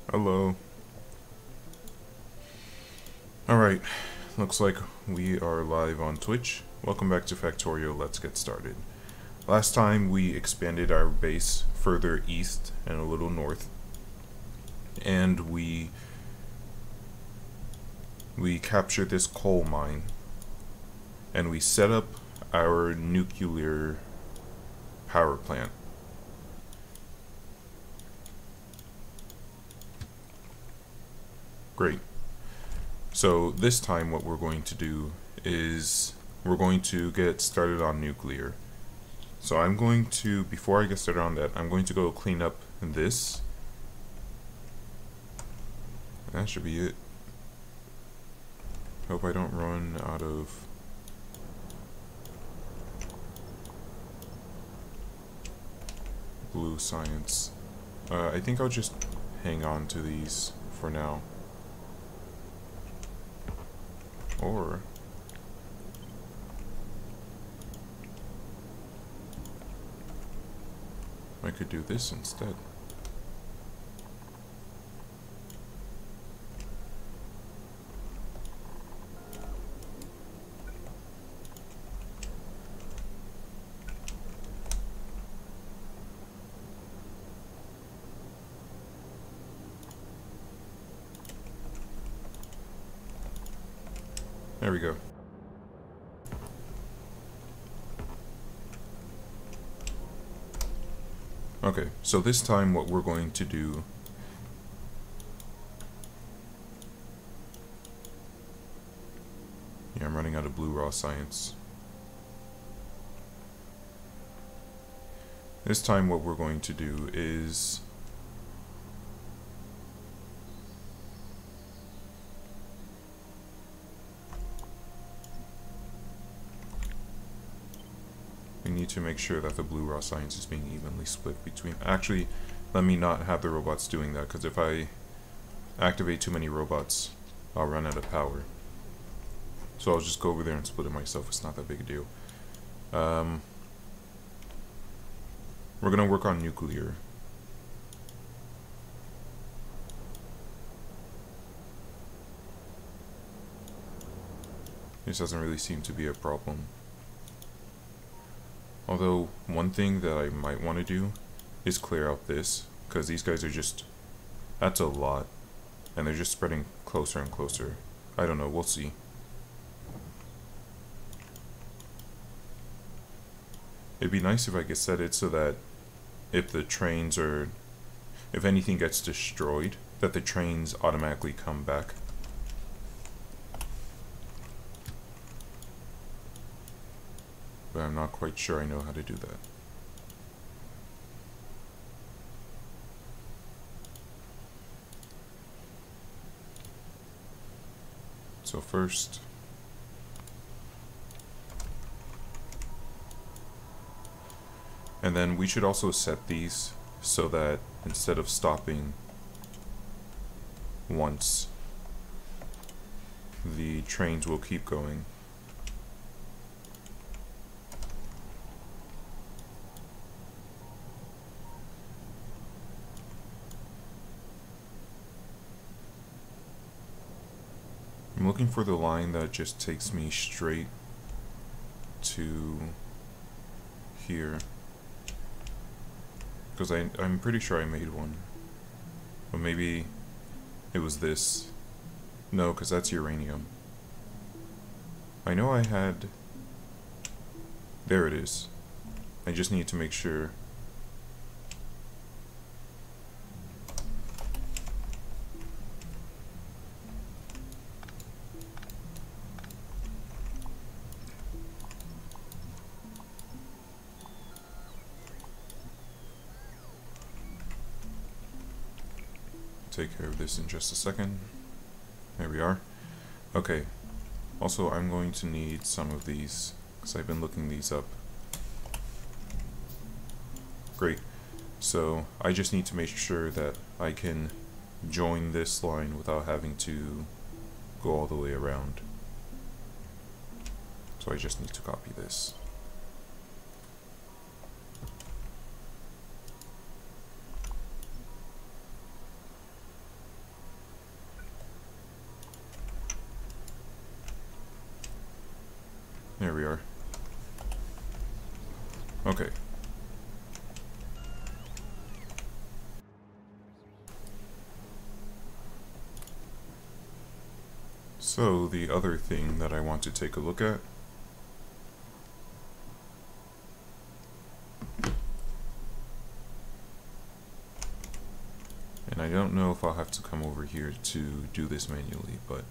Hello. Alright, looks like we are live on Twitch. Welcome back to Factorio, let's get started. Last time we expanded our base further east and a little north. And we captured this coal mine. And we set up our nuclear power plant. Great. So this time what we're going to do is we're going to get started on nuclear. So I'm going to, before I get started on that, I'm going to go clean up this. That should be it. Hope I don't run out of blue science. I think I'll just hang on to these for now. Or I could do this instead. There we go. Okay, so this time what we're going to do I'm running out of blue raw science. This time what we're going to do is we need to make sure that the blue raw science is being evenly split between... Actually, let me not have the robots doing that, because if I activate too many robots, I'll run out of power. So I'll just go over there and split it myself. It's not that big a deal. We're going to work on nuclear. This doesn't really seem to be a problem. Although, one thing that I might want to do is clear out this, because these guys are just... That's a lot. And they're just spreading closer and closer. I don't know, we'll see. It'd be nice if I could set it so that if the trains are... If anything gets destroyed, that the trains automatically come back. But I'm not quite sure I know how to do that. So first... And then we should also set these so that instead of stopping once, the trains will keep going. I'm looking for the line that just takes me straight to here. Because I'm pretty sure I made one. But maybe it was this. No, because that's uranium. I know I had... There it is. I just need to make sure... Take care of this in just a second. There we are. Okay. Also, I'm going to need some of these, because I've been looking these up. Great. So, I just need to make sure that I can join this line without having to go all the way around. So I just need to copy this. we are. Okay. So, the other thing that I want to take a look at and I don't know if I'll have to come over here to do this manually, but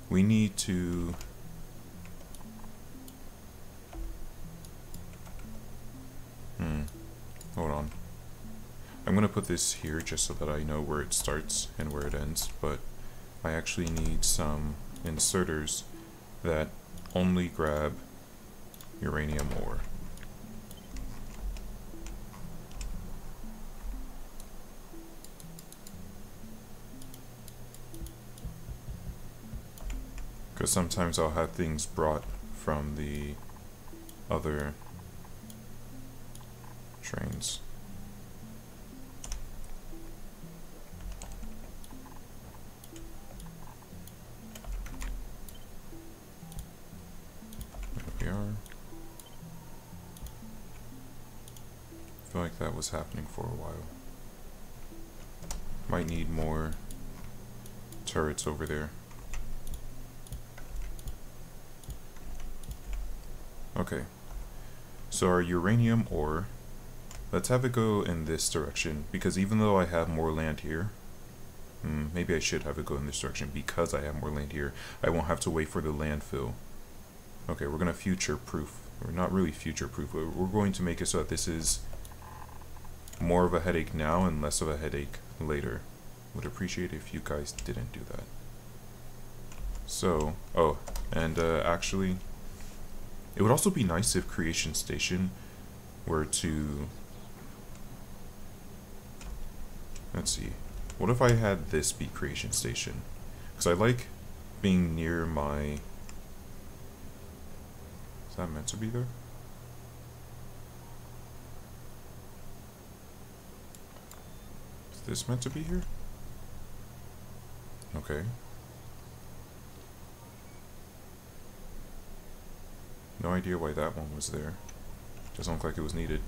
we need to hold on. I'm gonna put this here just so that I know where it starts and where it ends, but I actually need some inserters that only grab uranium ore. Because sometimes I'll have things brought from the other trains. There we are. I feel like that was happening for a while. Might need more turrets over there. Okay, so our uranium ore, let's have it go in this direction, because even though I have more land here, maybe I should have it go in this direction because I have more land here. I won't have to wait for the landfill. Okay, we're going to future-proof. We're not really future-proof. We're going to make it so that this is more of a headache now and less of a headache later. Would appreciate if you guys didn't do that. So, oh, and actually, it would also be nice if Creation Station were to, let's see, what if I had this be Creation Station? Because I like being near my, is that meant to be there? Is this meant to be here? Okay. No idea why that one was there. Doesn't look like it was needed.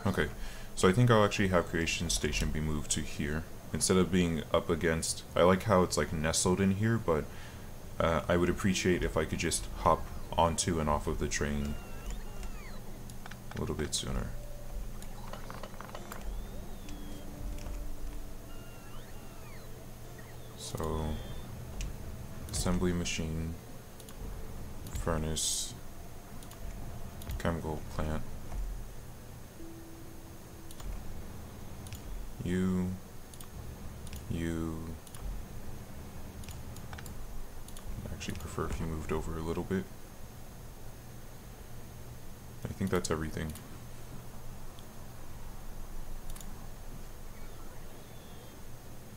Okay, so I think I'll actually have Creation Station be moved to here. Instead of being up against, I like how it's like nestled in here, but I would appreciate if I could just hop onto and off of the train a little bit sooner. So, assembly machine, furnace, chemical plant, you, I'd actually prefer if you moved over a little bit. I think that's everything.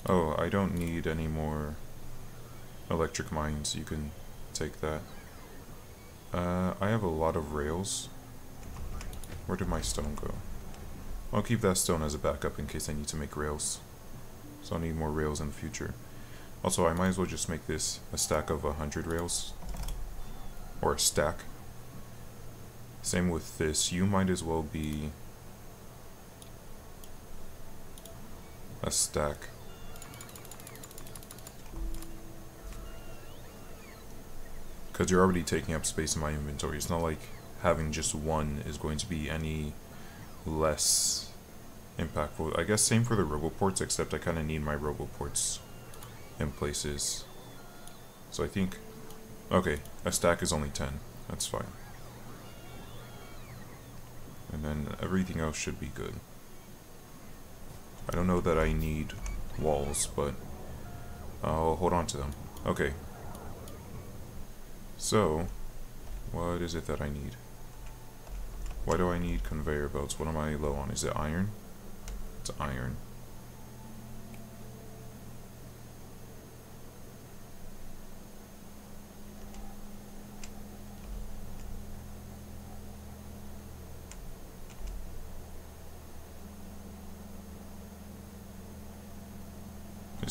Oh, I don't need any more electric mines. You can take that. I have a lot of rails. Where did my stone go? I'll keep that stone as a backup in case I need to make rails. So I'll need more rails in the future. Also, I might as well just make this a stack of 100 rails. Or a stack. Same with this. You might as well be a stack. Because you're already taking up space in my inventory. It's not like having just one is going to be any less impactful. I guess same for the roboports, except I kind of need my roboports in places. So I think, okay, a stack is only 10. That's fine. And then everything else should be good. I don't know that I need walls, but I'll hold on to them. Okay. So, what is it that I need? Why do I need conveyor belts? What am I low on? Is it iron? It's iron.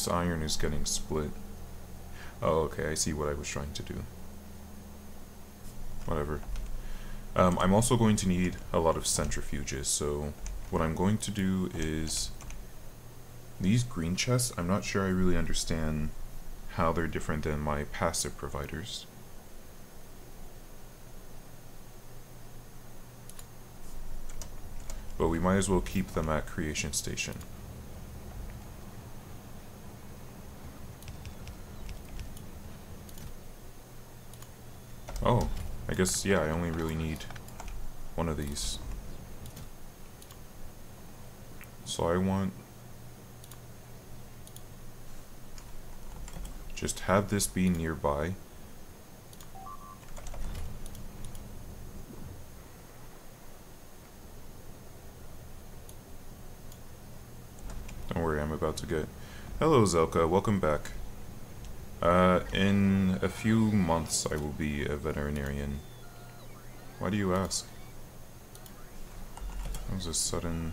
This iron is getting split. Oh, okay, I see what I was trying to do. Whatever. I'm also going to need a lot of centrifuges, so what I'm going to do is... These green chests, I'm not sure I really understand how they're different than my passive providers. But we might as well keep them at Creation Station. Oh, I guess, yeah, I only really need one of these. So I want... just have this be nearby. Don't worry, I'm about to get... Hello, Zelka, welcome back. In a few months, I will be a veterinarian. Why do you ask? That was a sudden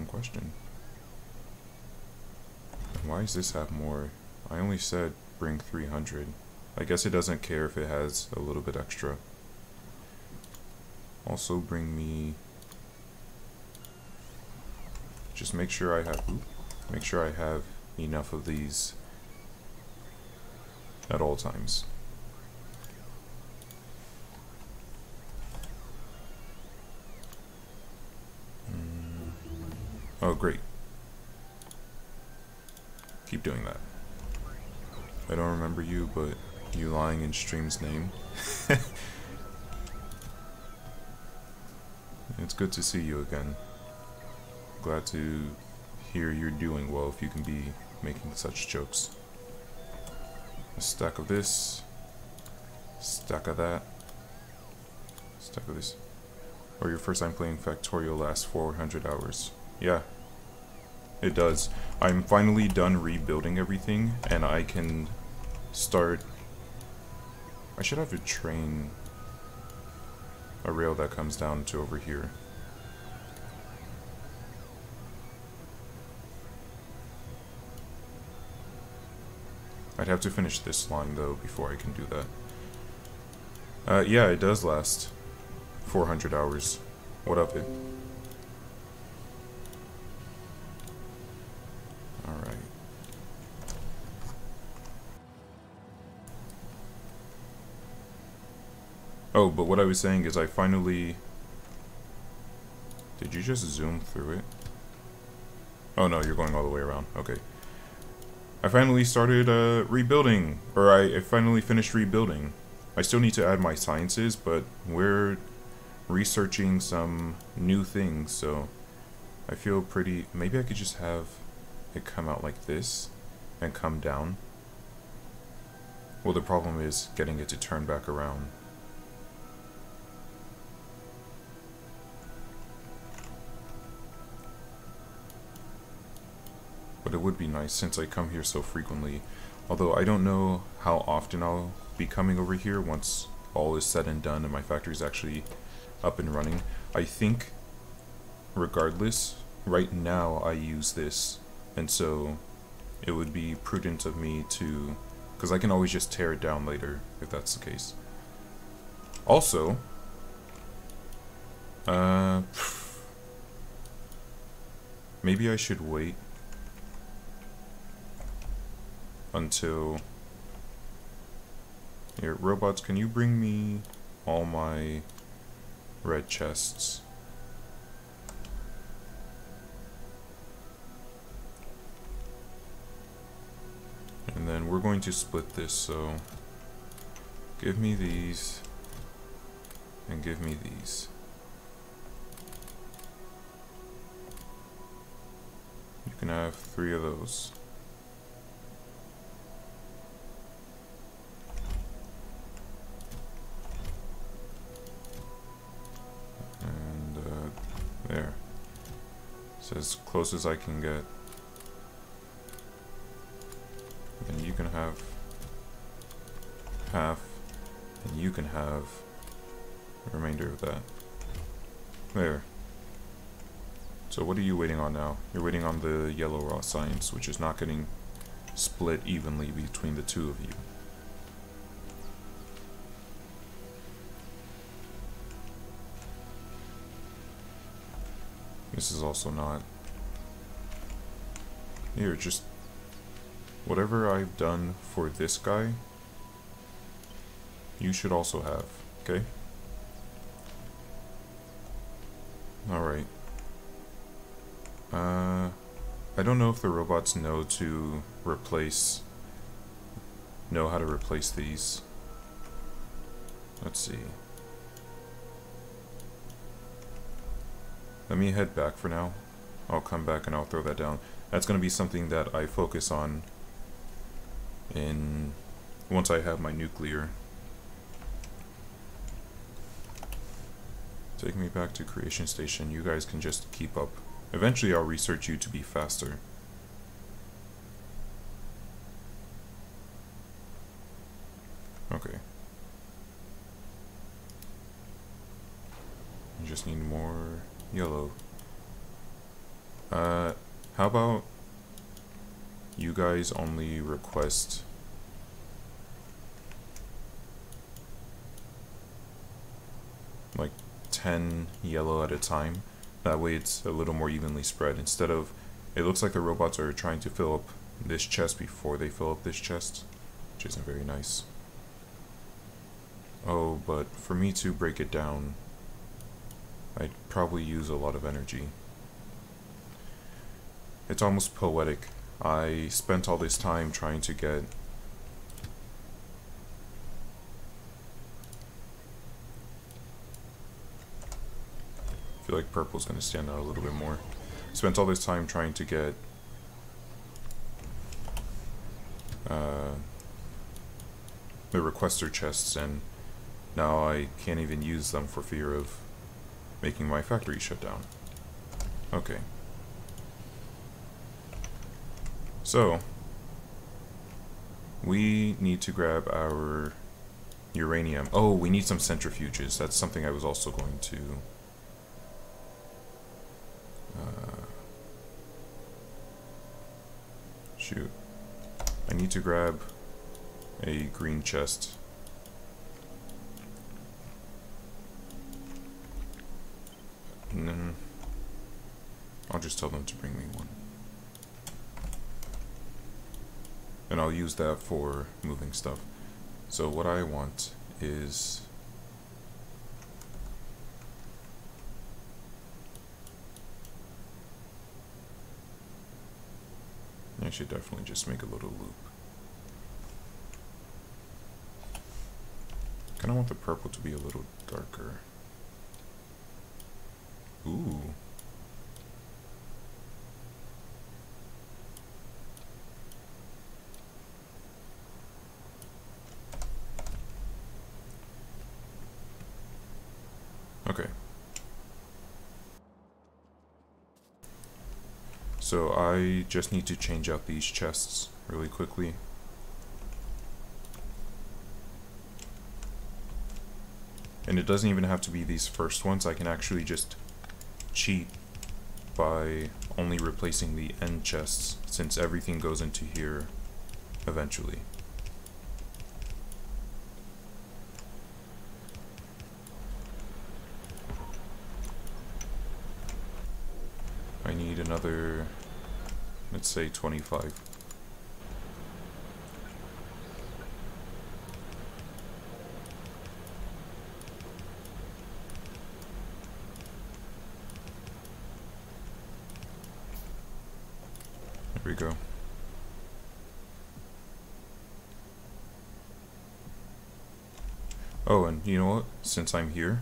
question. And why does this have more? I only said bring 300. I guess it doesn't care if it has a little bit extra. Also bring me... just make sure I have... make sure I have enough of these at all times. Oh, great. Keep doing that. I don't remember you, but you lying in stream's name. It's good to see you again. Glad to hear you're doing well if you can be making such jokes. A stack of this, stack of that, stack of this. Or your first time playing Factorial lasts 400 hours. Yeah, it does. I'm finally done rebuilding everything, and I can start... I should have a rail that comes down to over here. I'd have to finish this line though before I can do that. Yeah, it does last 400 hours. What of it? Alright. Oh, but what I was saying is I finally... Did you just zoom through it? Oh no, you're going all the way around. Okay. I finally started rebuilding, or I finally finished rebuilding. I still need to add my sciences, but we're researching some new things, so I feel pretty... Maybe I could just have it come out like this and come down. Well, the problem is getting it to turn back around. But it would be nice since I come here so frequently. Although I don't know how often I'll be coming over here once all is said and done and my factory is actually up and running. I think, regardless, right now I use this. And so it would be prudent of me to... because I can always just tear it down later if that's the case. Also... maybe I should wait until... Here, robots, can you bring me all my red chests? And then we're going to split this, so give me these and give me these. You can have 3 of those. There. It's as close as I can get. And you can have half, and you can have the remainder of that. There. So what are you waiting on now? You're waiting on the yellow raw science, which is not getting split evenly between the two of you. This is also not. Here, just whatever I've done for this guy, you should also have, okay? Alright. I don't know if the robots know how to replace these. Let's see. Let me head back for now. I'll come back and I'll throw that down. That's going to be something that I focus on once I have my nuclear. Take me back to Creation Station. You guys can just keep up. Eventually I'll research you to be faster. Okay. You just need more yellow. How about you guys only request like 10 yellow at a time? That way it's a little more evenly spread. Instead of, it looks like the robots are trying to fill up this chest before they fill up this chest, which isn't very nice. Oh, but for me to break it down, I'd probably use a lot of energy. It's almost poetic. I spent all this time trying to get I feel like purple's gonna stand out a little bit more. Spent all this time trying to get the requester chests, and now I can't even use them for fear of making my factory shut down. Okay. So, we need to grab our uranium. Oh, we need some centrifuges. That's something I was also going to... shoot. I need to grab a green chest. And then I'll just tell them to bring me one. And I'll use that for moving stuff. So what I want is... I should definitely just make a little loop. I kinda want the purple to be a little darker. Ooh. Okay. So I just need to change out these chests really quickly. And it doesn't even have to be these first ones. I can actually just cheat by only replacing the end chests, since everything goes into here eventually. I need another, let's say 25. There we go. Oh, and you know what? Since I'm here,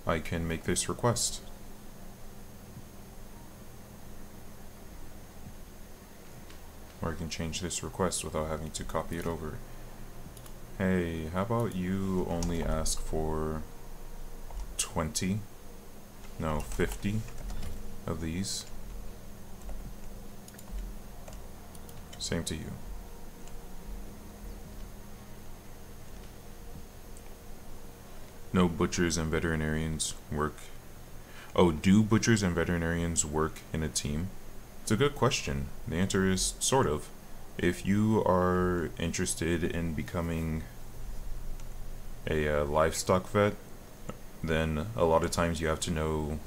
I can make this request. Or I can change this request without having to copy it over. Hey, how about you only ask for 20? No, 50 of these. Same to you. No butchers and veterinarians work. Oh, do butchers and veterinarians work in a team? It's a good question. The answer is sort of. If you are interested in becoming a livestock vet, then a lot of times you have to know,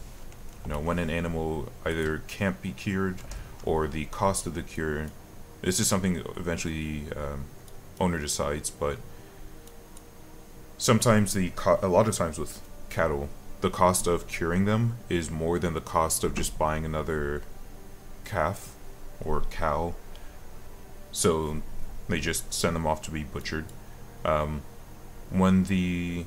when an animal either can't be cured or the cost of the cure. This is something eventually owner decides, but sometimes a lot of times with cattle, the cost of curing them is more than the cost of just buying another calf or cow. So they just send them off to be butchered. When the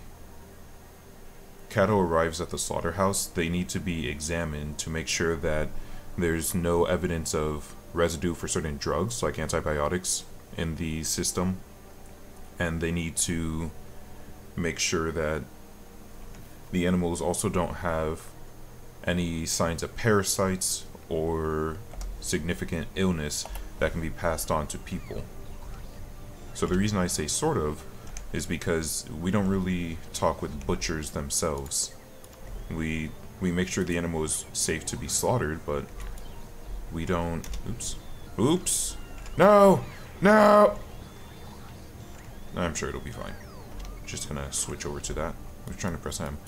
cattle arrives at the slaughterhouse, they need to be examined to make sure that there's no evidence of residue for certain drugs like antibiotics in the system, and they need to make sure that the animals also don't have any signs of parasites or significant illness that can be passed on to people. So the reason I say sort of is because we don't really talk with butchers themselves. We make sure the animal is safe to be slaughtered, but we don't... Oops! No! No! I'm sure it'll be fine. Just gonna switch over to that. I was trying to press M.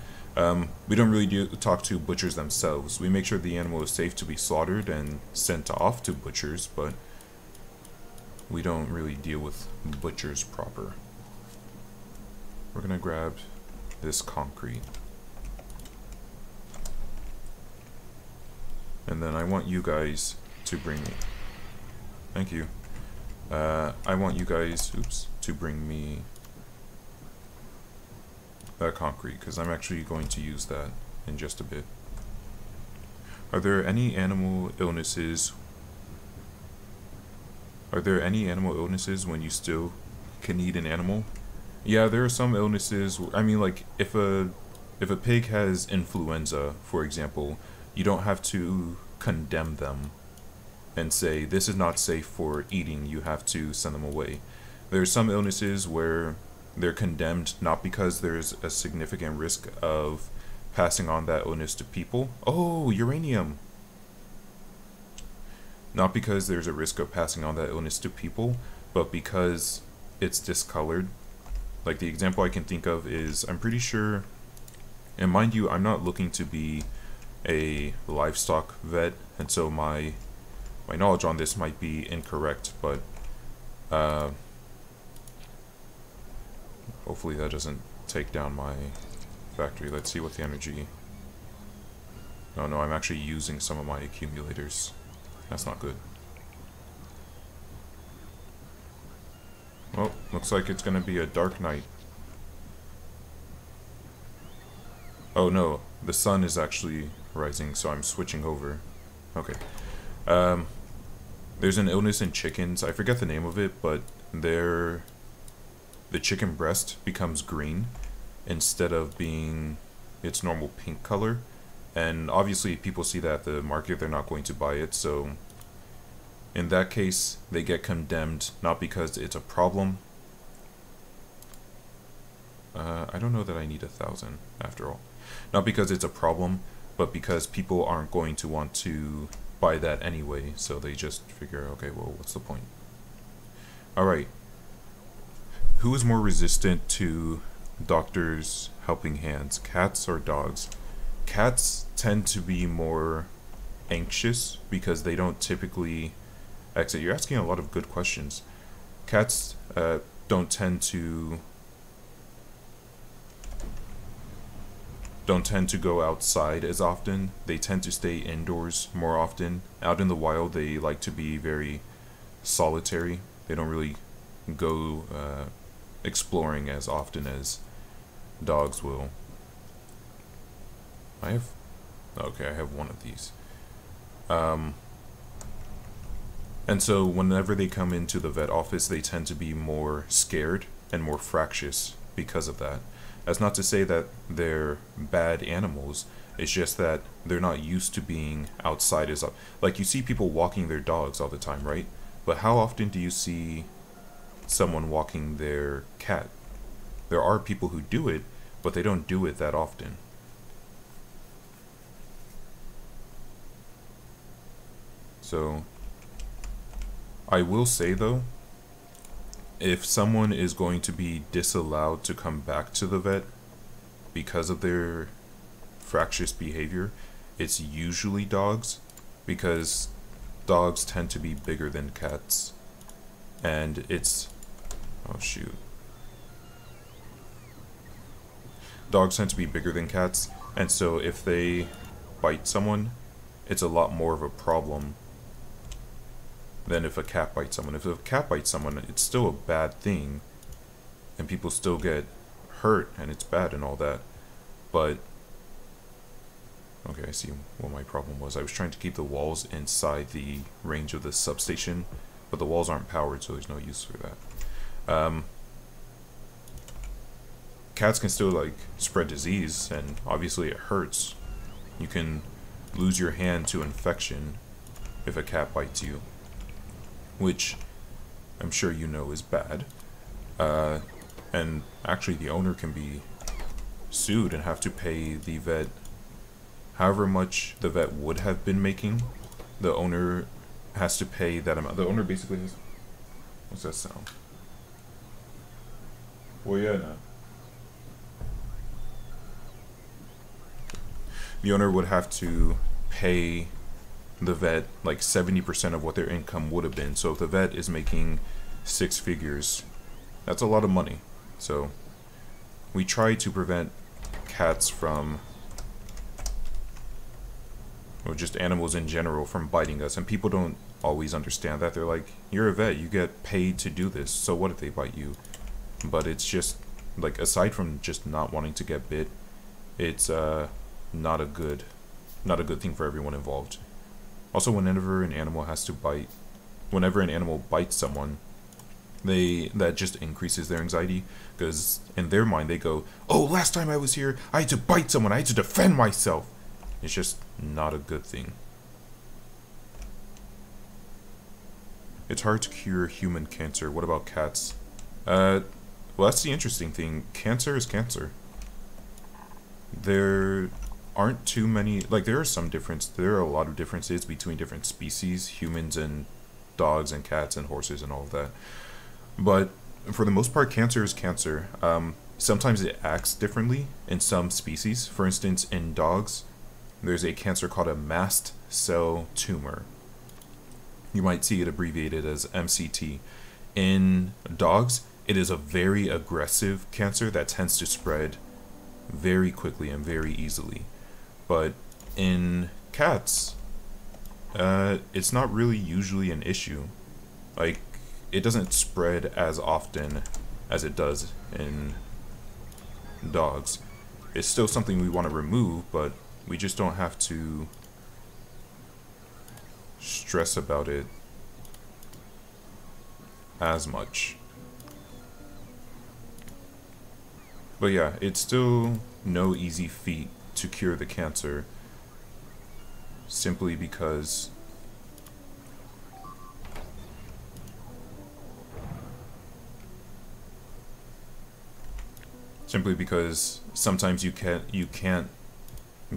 We don't really talk to butchers themselves. We make sure the animal is safe to be slaughtered and sent off to butchers, but we don't really deal with butchers proper. We're gonna grab this concrete. And then I want you guys to bring me... Thank you. I want you guys, to bring me that concrete, because I'm actually going to use that in just a bit. Are there any animal illnesses? Are there any animal illnesses when you still can eat an animal? Yeah, there are some illnesses. I mean, like if a pig has influenza, for example, you don't have to condemn them and say this is not safe for eating. You have to send them away. There are some illnesses where they're condemned not because there's a significant risk of passing on that illness to people. Oh, uranium! Not because there's a risk of passing on that illness to people, but because it's discolored. Like the example I can think of is, I'm pretty sure, and mind you, I'm not looking to be a livestock vet, and so my knowledge on this might be incorrect, but hopefully that doesn't take down my factory. Let's see what the energy... Oh no, I'm actually using some of my accumulators. That's not good. Well, looks like it's gonna be a dark night. Oh no, the sun is actually rising, so I'm switching over. Okay. There's an illness in chickens. I forget the name of it, but the chicken breast becomes green instead of being its normal pink color. And obviously if people see that at the market, they're not going to buy it, so in that case they get condemned, not because it's a problem. I don't know that I need 1,000 after all. Not because it's a problem, but because people aren't going to want to buy that anyway, so they just figure, okay, well, what's the point? Alright. Who is more resistant to doctors' helping hands, cats or dogs? Cats tend to be more anxious because they don't typically exit. You're asking a lot of good questions. Cats don't tend to go outside as often. They tend to stay indoors more often. Out in the wild, they like to be very solitary. They don't really go exploring as often as dogs will. I have one of these. And so whenever they come into the vet office, they tend to be more scared and more fractious because of that. That's not to say that they're bad animals. It's just that they're not used to being outside as like you see people walking their dogs all the time, right? But how often do you see someone walking their cat? There are people who do it, but they don't do it that often. So I will say though, if someone is going to be disallowed to come back to the vet because of their fractious behavior, it's usually dogs, because dogs tend to be bigger than cats. And it's... oh shoot. Dogs tend to be bigger than cats, and so if they bite someone, it's a lot more of a problem than if a cat bites someone. If a cat bites someone, it's still a bad thing, and people still get hurt, and it's bad and all that. But, okay, I see what my problem was. I was trying to keep the walls inside the range of the substation, but the walls aren't powered, so there's no use for that. Cats can still, like, spread disease, and obviously it hurts. You can lose your hand to infection if a cat bites you, which I'm sure you know is bad. And actually the owner can be sued and have to pay the vet however much the vet would have been making. The owner has to pay that amount. The owner basically has... what's that sound? Well, yeah, no. The owner would have to pay the vet like 70% of what their income would have been. So if the vet is making 6 figures, that's a lot of money. So we try to prevent cats from, or just animals in general, from biting us, and people don't always understand that. They're like, you're a vet, you get paid to do this, so what if they bite you? But it's just like, aside from just not wanting to get bit, it's not a good thing for everyone involved. Also, whenever an animal bites someone, that just increases their anxiety, because in their mind they go, oh, last time I was here I had to bite someone, I had to defend myself. It's just not a good thing. It's hard to cure human cancer. What about cats? Well, that's the interesting thing. Cancer is cancer. There aren't too many, like, there are a lot of differences between different species, humans and dogs and cats and horses and all of that. But for the most part, cancer is cancer. Sometimes it acts differently in some species. For instance, in dogs, there's a cancer called a mast cell tumor. You might see it abbreviated as MCT. In dogs, it is a very aggressive cancer that tends to spread very quickly and very easily. But in cats, it's not really usually an issue. Like, it doesn't spread as often as it does in dogs. It's still something we want to remove, but we just don't have to stress about it as much. But yeah, it's still no easy feat to cure the cancer, simply because sometimes you can't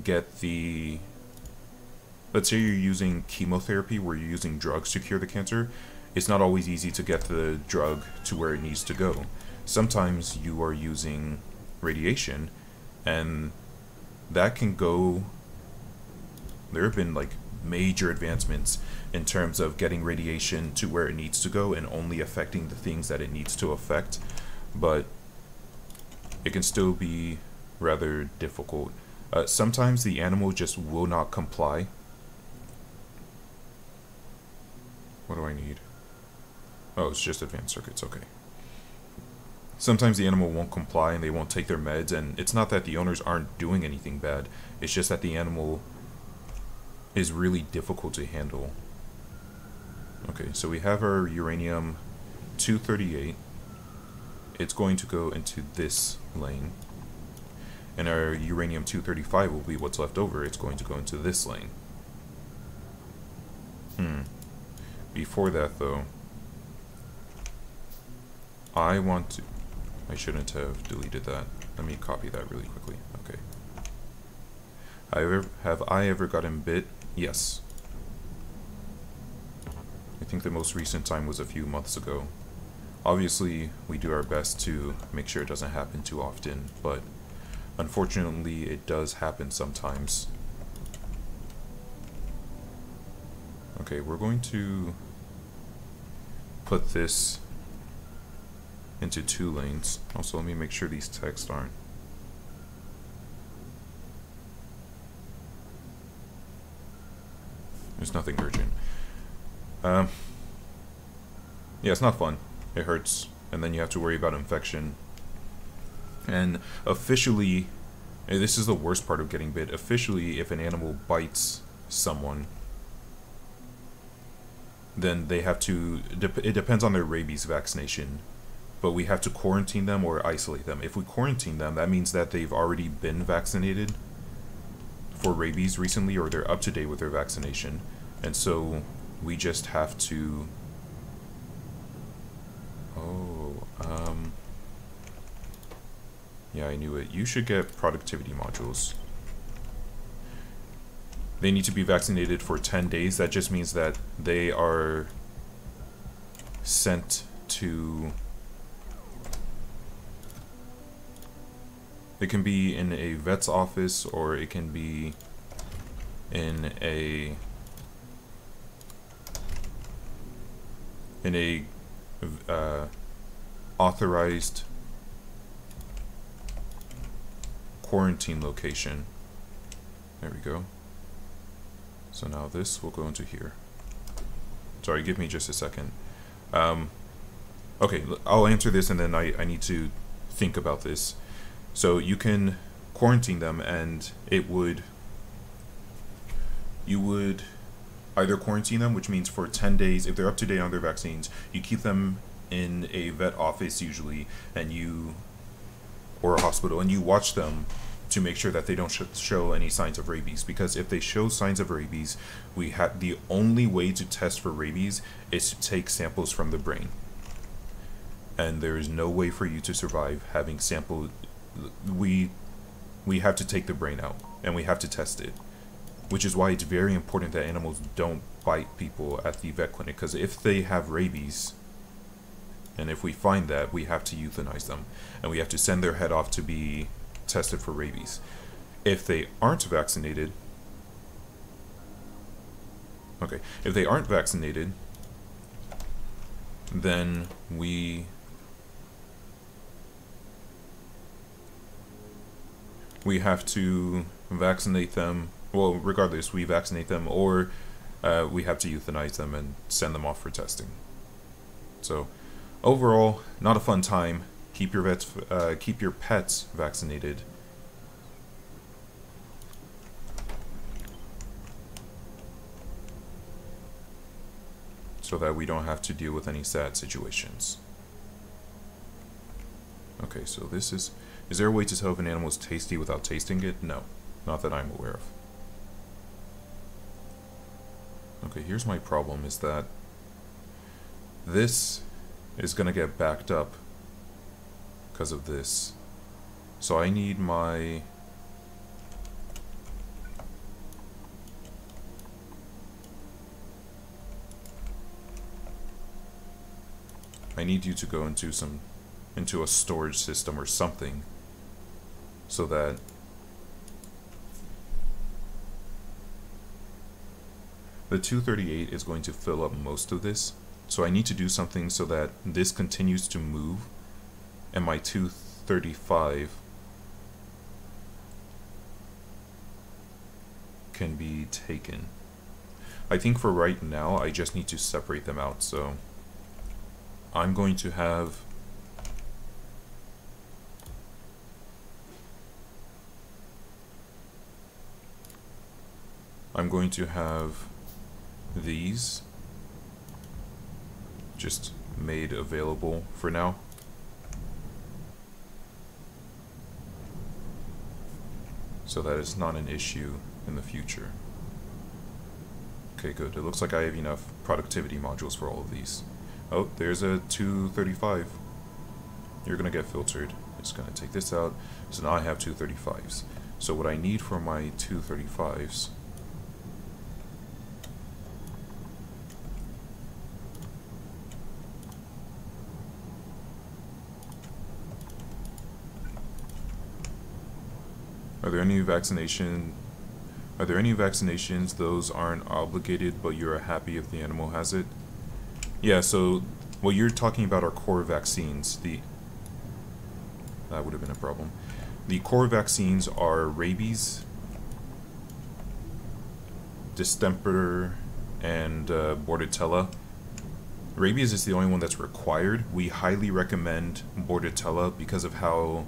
get the, let's say you're using chemotherapy where you're using drugs to cure the cancer. It's not always easy to get the drug to where it needs to go. Sometimes you are using radiation, and that can go, there have been like major advancements in terms of getting radiation to where it needs to go and only affecting the things that it needs to affect, but it can still be rather difficult. Sometimes the animal just will not comply. What do I need? Oh, it's just advanced circuits, okay. Sometimes the animal won't comply and they won't take their meds, and it's not that the owners aren't doing anything bad, it's just that the animal is really difficult to handle. Okay, so we have our uranium-238. It's going to go into this lane. And our uranium-235 will be what's left over. It's going to go into this lane. Before that, though, I shouldn't have deleted that. Let me copy that really quickly. Okay. Have I ever gotten bit? Yes. think the most recent time was a few months ago. Obviously, we do our best to make sure it doesn't happen too often, but unfortunately, it does happen sometimes. Okay, we're going to put this into 2 lanes. Also, let me make sure these texts aren't. There's nothing urgent. Yeah, it's not fun. It hurts, and then you have to worry about infection. And officially, and this is the worst part of getting bit, officially, if an animal bites someone, then they have to, it depends on their rabies vaccination, but we have to quarantine them or isolate them. If we quarantine them, that means that they've already been vaccinated for rabies recently, or they're up to date with their vaccination, and so we just have to, yeah, I knew it. You should get productivity modules. They need to be vaccinated for 10 days. That just means that they are sent to... It can be in a vet's office, or it can be in a authorized quarantine location. There we go. So now this will go into here. Sorry, give me just a second. Okay, I'll answer this, and then I need to think about this. So you can quarantine them, and you would either quarantine them, which means for 10 days, if they're up to date on their vaccines, you keep them in a vet office usually, or a hospital, and you watch them to make sure that they don't show any signs of rabies. Because if they show signs of rabies, the only way to test for rabies is to take samples from the brain, and there is no way for you to survive having sample. We have to take the brain out, and we have to test it, which is why it's very important that animals don't bite people at the vet clinic, because if they have rabies, and if we find that, we have to euthanize them, and we have to send their head off to be tested for rabies. If they aren't vaccinated, then we have to vaccinate them. Well, regardless, we vaccinate them, or we have to euthanize them and send them off for testing. So overall, not a fun time. Keep your pets vaccinated. So that we don't have to deal with any sad situations. Okay, so this is there a way to tell if an animal is tasty without tasting it? No, not that I'm aware of. Okay, here's my problem, is that this is gonna get backed up because of this. So I need my... I need you to go into a storage system or something, so that the 238 is going to fill up most of this. So I need to do something so that this continues to move, and my 235 can be taken. I think for right now, I just need to separate them out. So I'm going to have these just made available for now. So that it's not an issue in the future. Okay, good. It looks like I have enough productivity modules for all of these. Oh, there's a 235. You're gonna get filtered. It's gonna take this out. So now I have 235s. So what I need for my 235s Are there any vaccination? Are there any vaccinations those aren't obligated, but you are happy if the animal has it? Yeah. So what you're talking about are core vaccines. That would have been a problem. The core vaccines are rabies, distemper, and Bordetella. Rabies is the only one that's required. We highly recommend Bordetella because of how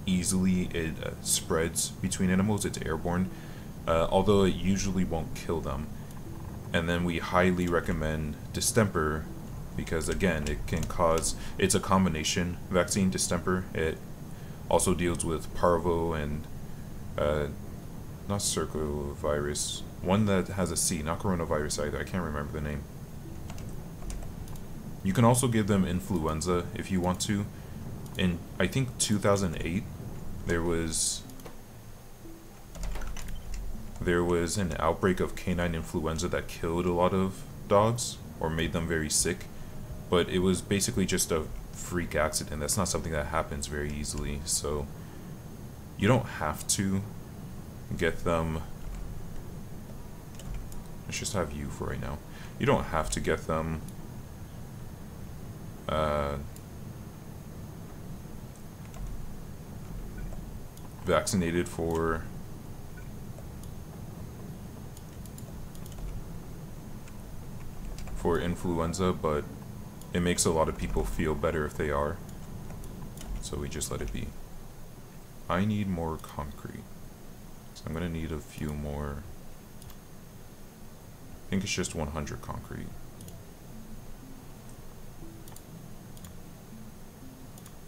easily it spreads between animals. It's airborne, although it usually won't kill them. And then we highly recommend distemper because, again, it can cause... It's a combination vaccine, distemper. It also deals with parvo and... not circovirus. One that has a C, not coronavirus either. I can't remember the name. You can also give them influenza if you want to. In, I think, 2008, there was an outbreak of canine influenza that killed a lot of dogs or made them very sick. But it was basically just a freak accident. That's not something that happens very easily. So you don't have to get them... Let's just have you for right now. You don't have to get them vaccinated for influenza, but it makes a lot of people feel better if they are. So we just let it be. I need more concrete. So I'm gonna need a few more. I think it's just 100 concrete.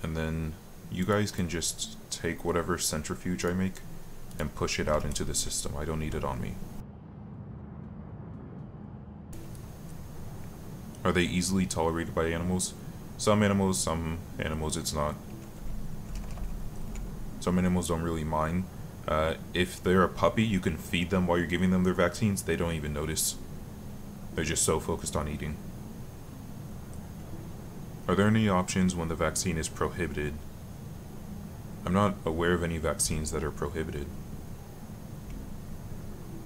And then you guys can just take whatever centrifuge I make and push it out into the system. I don't need it on me. Are they easily tolerated by animals? Some animals it's not. Some animals don't really mind. If they're a puppy, you can feed them while you're giving them their vaccines. They don't even notice. They're just so focused on eating. Are there any options when the vaccine is prohibited? I'm not aware of any vaccines that are prohibited.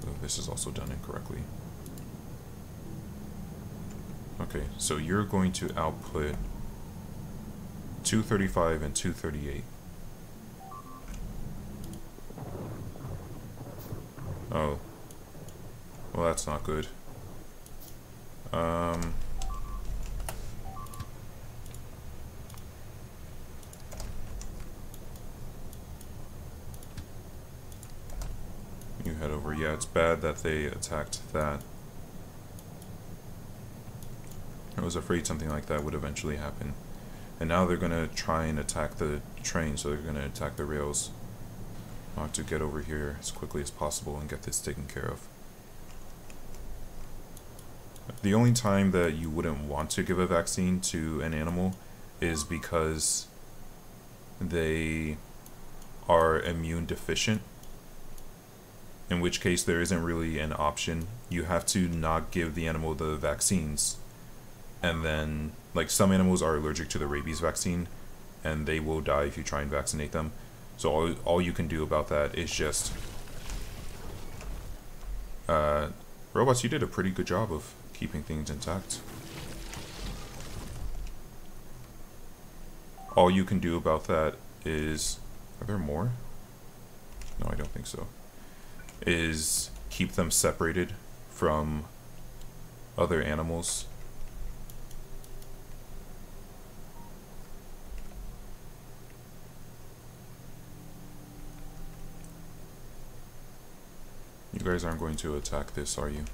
Oh, this is also done incorrectly. Okay, so you're going to output 235 and 238. Oh. Well, that's not good. You head over. Yeah, it's bad that they attacked that. I was afraid something like that would eventually happen. And now they're gonna try and attack the train, so they're gonna attack the rails. I'll have to get over here as quickly as possible and get this taken care of. The only time that you wouldn't want to give a vaccine to an animal is because they are immune deficient, in which case there isn't really an option. You have to not give the animal the vaccines. And then, like, some animals are allergic to the rabies vaccine, and they will die if you try and vaccinate them. So all you can do about that is just... robots, you did a pretty good job of keeping things intact. All you can do about that is... Are there more? No, I don't think so. Is keep them separated from other animals. You guys aren't going to attack this, are you?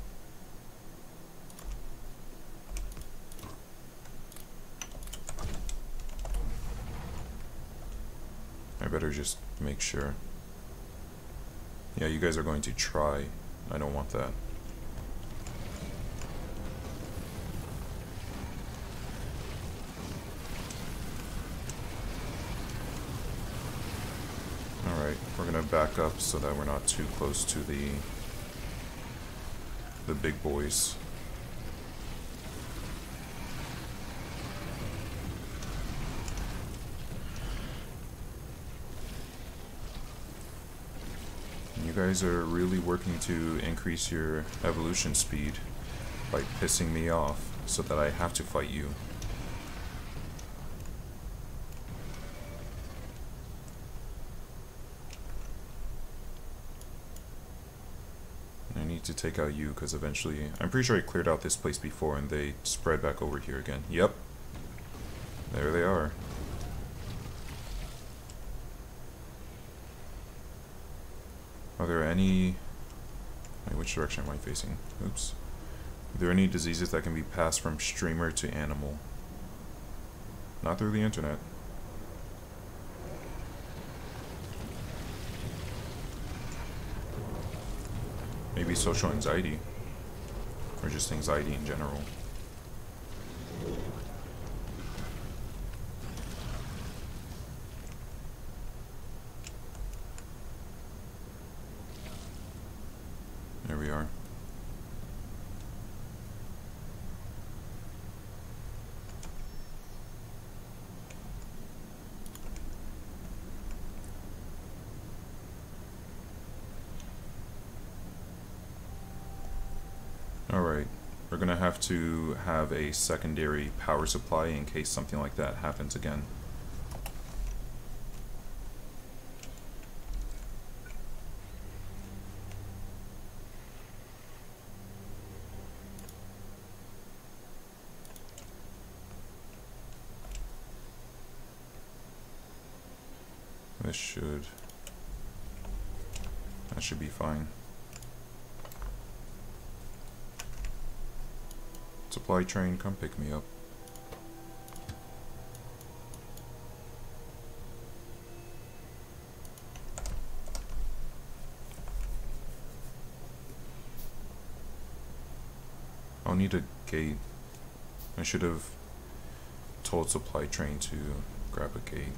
I better just make sure. Yeah, you guys are going to try. I don't want that. Alright, we're gonna back up so that we're not too close to the big boys. guys are really working to increase your evolution speed by pissing me off so that I have to fight you. I need to take out you because eventually, I'm pretty sure I cleared out this place before and they spread back over here again. Yep. There they are. Are there any... Wait, which direction am I facing? Oops. Are there any diseases that can be passed from streamer to animal? Not through the internet. Maybe social anxiety. Or just anxiety in general. There we are. Alright, we're gonna have to have a secondary power supply in case something like that happens again. That should be fine. Supply train, come pick me up. I'll need a gate. I should have told supply train to grab a gate.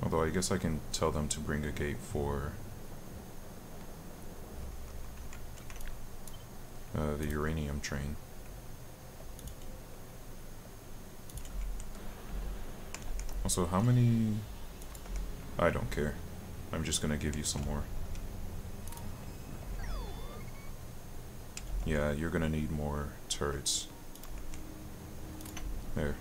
Although I guess I can tell them to bring a gate for the uranium train. Also, how many... I don't care. I'm just gonna give you some more. Yeah, you're gonna need more turrets. There.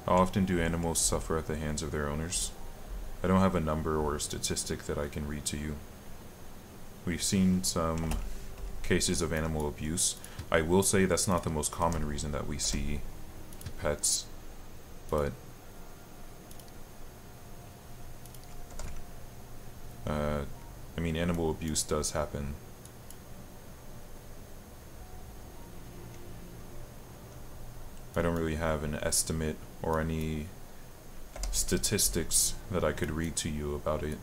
How often do animals suffer at the hands of their owners? I don't have a number or a statistic that I can read to you. We've seen some cases of animal abuse. I will say that's not the most common reason that we see pets, but I mean, animal abuse does happen. I don't really have an estimate or any statistics that I could read to you about it,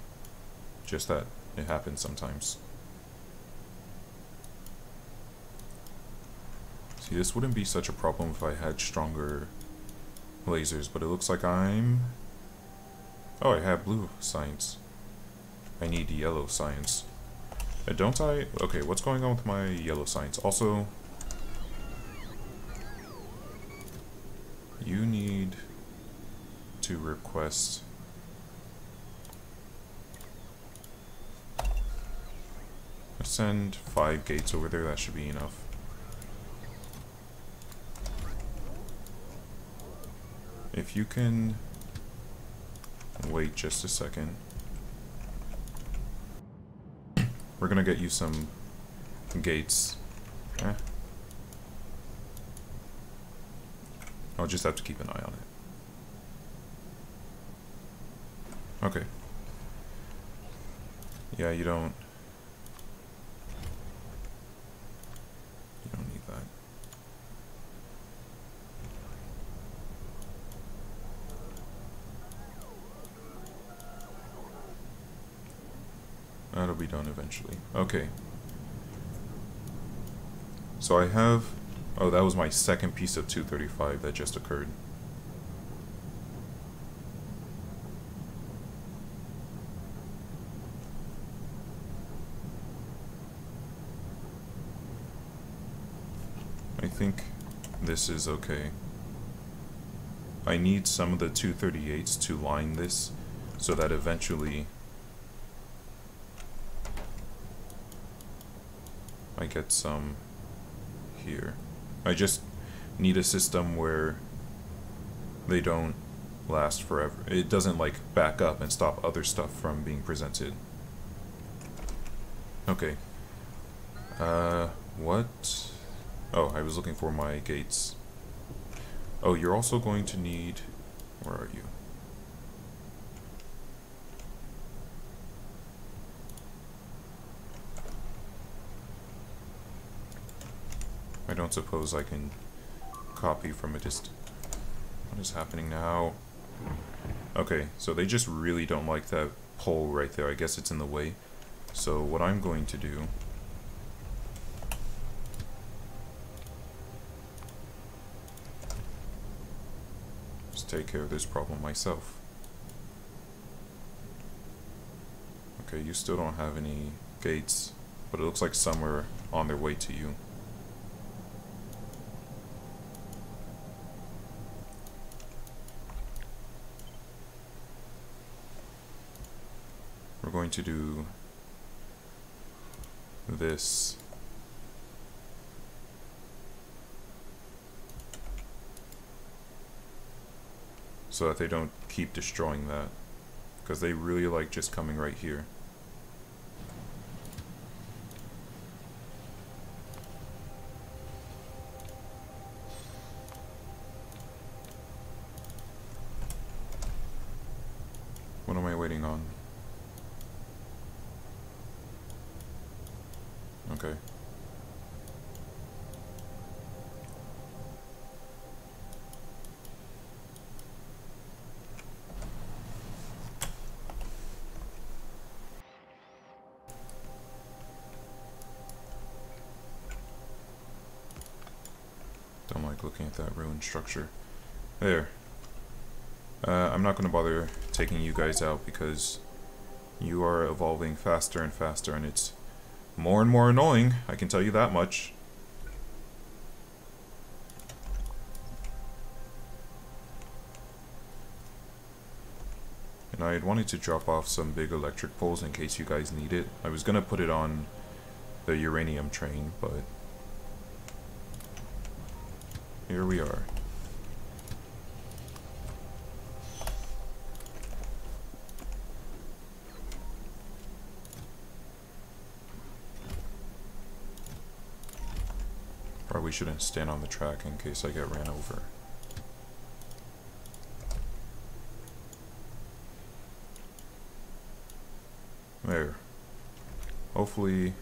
just that it happens sometimes. See, this wouldn't be such a problem if I had stronger lasers, but it looks like I'm... Oh, I have blue science. I need yellow science. Don't I? Okay, what's going on with my yellow science? Also, you need to request... Let's send 5 gates over there, that should be enough. If you can wait just a second. We're gonna get you some gates. I'll just have to keep an eye on it. Okay. Yeah, you don't need that. That'll be done eventually. Okay. So I have... Oh, that was my second piece of 235 that just occurred. I think this is okay. I need some of the 238s to line this so that eventually I get some here. I just need a system where they don't last forever. It doesn't like back up and stop other stuff from being presented. Okay. What? Oh, I was looking for my gates. Oh, you're also going to need... Where are you? I don't suppose I can copy from a distance. What is happening now? Okay, so they just really don't like that pole right there. I guess it's in the way. So what I'm going to do... is take care of this problem myself. Okay, you still don't have any gates, but it looks like some are on their way to you. We're going to do this. So that they don't keep destroying that. Because they really like just coming right here. What am I waiting on? Okay. Don't like looking at that ruined structure. There. I'm not going to bother taking you guys out because you are evolving faster and faster, and it's more and more annoying, I can tell you that much. And I had wanted to drop off some big electric poles in case you guys need it. I was going to put it on the uranium train, but here we are. Probably shouldn't stand on the track in case I get ran over. There. Hopefully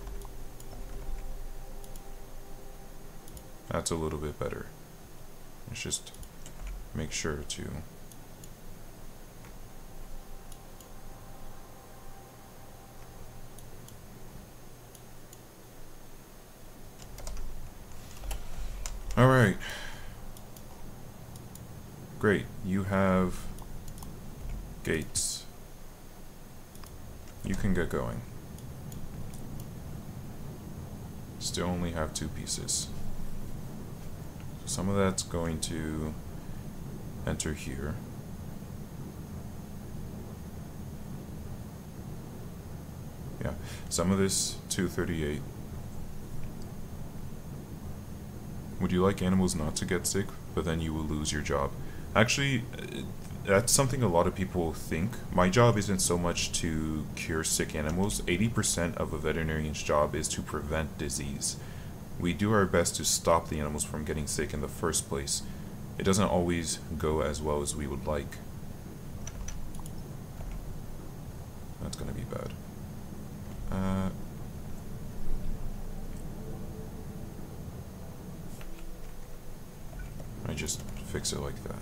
that's a little bit better. Let's just make sure to Alright. Great. You have gates. You can get going. Still only have 2 pieces. Some of that's going to enter here. Yeah, some of this 238. Would you like animals not to get sick, but then you will lose your job? Actually, that's something a lot of people think. My job isn't so much to cure sick animals. 80% of a veterinarian's job is to prevent disease. We do our best to stop the animals from getting sick in the first place. It doesn't always go as well as we would like. That's gonna be bad. I just fix it like that.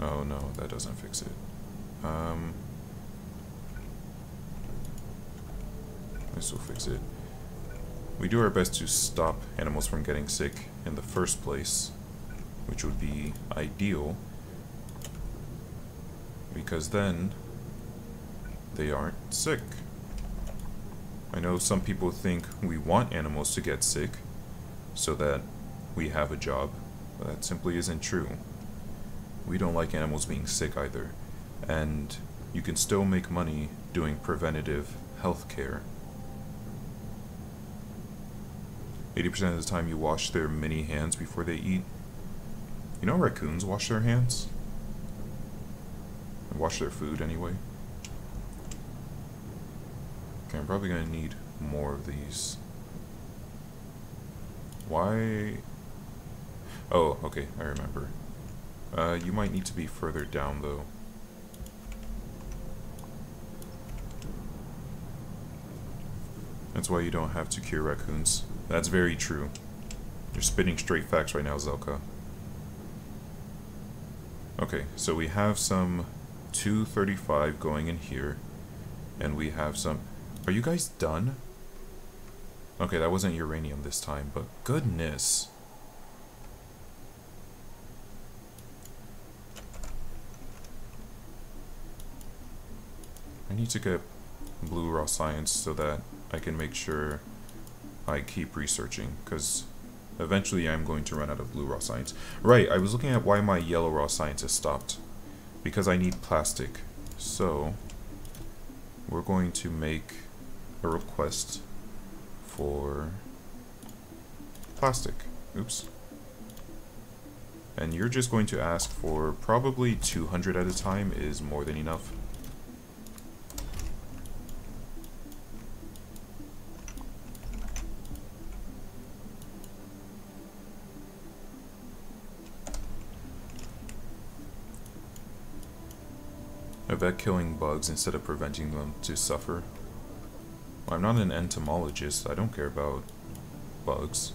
Oh no, that doesn't fix it. This will fix it. We do our best to stop animals from getting sick in the first place, which would be ideal, because then they aren't sick. I know some people think we want animals to get sick so that we have a job, but that simply isn't true. We don't like animals being sick either, and you can still make money doing preventative health care. 80% of the time you wash their mini hands before they eat. You know raccoons wash their hands? They wash their food anyway. Okay, I'm probably gonna need more of these. Why? Oh, okay, I remember. You might need to be further down though. That's why you don't have to cure raccoons. That's very true. You're spitting straight facts right now, Zelka. Okay, so we have some 235 going in here, and we have some... Are you guys done? Okay, that wasn't uranium this time, but goodness. I need to get blue raw science so that I can make sure I keep researching, because eventually I'm going to run out of blue raw science. Right, I was looking at why my yellow raw science has stopped. Because I need plastic. So, we're going to make a request for plastic. Oops. And you're just going to ask for probably 200 at a time is more than enough. I bet killing bugs instead of preventing them to suffer. Well, I'm not an entomologist. I don't care about bugs.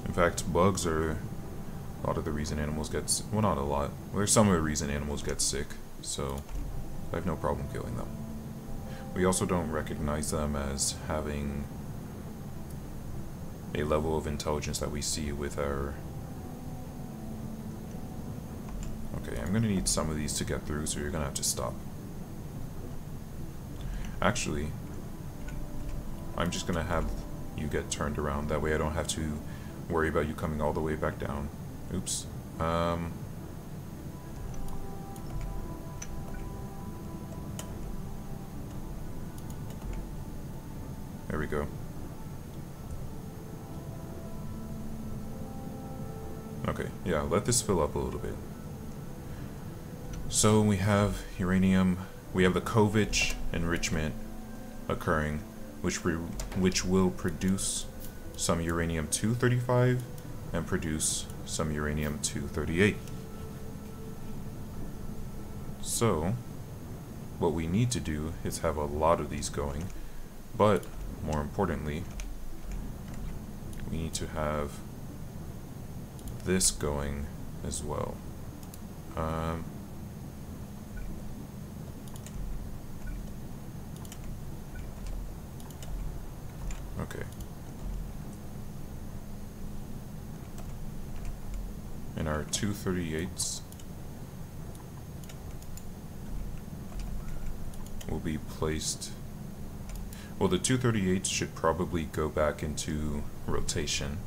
In fact, bugs are a lot of the reason animals get sick. Well, not a lot. Well, there's some of the reason animals get sick, so I have no problem killing them. We also don't recognize them as having a level of intelligence that we see with our... Okay, I'm gonna need some of these to get through, so you're gonna have to stop. Actually, I'm just gonna have you get turned around. That way I don't have to worry about you coming all the way back down. Oops. There we go. Okay, yeah, let this fill up a little bit. So we have uranium, we have the Kovich enrichment occurring, which will produce some uranium-235 and produce some uranium-238. So, what we need to do is have a lot of these going, but more importantly, we need to have this going as well. Okay. And our 238s will be placed... Well, the 238s should probably go back into rotation.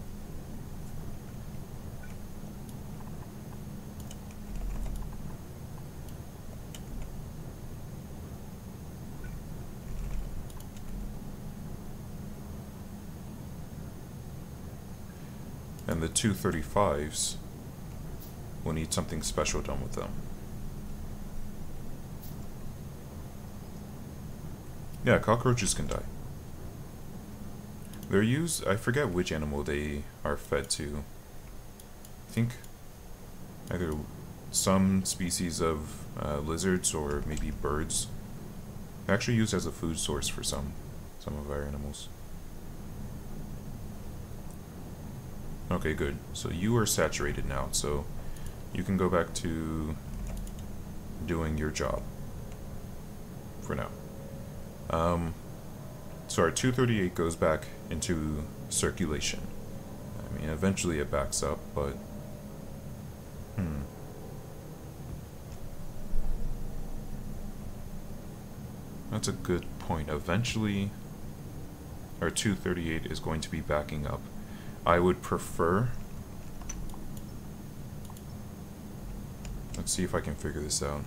And the 235s will need something special done with them. Yeah, cockroaches can die. They're used, I forget which animal they are fed to. I think either some species of lizards or maybe birds. They're actually used as a food source for some of our animals. Okay, good. So you are saturated now, so you can go back to doing your job for now. So our 238 goes back into circulation. I mean, eventually it backs up, but... That's a good point. Eventually, our 238 is going to be backing up. I would prefer... Let's see if I can figure this out.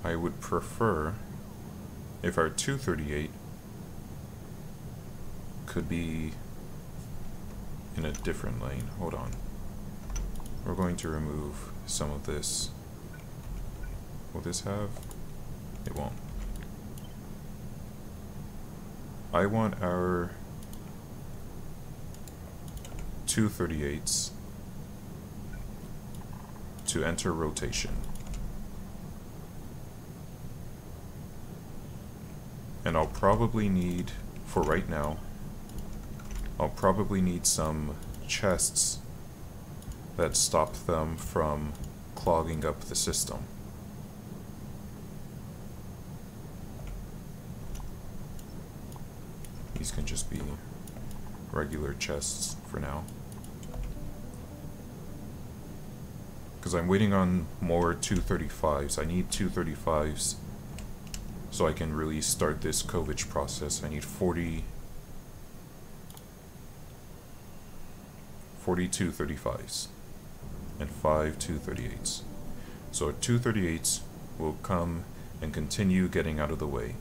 I would prefer if our 238 could be in a different lane. Hold on. We're going to remove some of this. Will this have? It won't. I want our 238s to enter rotation. And I'll probably need, for right now, I'll probably need some chests that stop them from clogging up the system. These can just be regular chests for now. Because I'm waiting on more 235s. I need 235s so I can really start this Kovich process. I need 42 235s and 5 238s. So 238s will come and continue getting out of the way.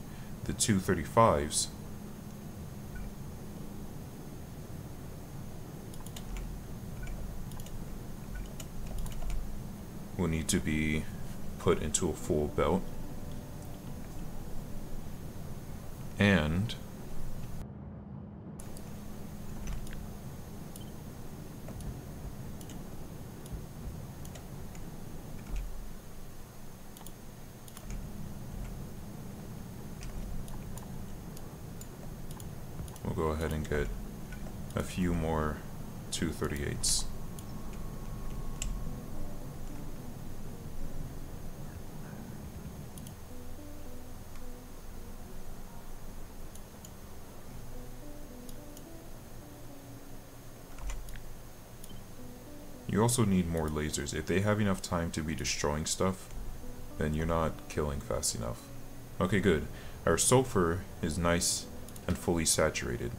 The 235s will need to be put into a full belt, and we'll go ahead and get a few more 238s. You also need more lasers. If they have enough time to be destroying stuff, then you're not killing fast enough. Okay, good. Our sulfur is nice and fully saturated.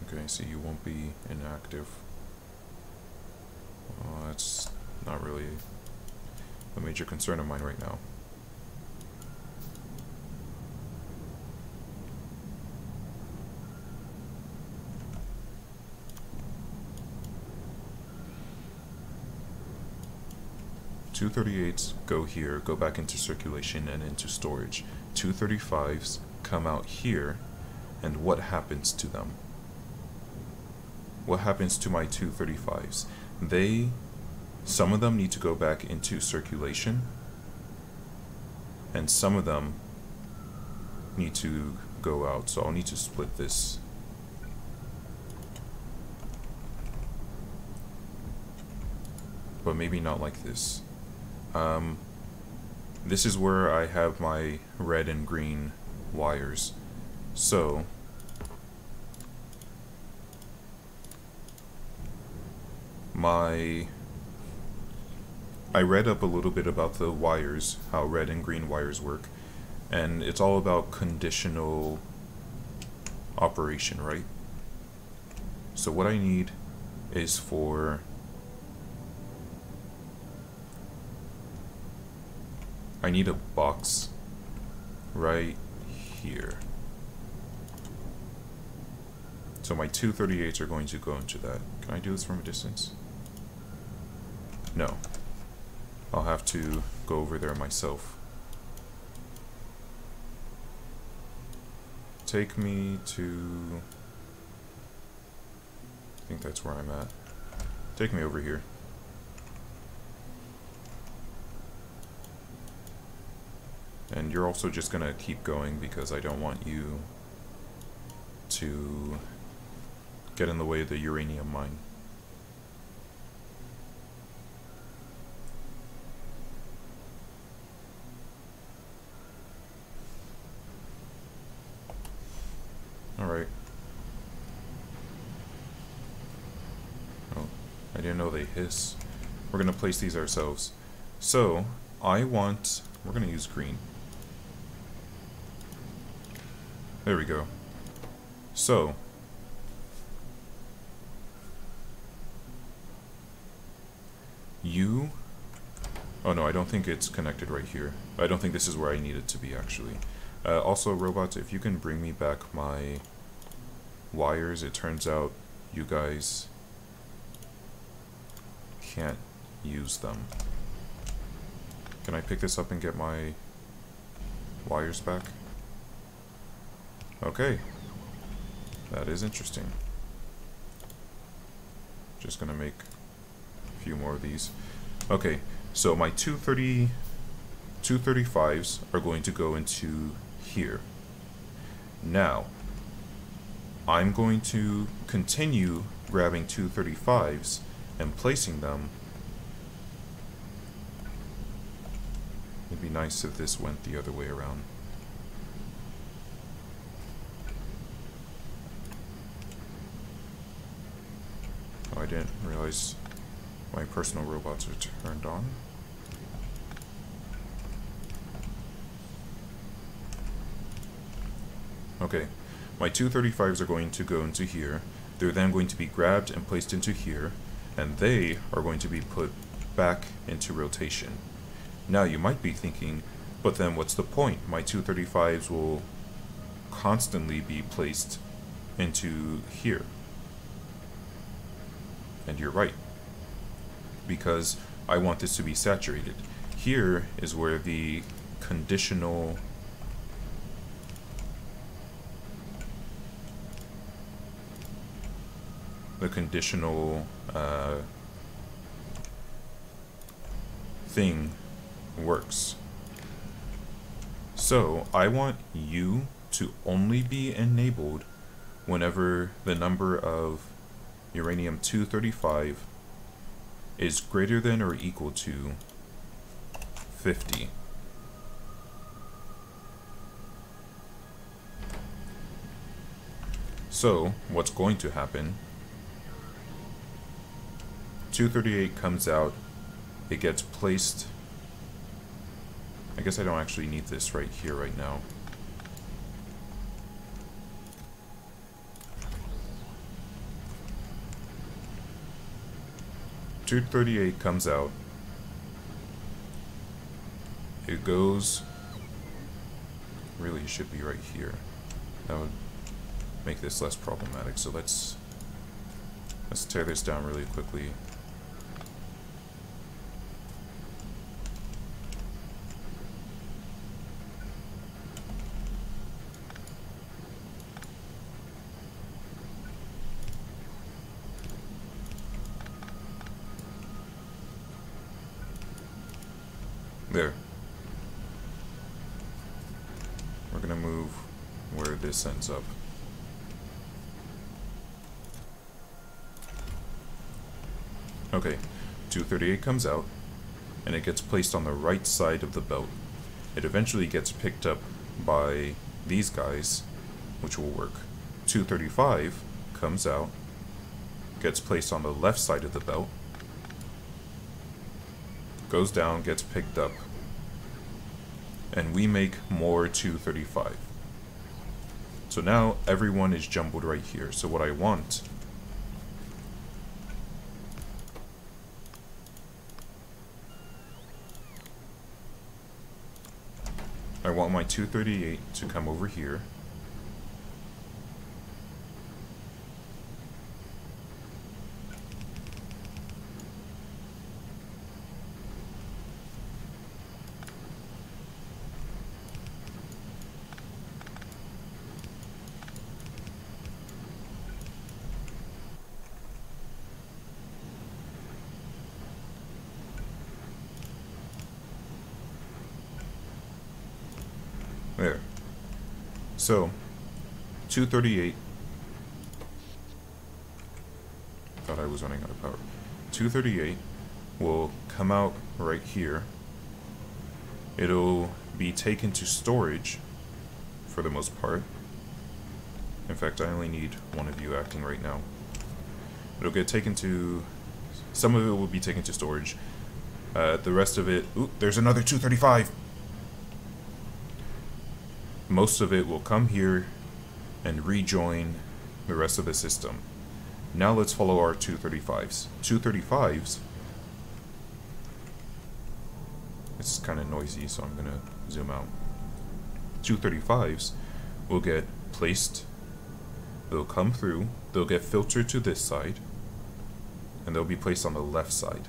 Okay, so you won't be inactive. That's not really a major concern of mine right now. Two 238s go here, go back into circulation and into storage. 235s come out here, and what happens to them? What happens to my 235s? Some of them need to go back into circulation, and some of them need to go out, so I'll need to split this. But maybe not like this. This is where I have my red and green wires. So I read up a little bit about the wires, how red and green wires work, and it's all about conditional operation, right? So what I need is I need a box right here. So my 238s are going to go into that. Can I do this from a distance? No. I'll have to go over there myself. Take me to... I think that's where I'm at. Take me over here. And you're also just gonna keep going because I don't want you to get in the way of the uranium mine. didn't know they hiss. We're going to place these ourselves. So, we're going to use green. There we go. So, oh no, I don't think it's connected right here. I don't think this is where I need it to be, actually. Also, robots, if you can bring me back my wires, it turns out you guys can't use them. Can I pick this up and get my wires back? Okay. That is interesting. Just gonna make a few more of these. Okay, so my 235s are going to go into here. Now, I'm going to continue grabbing 235s and placing them. It'd be nice if this went the other way around. Oh, I didn't realize my personal robots are turned on. Okay, my 235s are going to go into here. They're then going to be grabbed and placed into here, and they are going to be put back into rotation. Now you might be thinking, but then what's the point? My 235s will constantly be placed into here. And you're right, because I want this to be saturated. Here is where the conditional thing works. So I want you to only be enabled whenever the number of uranium-235 is greater than or equal to 50. So what's going to happen, 238 comes out, it gets placed. I guess I don't actually need this right here right now. .238 comes out. It goes. Really, it should be right here. That would make this less problematic. So let's tear this down really quickly. There. We're gonna move where this ends up. Okay, 238 comes out, and it gets placed on the right side of the belt. It eventually gets picked up by these guys, which will work. 235 comes out, gets placed on the left side of the belt, goes down, gets picked up, and we make more 235. So now everyone is jumbled right here. So what I want my 238 to come over here. There. So, 238. Thought I was running out of power. 238 will come out right here. It'll be taken to storage for the most part. In fact, I only need one of you acting right now. It'll get taken to Some of it will be taken to storage. The rest of it... Ooh, there's another 235! Most of it will come here and rejoin the rest of the system. Now let's follow our 235s. 235s... It's kind of noisy, so I'm going to zoom out. 235s will get placed, they'll come through, they'll get filtered to this side, and they'll be placed on the left side.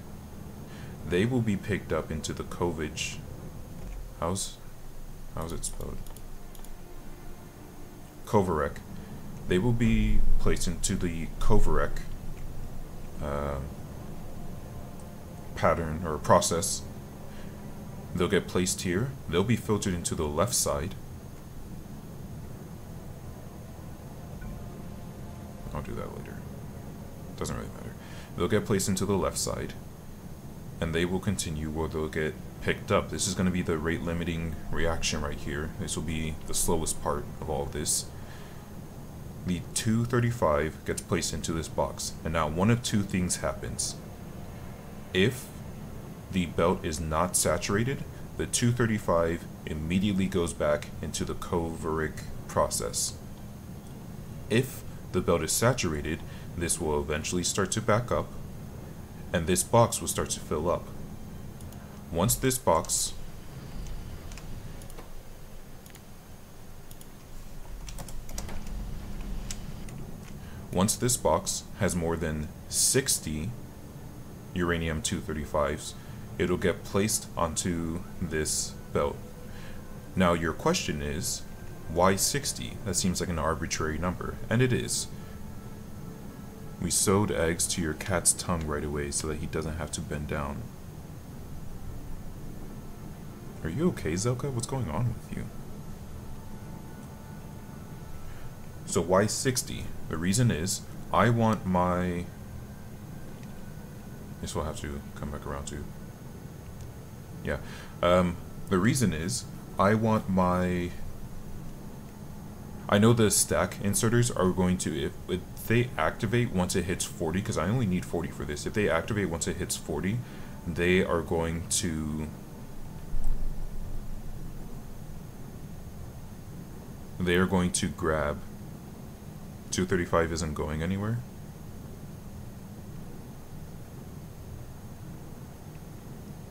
They will be picked up into the Covage. How's it spelled? Kovarek. They will be placed into the Kovarek pattern or process. They'll get placed here. They'll be filtered into the left side. I'll do that later. Doesn't really matter. They'll get placed into the left side. And they will continue where they'll get picked up. This is going to be the rate limiting reaction right here. This will be the slowest part of all of this. The 235 gets placed into this box. And now one of two things happens. If the belt is not saturated, the 235 immediately goes back into the Kovarek process. If the belt is saturated, this will eventually start to back up, and this box will start to fill up. Once this box has more than 60 uranium-235s, it'll get placed onto this belt. Now your question is, why 60? That seems like an arbitrary number, and it is. We sewed eggs to your cat's tongue right away so that he doesn't have to bend down. Are you okay, Zelka? What's going on with you? So why 60? The reason is, I want my... This will have to come back around to... Yeah. The reason is, I want my... I know the stack inserters are going to... If they activate once it hits 40, because I only need 40 for this. If they activate once it hits 40, they are going to... They are going to grab... 235 isn't going anywhere.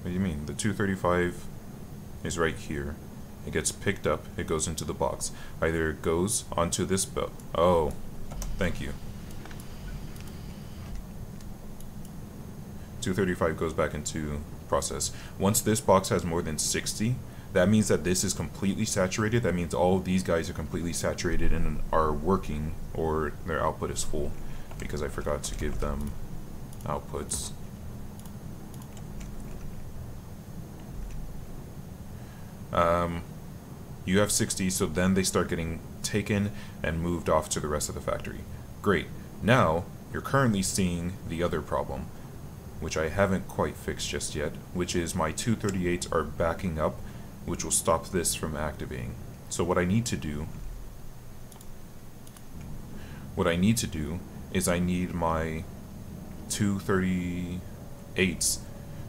What do you mean? The 235 is right here. It gets picked up, it goes into the box. Either it goes onto this belt. Oh, thank you. 235 goes back into process. Once this box has more than 60, that means that this is completely saturated. That means all of these guys are completely saturated and are working, or their output is full, because I forgot to give them outputs. You have 60, so then they start getting taken and moved off to the rest of the factory. Great. Now, you're currently seeing the other problem, which I haven't quite fixed just yet, which is my 238s are backing up, which will stop this from activating. So what I need to do is I need my 238s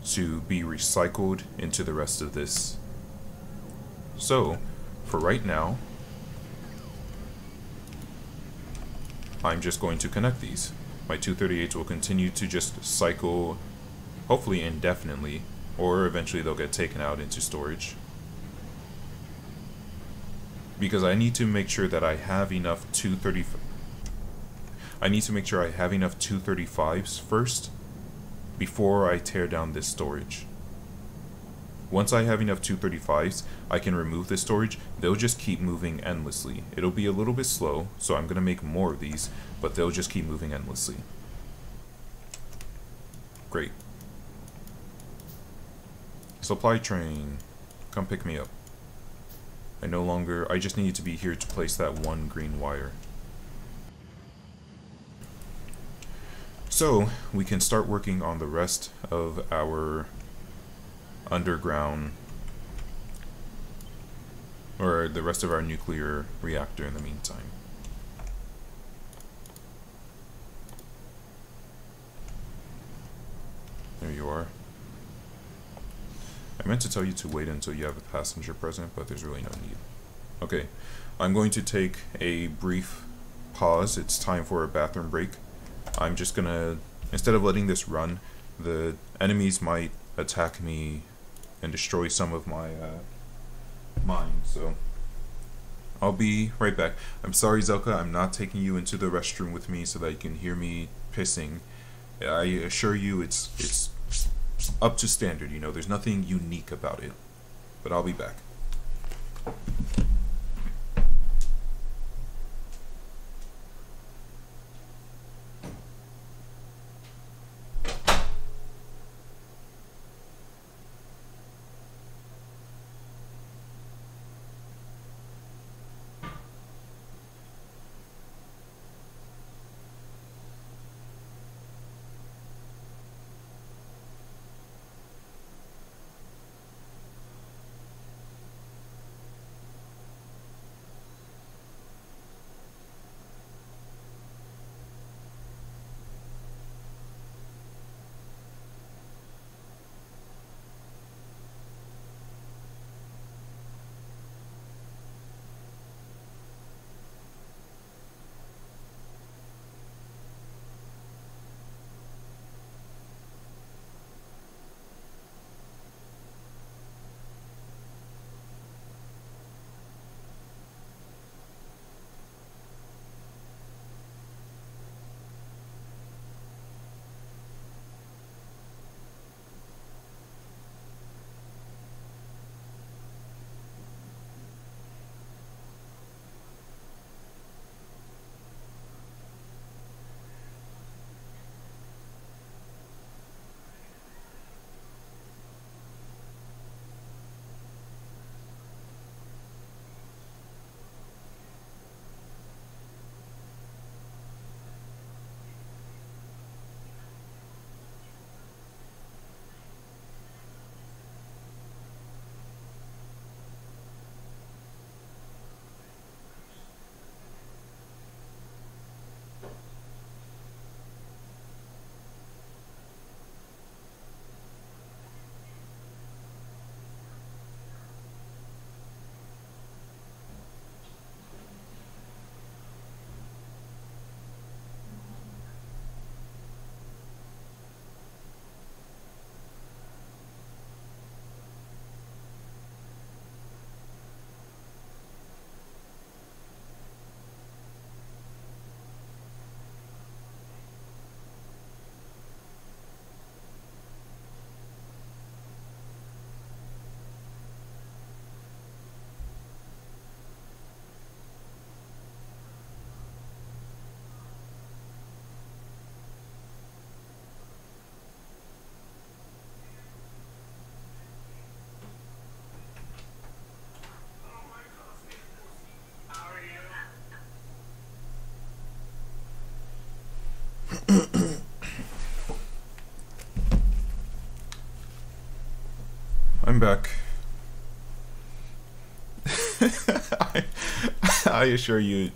to be recycled into the rest of this. So, for right now, I'm just going to connect these. My 238s will continue to just cycle, hopefully indefinitely, or eventually they'll get taken out into storage. Because I need to make sure that I have enough 235s first before I tear down this storage. Once I have enough 235s, I can remove this storage. They'll just keep moving endlessly. It'll be a little bit slow, so I'm going to make more of these, but they'll just keep moving endlessly. Great. Supply train, come pick me up. I just need to be here to place that one green wire. So, we can start working on the rest of our underground, or the rest of our nuclear reactor in the meantime. There you are. I meant to tell you to wait until you have a passenger present, but there's really no need. Okay, I'm going to take a brief pause. It's time for a bathroom break. I'm just gonna, instead of letting this run, the enemies might attack me and destroy some of my mine, so I'll be right back. I'm sorry, Zelka, I'm not taking you into the restroom with me so that you can hear me pissing. I assure you it's up to standard, you know, there's nothing unique about it. But I'll be back. I'm back. I assure you,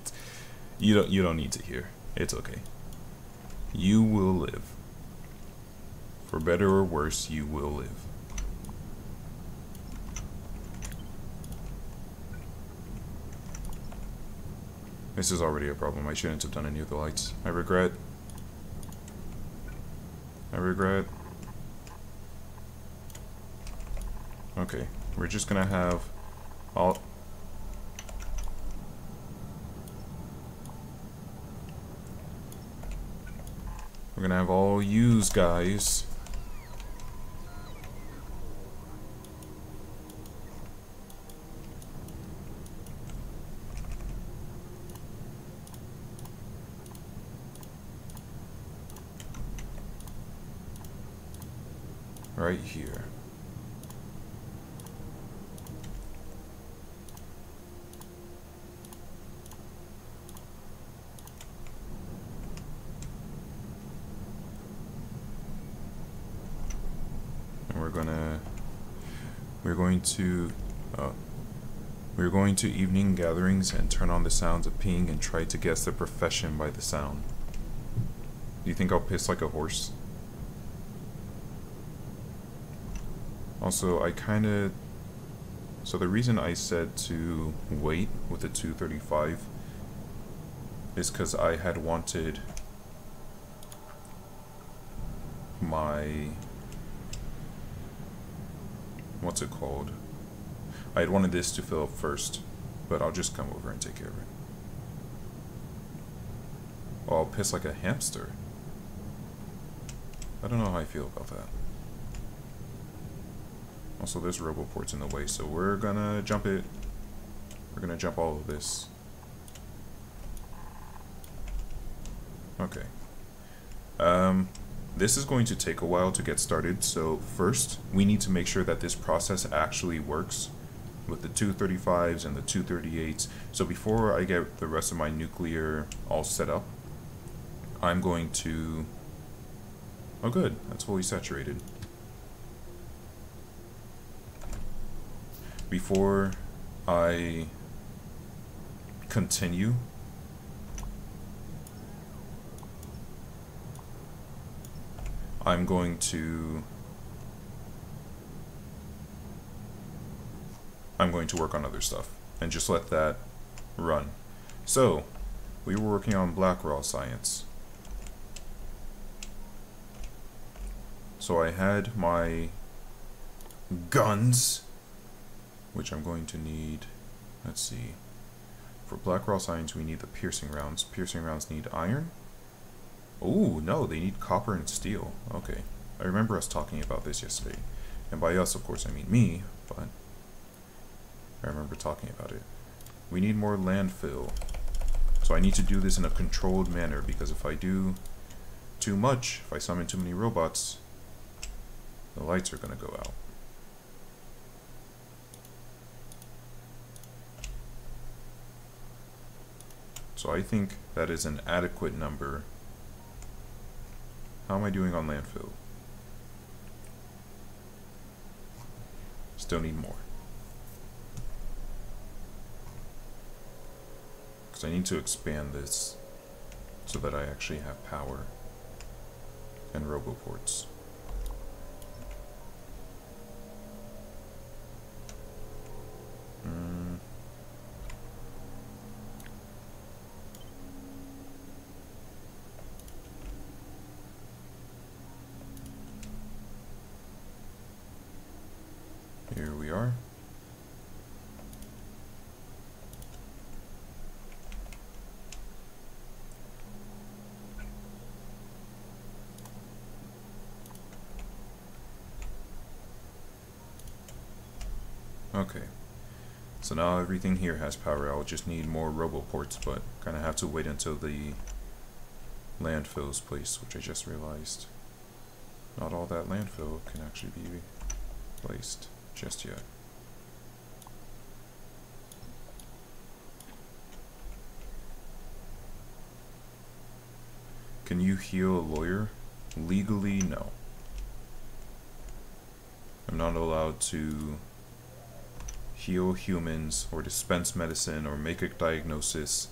you don't need to hear. It's okay. You will live. For better or worse, you will live. This is already a problem. I shouldn't have done any of the lights. I regret. Okay, we're just gonna have all... We're gonna have all yous guys right here. We're going to evening gatherings and turn on the sounds of peeing and try to guess the profession by the sound. Do you think I'll piss like a horse? Also, so the reason I said to wait with the 235 is because I had wanted my, what's it called? I had wanted this to fill up first, but I'll just come over and take care of it. Oh, I'll piss like a hamster. I don't know how I feel about that. Also, there's roboports in the way, so we're gonna jump it. We're gonna jump all of this. Okay. This is going to take a while to get started, so first, we need to make sure that this process actually works with the 235s and the 238s. So before I get the rest of my nuclear all set up, I'm going to... Oh good, that's fully saturated. Before I continue, I'm going to work on other stuff and just let that run. So, we were working on black raw science. So I had my guns, which I'm going to need, let's see, for black raw science we need the piercing rounds. Piercing rounds need iron? Oh, no, they need copper and steel. Okay, I remember us talking about this yesterday. And by us, of course, I mean me, but I remember talking about it. We need more landfill. So I need to do this in a controlled manner, because if I do too much, if I summon too many robots, the lights are going to go out. So I think that is an adequate number. How am I doing on landfill? Still need more. Because I need to expand this so that I actually have power and roboports. Here we are. Okay, so now everything here has power. I'll just need more roboports, but kind of have to wait until the landfill's placed, which I just realized. Not all that landfill can actually be placed just yet. Can you heal a lawyer? Legally, no. I'm not allowed to heal humans or dispense medicine or make a diagnosis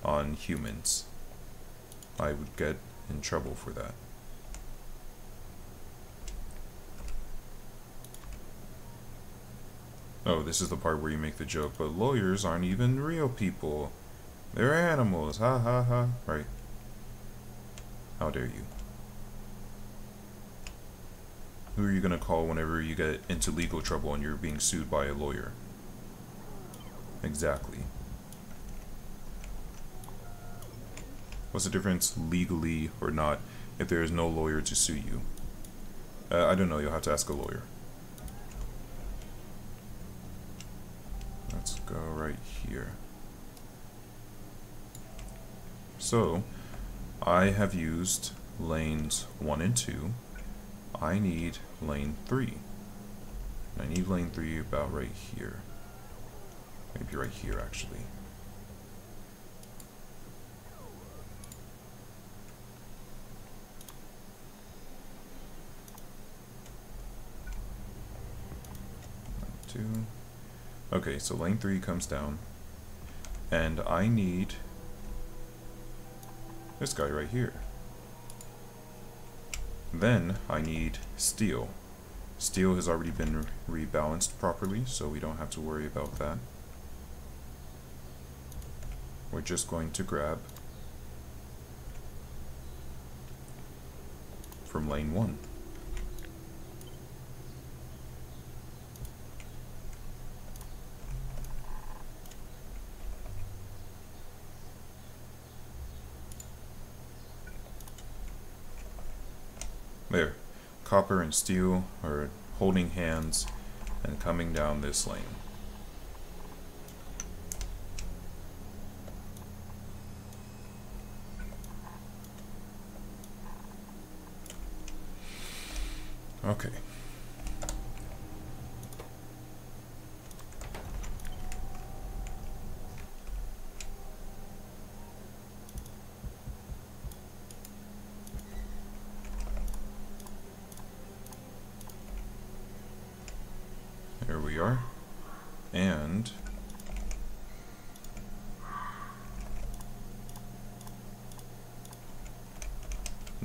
on humans. I would get in trouble for that. Oh, this is the part where you make the joke, but lawyers aren't even real people. They're animals, ha ha ha. Right. How dare you? Who are you gonna call whenever you get into legal trouble and you're being sued by a lawyer? Exactly. What's the difference legally or not if there is no lawyer to sue you? I don't know, you'll have to ask a lawyer. Let's go right here. So, I have used lanes 1 and 2. I need lane 3. I need lane 3 about right here. Maybe right here, actually. Two. Okay, so lane 3 comes down. And I need this guy right here. Then I need steel. Steel has already been rebalanced properly, so we don't have to worry about that. We're just going to grab from lane 1. There. Copper and steel are holding hands and coming down this lane. Okay. There we are. And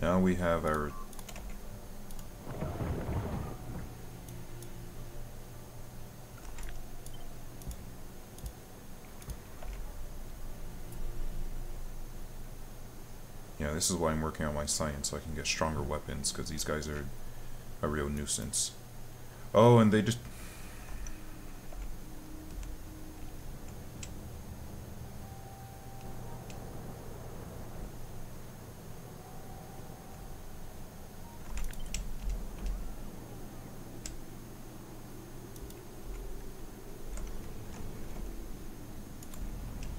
now we have our this is why I'm working on my science, so I can get stronger weapons, because these guys are a real nuisance. Oh, and they just...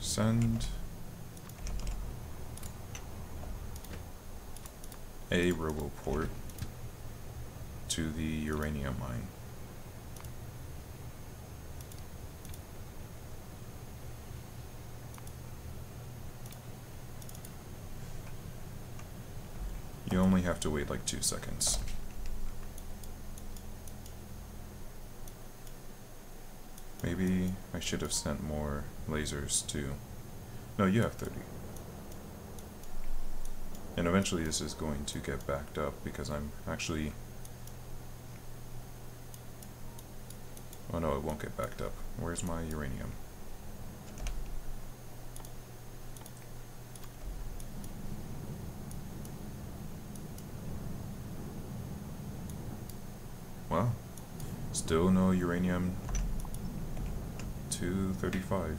Send a RoboPort to the uranium mine. You only have to wait like 2 seconds. Maybe I should have sent more lasers too. No, you have 30. And eventually this is going to get backed up because I'm actually... Oh no, it won't get backed up. Where's my uranium? Well, still no uranium 235.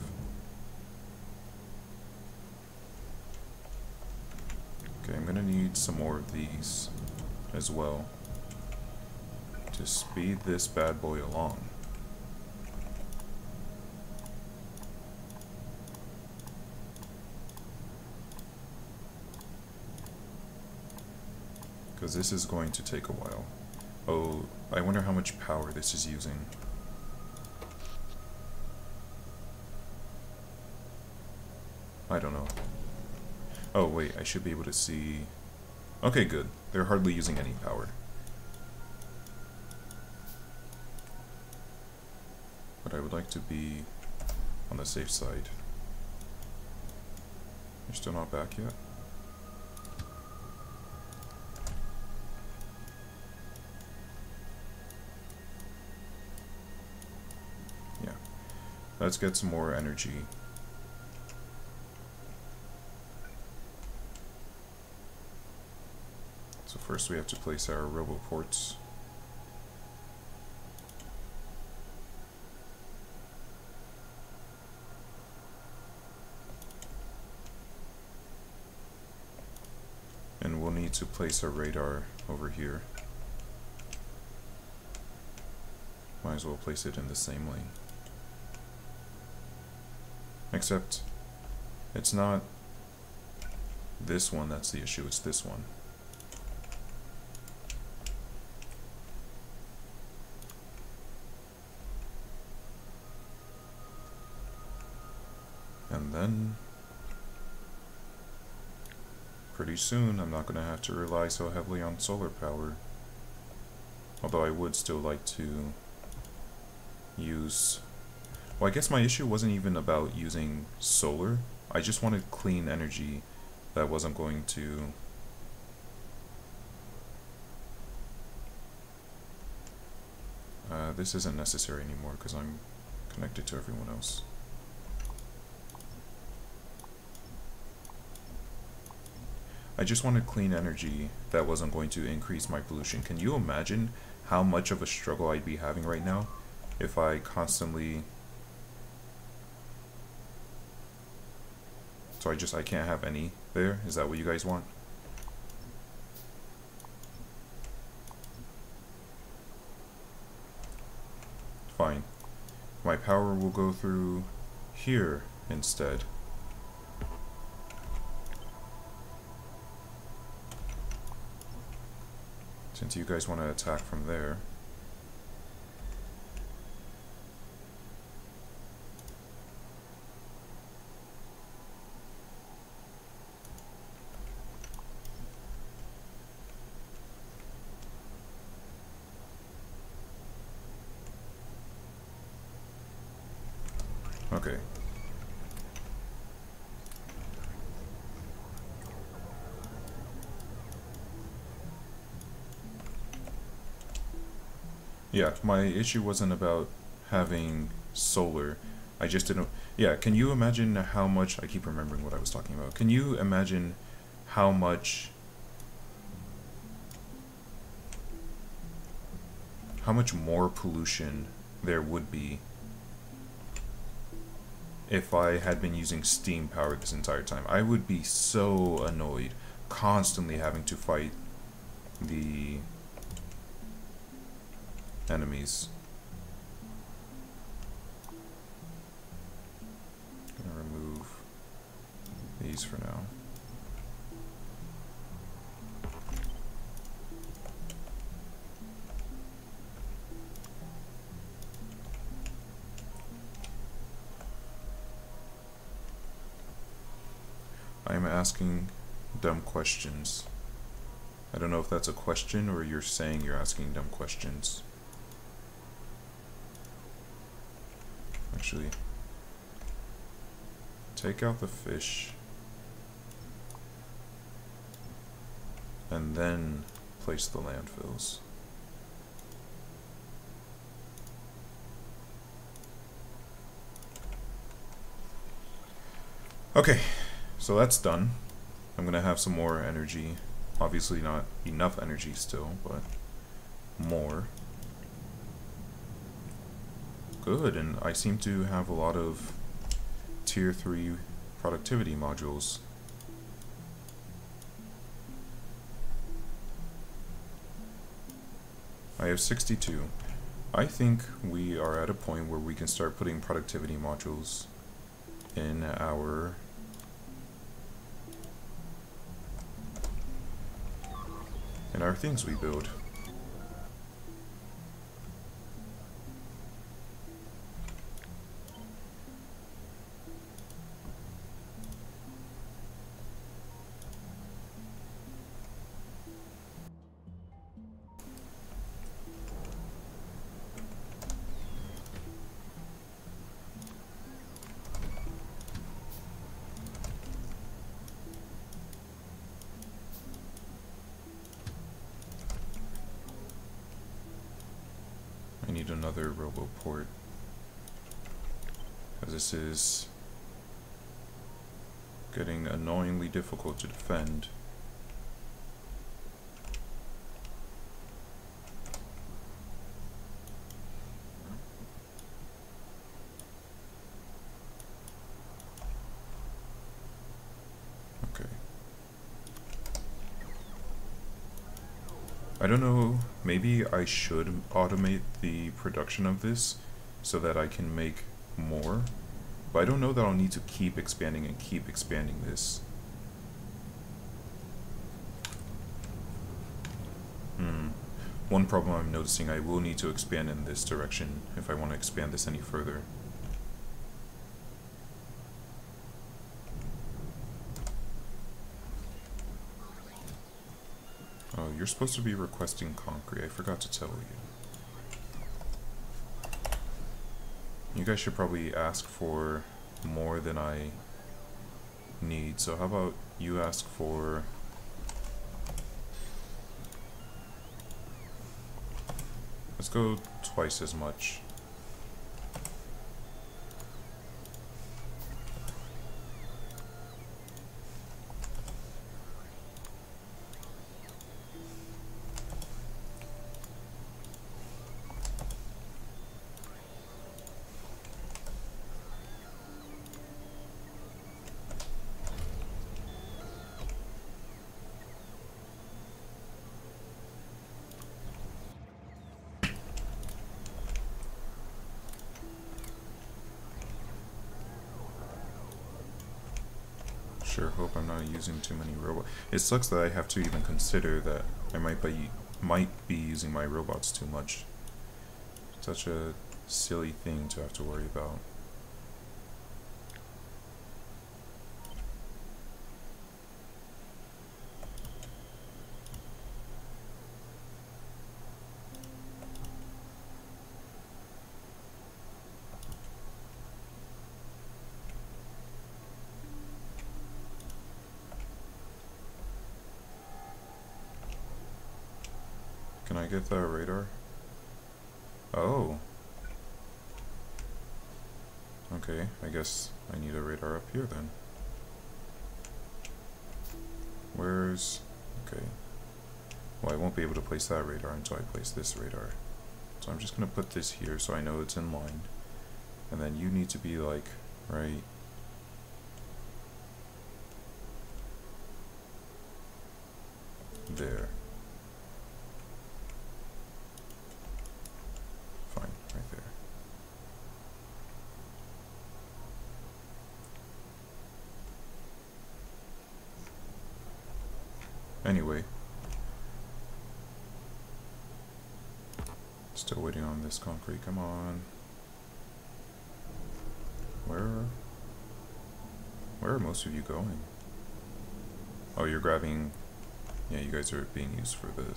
Okay, I'm gonna need some more of these as well to speed this bad boy along. Because this is going to take a while. Oh, I wonder how much power this is using. I don't know. Oh wait, I should be able to see... Okay, good. They're hardly using any power. But I would like to be on the safe side. You're still not back yet? Yeah. Let's get some more energy. So first we have to place our RoboPorts. And we'll need to place our radar over here. Might as well place it in the same lane. Except, it's not this one that's the issue, it's this one. And then, pretty soon, I'm not going to have to rely so heavily on solar power. Although I would still like to use... Well, I guess my issue wasn't even about using solar. I just wanted clean energy that wasn't going to... this isn't necessary anymore because I'm connected to everyone else. I just wanted clean energy that wasn't going to increase my pollution. Can you imagine how much of a struggle I'd be having right now if I constantly... So I can't have any there? Is that what you guys want? Fine. My power will go through here instead. Since you guys want to attack from there. Okay. Yeah, my issue wasn't about having solar. I just didn't... Yeah, can you imagine how much... I keep remembering what I was talking about. Can you imagine how much... how much more pollution there would be if I had been using steam power this entire time? I would be so annoyed, constantly having to fight the enemies. Gonna remove these for now. I am asking dumb questions. I don't know if that's a question or you're saying you're asking dumb questions. Actually, take out the fish and then place the landfills. Okay, so that's done. I'm gonna have some more energy. Obviously not enough energy still, but more. Good, and I seem to have a lot of tier 3 productivity modules. I have 62. I think we are at a point where we can start putting productivity modules in our things we build. I need another RoboPort, because this is getting annoyingly difficult to defend. Okay. I don't know, maybe I should automate the production of this so that I can make more, but I don't know that I'll need to keep expanding and keep expanding this. One problem I'm noticing, I will need to expand in this direction if I want to expand this any further. Oh, you're supposed to be requesting concrete. I forgot to tell you. You guys should probably ask for more than I need. So how about you ask for... Let's go twice as much. Sure hope I'm not using too many robots. It sucks that I have to even consider that I might be using my robots too much. Such a silly thing to have to worry about. Can I get that radar? Oh. Okay, I guess I need a radar up here then. Where's... okay. Well, I won't be able to place that radar until I place this radar. So I'm just gonna put this here so I know it's in line. And then you need to be like, right... there. Fine, right there. Anyway. Still waiting on this concrete, come on. Where are most of you going? Oh, you're grabbing... yeah, you guys are being used for the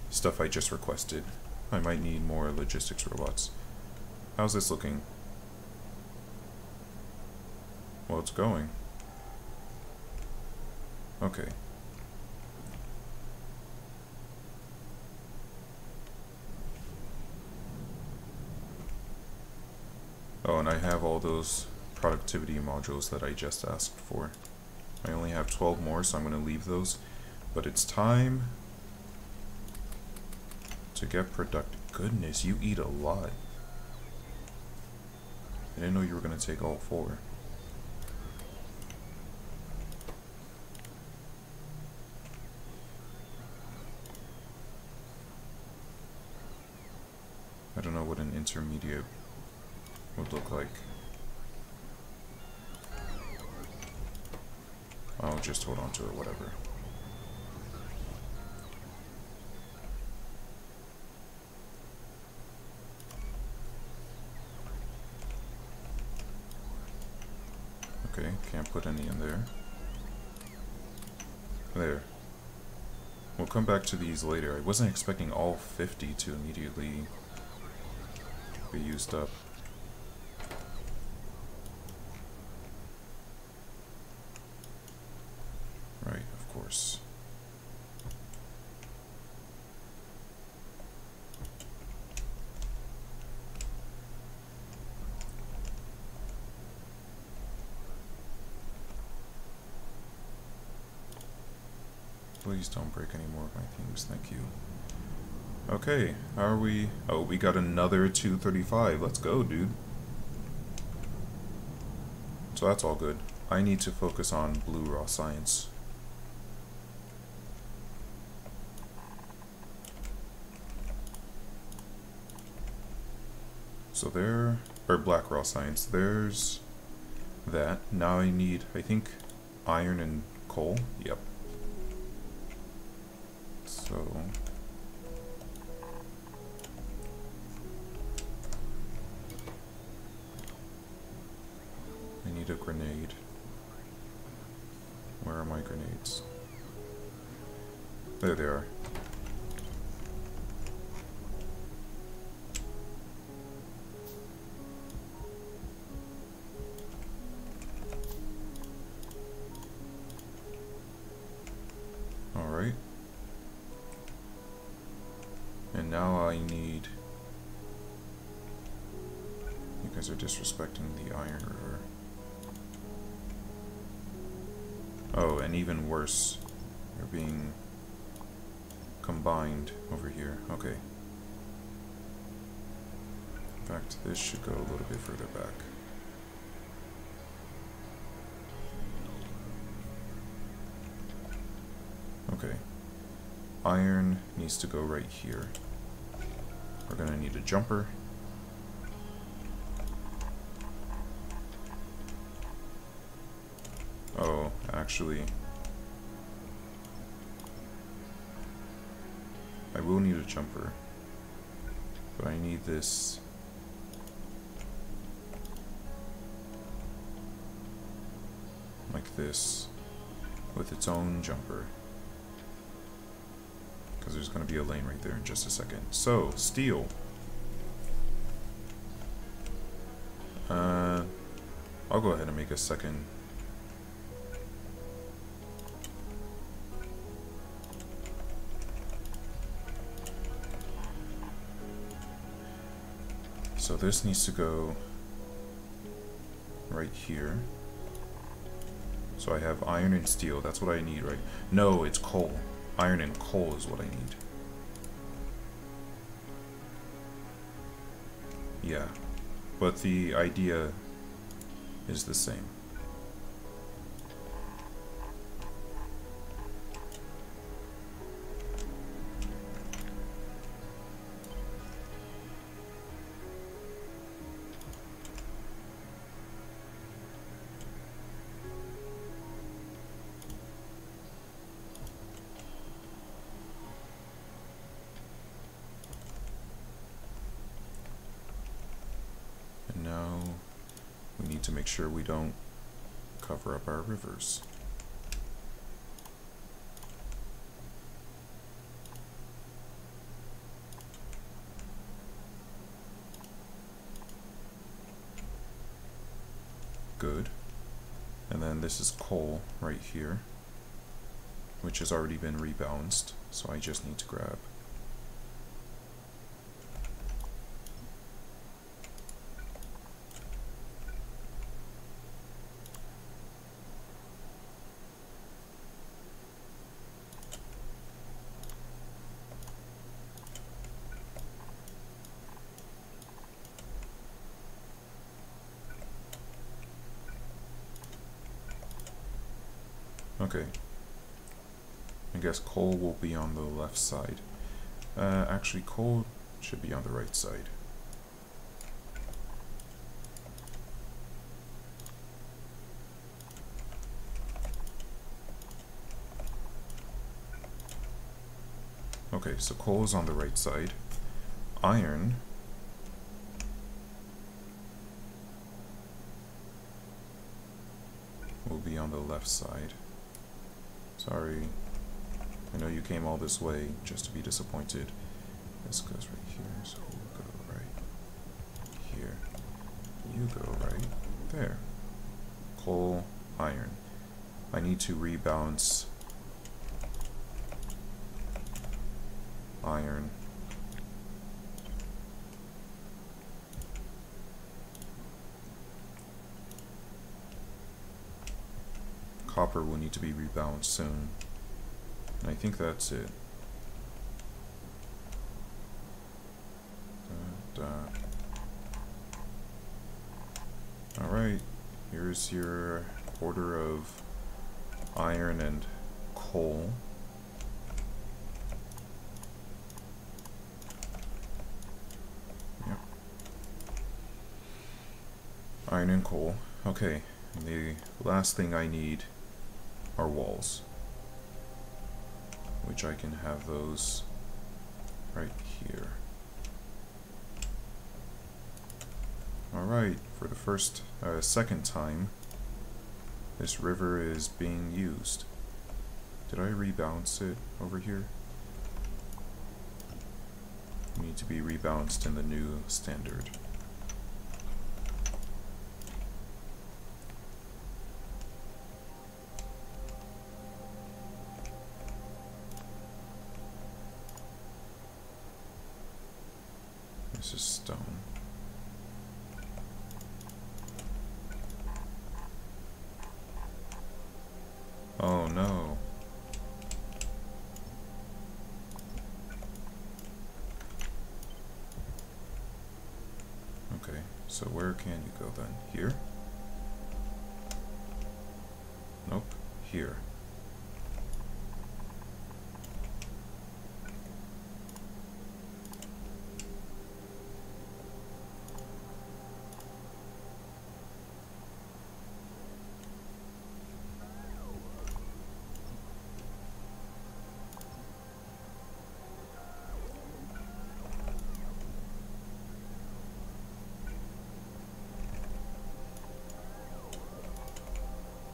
stuff I just requested. I might need more logistics robots. How's this looking? Well, it's going. Okay. Oh, and I have all those productivity modules that I just asked for. I only have 12 more, so I'm going to leave those. But it's time to get productive. Goodness, you eat a lot. I didn't know you were going to take all 4. I don't know what an intermediate would look like. I'll just hold on to it, whatever. Okay, can't put any in there. There. We'll come back to these later. I wasn't expecting all 50 to immediately be used up. Right, of course. Please don't break any more of my things, thank you. Okay, how are we? Oh, we got another 235. Let's go, dude. So that's all good. I need to focus on blue raw science. So there, or black raw science, there's that. Now I need, I think, iron and coal. Yep. So... I need a grenade. Where are my grenades? There they are. And now I need... You guys are disrespecting the Iron River. Oh, and even worse, they're being combined over here. Okay. In fact, this should go a little bit further back. Okay. Iron needs to go right here. We're gonna need a jumper. Oh, actually, I will need a jumper, but I need this like this with its own jumper, because there's going to be a lane right there in just a second. So, steel. I'll go ahead and make a second. So this needs to go right here. So I have iron and steel. That's what I need, right? No, it's coal. Iron and coal is what I need. Yeah. But the idea is the same. And now we need to make sure we don't cover up our rivers. Good. And then this is coal right here, which has already been rebalanced, so I just need to grab. Okay. I guess coal will be on the left side. Actually, coal should be on the right side. Okay, so coal is on the right side. Iron will be on the left side. Sorry, I know you came all this way just to be disappointed. This goes right here, so you go right here. You go right there. Coal, iron. I need to rebalance iron. Copper will need to be rebalanced soon. And I think that's it. Alright, here's your order of iron and coal. Yep. Iron and coal. Okay, and the last thing I need are walls, which I can have those right here. Alright, for the second time, this river is being used. Did I rebalance it over here? It needs to be rebalanced in the new standard. This is stone. Oh no. Okay, so where can you go then? Here? Nope. Here.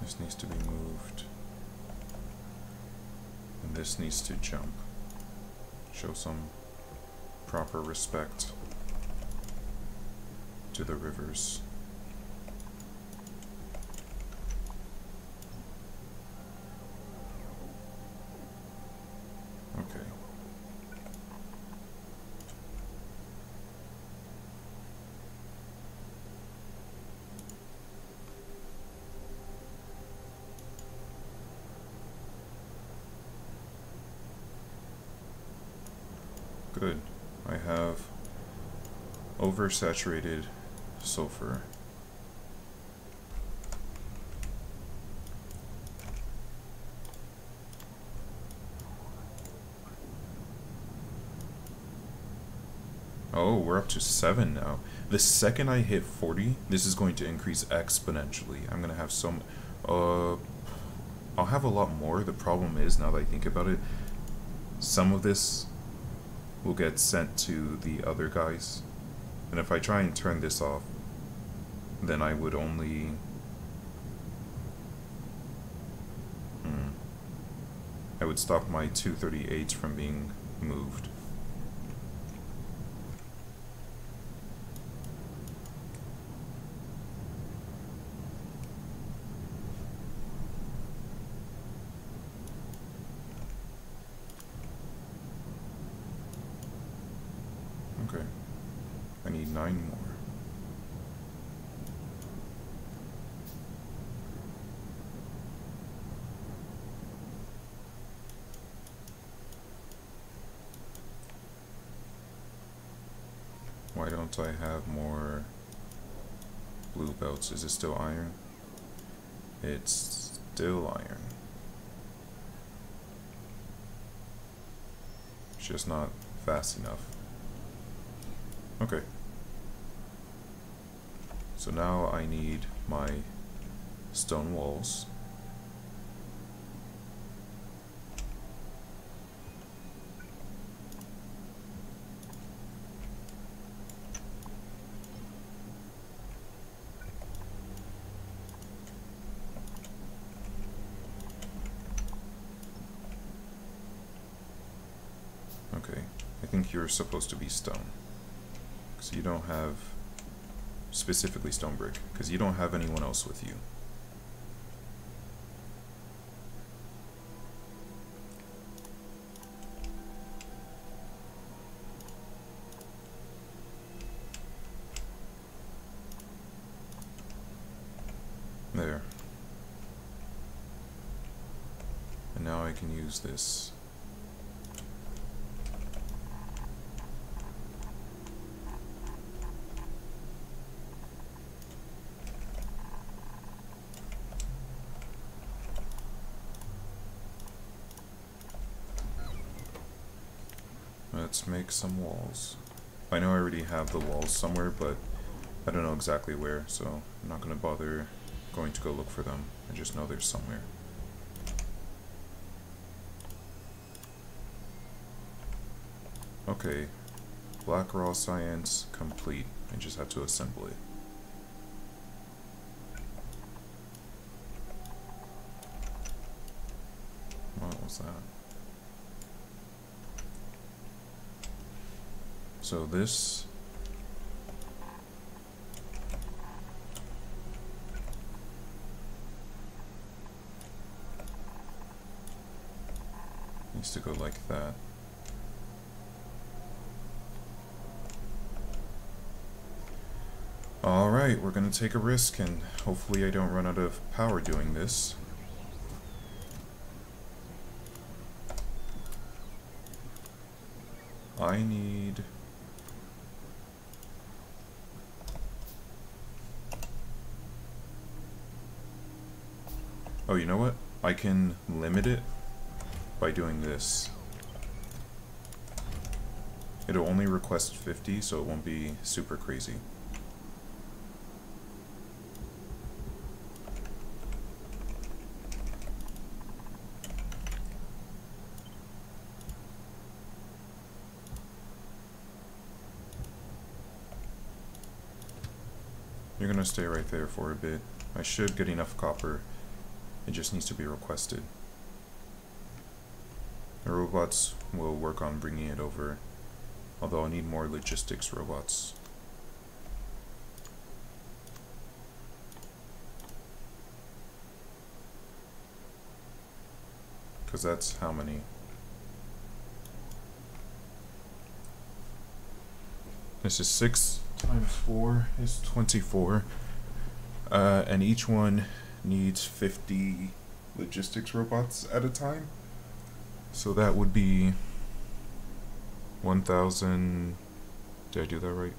This needs to be moved. And this needs to jump. Show some proper respect to the rivers. Okay. Good. I have oversaturated sulfur. Oh, we're up to 7 now. The second I hit 40, this is going to increase exponentially. I'm gonna have some... I'll have a lot more. The problem is, now that I think about it, some of this will get sent to the other guys. And if I try and turn this off, then I would only... I would stop my 238s from being moved. Okay. I need 9 more. Why don't I have more blue belts? Is it still iron? It's still iron. It's just not fast enough. Okay. So now I need my stone walls. Okay, I think you're supposed to be stone. So you don't have specifically stone brick, because you don't have anyone else with you. There. And now I can use this. Let's make some walls. I know I already have the walls somewhere, but I don't know exactly where, so I'm not going to bother going to go look for them. I just know they're somewhere. Okay, black raw science complete. I just have to assemble it. What was that? So this needs to go like that. Alright, we're gonna take a risk and hopefully I don't run out of power doing this. I need... Oh, you know what? I can limit it by doing this. It'll only request 50, so it won't be super crazy. You're gonna stay right there for a bit. I should get enough copper. It just needs to be requested. The robots will work on bringing it over, although I'll need more logistics robots. Because that's how many? This is 6 times 4 is 24. And each one needs 50 logistics robots at a time. So that would be 1,000. Did I do that right?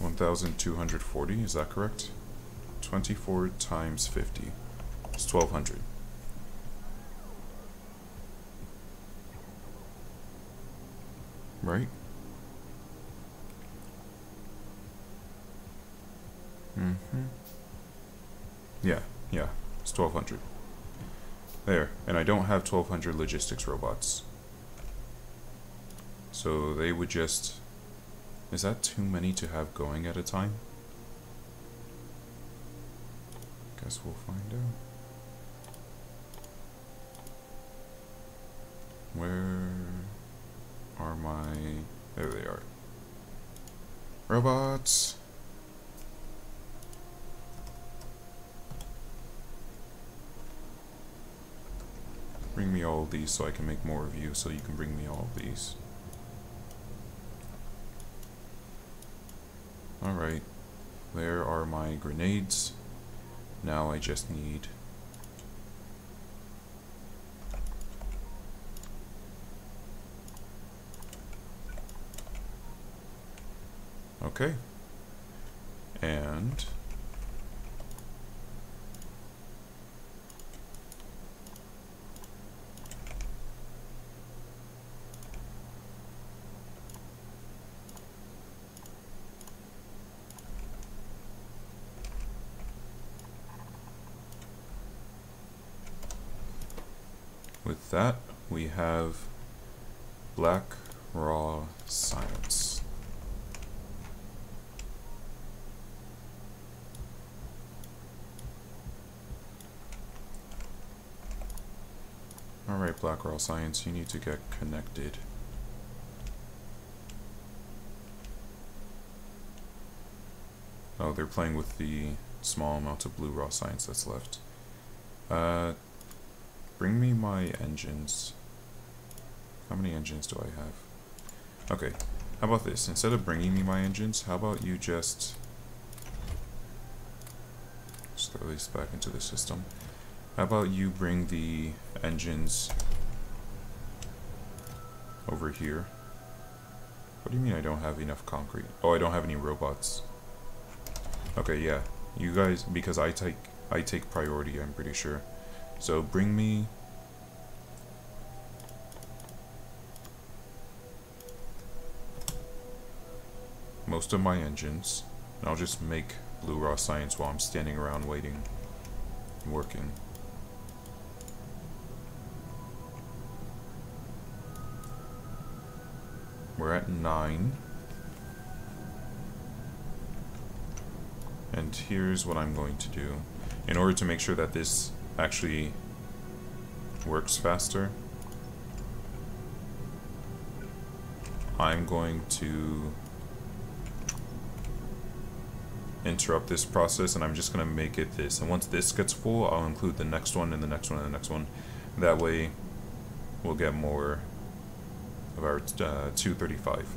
$1,240, is that correct? 24 times 50 is 1,200. Right? Yeah, it's 1,200. There, and I don't have 1,200 logistics robots. So they would just... Is that too many to have going at a time? Guess we'll find out. Where are my... There they are. Robots! Bring me all of these so I can make more of you, so you can bring me all of these. Alright, there are my grenades. Now I just need... Okay. And... with that, we have Black Raw Science. Alright, Black Raw Science, you need to get connected. Oh, they're playing with the small amount of blue raw science that's left. Bring me my engines. How many engines do I have? Okay, how about this? Instead of bringing me my engines, how about you just throw these back into the system. How about you bring the engines over here? What do you mean I don't have enough concrete? Oh, I don't have any robots. Okay, yeah. You guys, because I take priority, I'm pretty sure. So bring me most of my engines, and I'll just make blue raw science while I'm standing around waiting and working. We're at 9. And here's what I'm going to do. In order to make sure that this actually works faster, I'm going to interrupt this process, and I'm just going to make it this. And once this gets full, I'll include the next one and the next one and the next one. That way, we'll get more of our 235.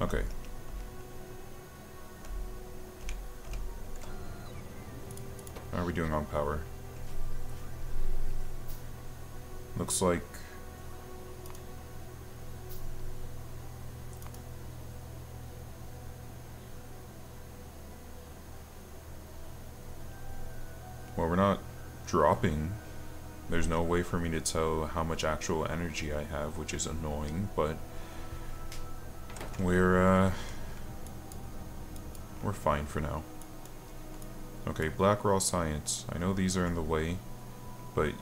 Okay. How are we doing on power? Looks like well, we're not dropping. There's no way for me to tell how much actual energy I have, which is annoying, but we're fine for now. Okay, Black Raw Science. I know these are in the way, but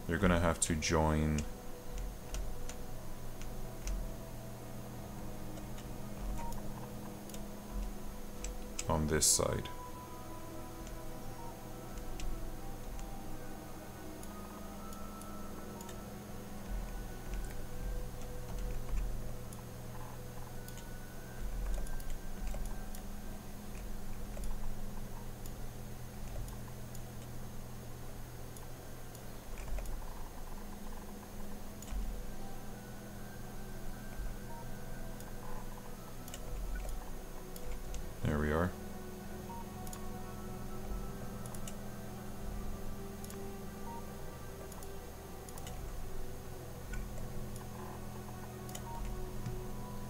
you're gonna have to join on this side. There we are.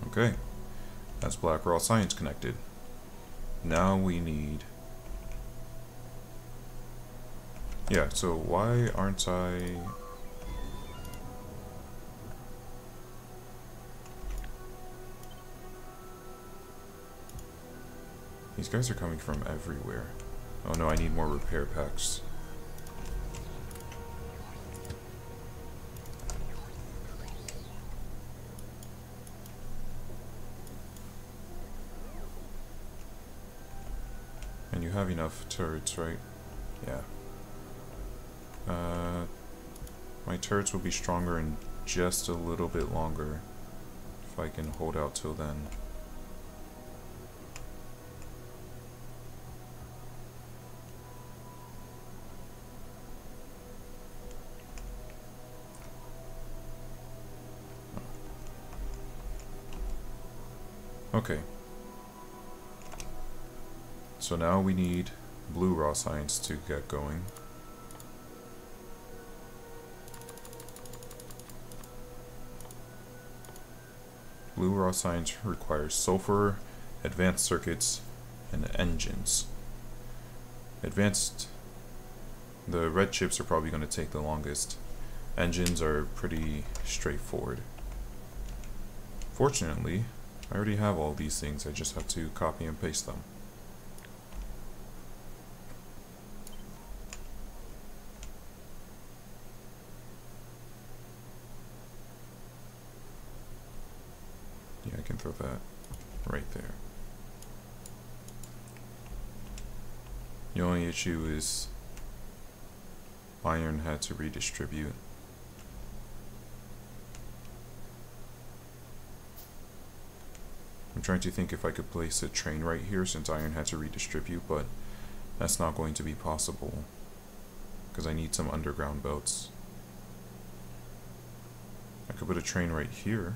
Okay, that's Black Raw Science connected. Now we need... Yeah, so why aren't I... These guys are coming from everywhere. Oh no, I need more repair packs. And you have enough turrets, right? Yeah. My turrets will be stronger in just a little bit longer if I can hold out till then. Okay. So now we need Blue Raw Science to get going. Blue Raw Science requires sulfur, advanced circuits, and engines. Advanced... The red chips are probably going to take the longest. Engines are pretty straightforward. Fortunately, I already have all these things, I just have to copy and paste them. Yeah, I can throw that right there. The only issue is iron had to redistribute. I'm trying to think if I could place a train right here since iron had to redistribute, but that's not going to be possible because I need some underground belts. I could put a train right here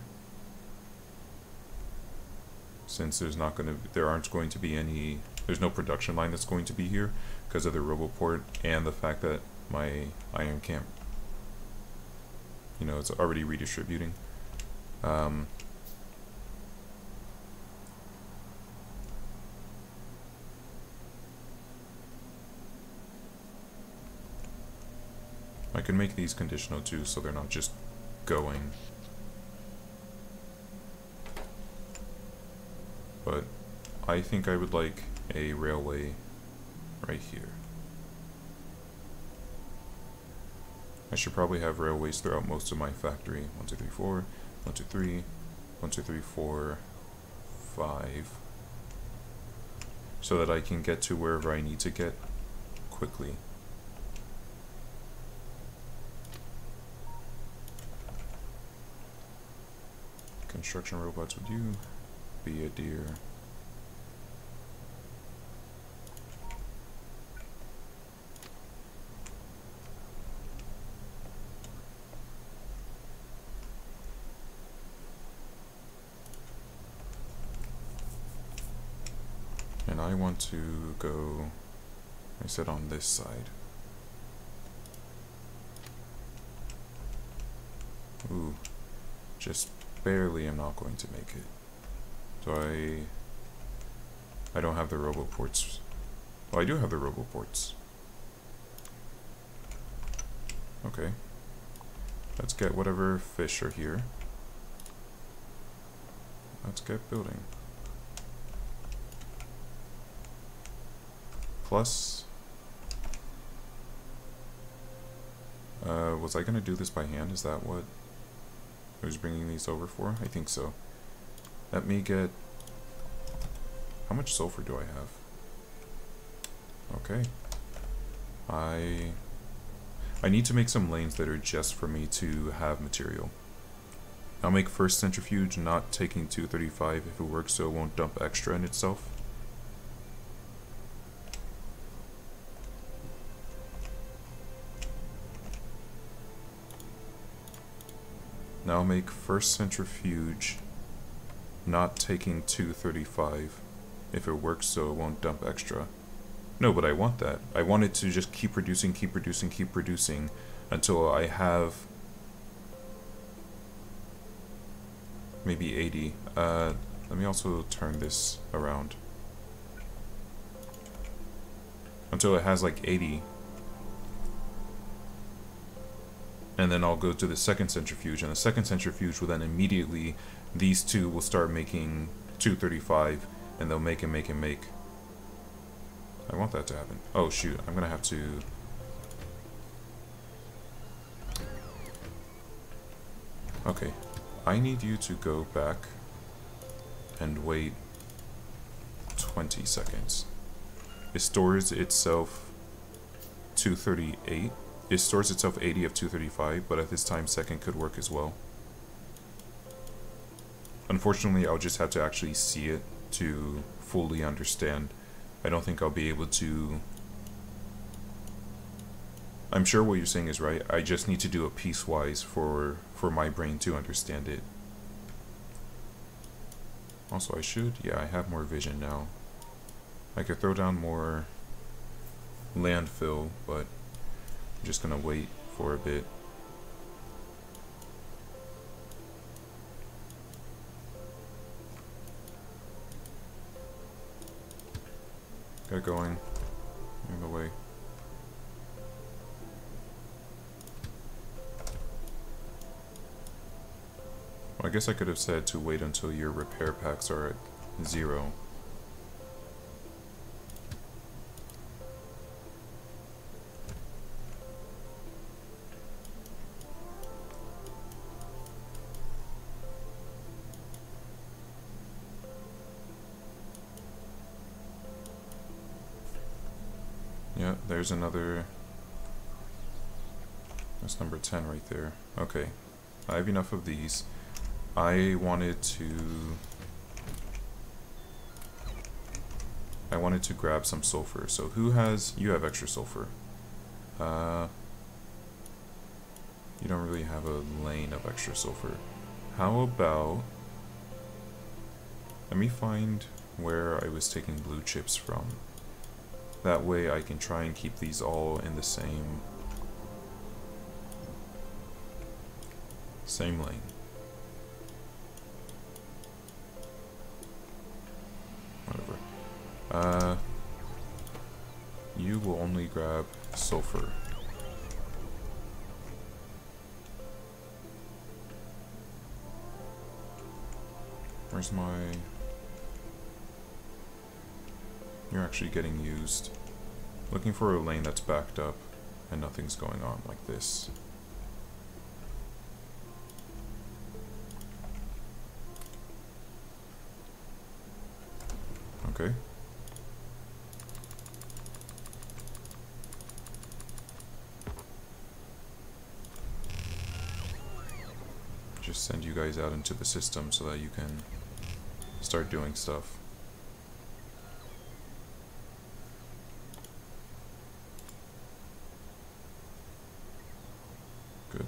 since there aren't going to be any, there's no production line that's going to be here because of the Roboport and the fact that my iron can't, you know, it's already redistributing. I can make these conditional too, so they're not just going. But I think I would like a railway right here. I should probably have railways throughout most of my factory. 1, 2, 3, 4, 1, 2, 3, 1, 2, 3, 4, 5. So that I can get to wherever I need to get quickly. Construction robots, would you be a dear? And I want to go, I said, on this side. Ooh, just barely am not going to make it. So I don't have the roboports. Well, I do have the roboports. Okay. Let's get whatever fish are here. Let's get building. Plus, was I gonna do this by hand? Is that what I was bringing these over for? I think so. Let me get... How much sulfur do I have? Okay. I need to make some lanes that are just for me to have material. I'll make first centrifuge not taking 235 if it works, so it won't dump extra in itself. Now I'll make first centrifuge not taking 235 if it works, so it won't dump extra. No, but I want that. I want it to just keep producing, keep producing, keep producing until I have maybe 80. Let me also turn this around. Until it has like 80. And then I'll go to the second centrifuge, and the second centrifuge will then immediately, these two will start making 235, and they'll make and make and make. I want that to happen. Oh shoot, I'm gonna have to... Okay, I need you to go back and wait 20 seconds. It stores itself 238. It stores itself 80 of 235, but at this time second could work as well. Unfortunately, I'll just have to actually see it to fully understand. I don't think I'll be able to... I'm sure what you're saying is right. I just need to do it piecewise for my brain to understand it. Also, I should... Yeah, I have more vision now. I could throw down more landfill, but I'm just gonna wait for a bit. Get going. In the way. Well, I guess I could have said to wait until your repair packs are at 0. Yeah, there's another... That's number 10 right there. Okay, I have enough of these. I wanted to grab some sulfur. So who has... You have extra sulfur. You don't really have a lane of extra sulfur. How about... Let me find where I was taking blue chips from. That way I can try and keep these all in the same lane. Whatever. You will only grab sulfur. Where's my... You're actually getting used. Looking for a lane that's backed up and nothing's going on like this. Okay. Just send you guys out into the system so that you can start doing stuff. Good.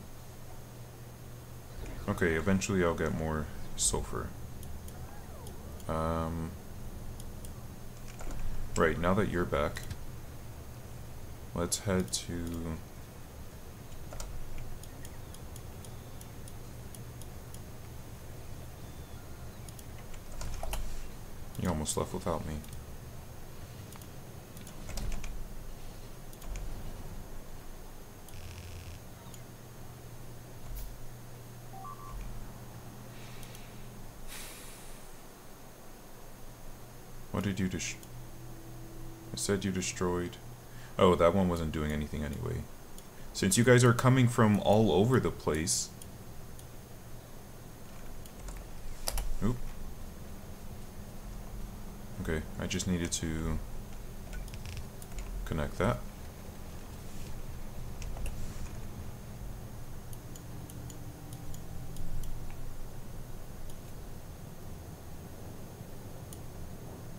Okay, eventually I'll get more sulfur. Right, now that you're back, let's head to... You almost left without me. What did you I said you destroyed... Oh, that one wasn't doing anything anyway. Since you guys are coming from all over the place... Oop. Okay, I just needed to connect that.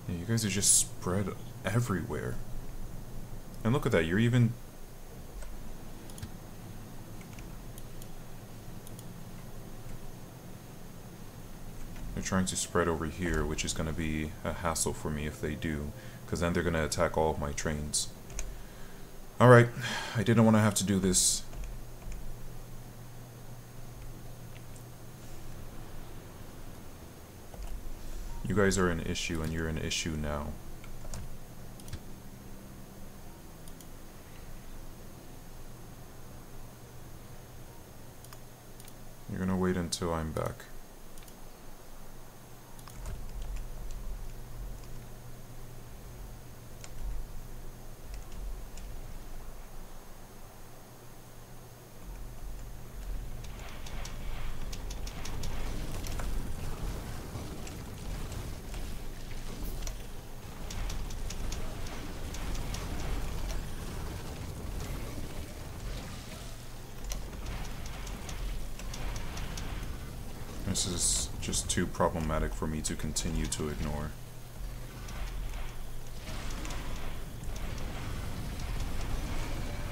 Yeah, you guys are just spread everywhere. And look at that, you're even... They're trying to spread over here, which is going to be a hassle for me if they do, because then they're going to attack all of my trains. Alright, I didn't want to have to do this. You guys are an issue, and you're an issue now. You're going to wait until I'm back. This is just too problematic for me to continue to ignore.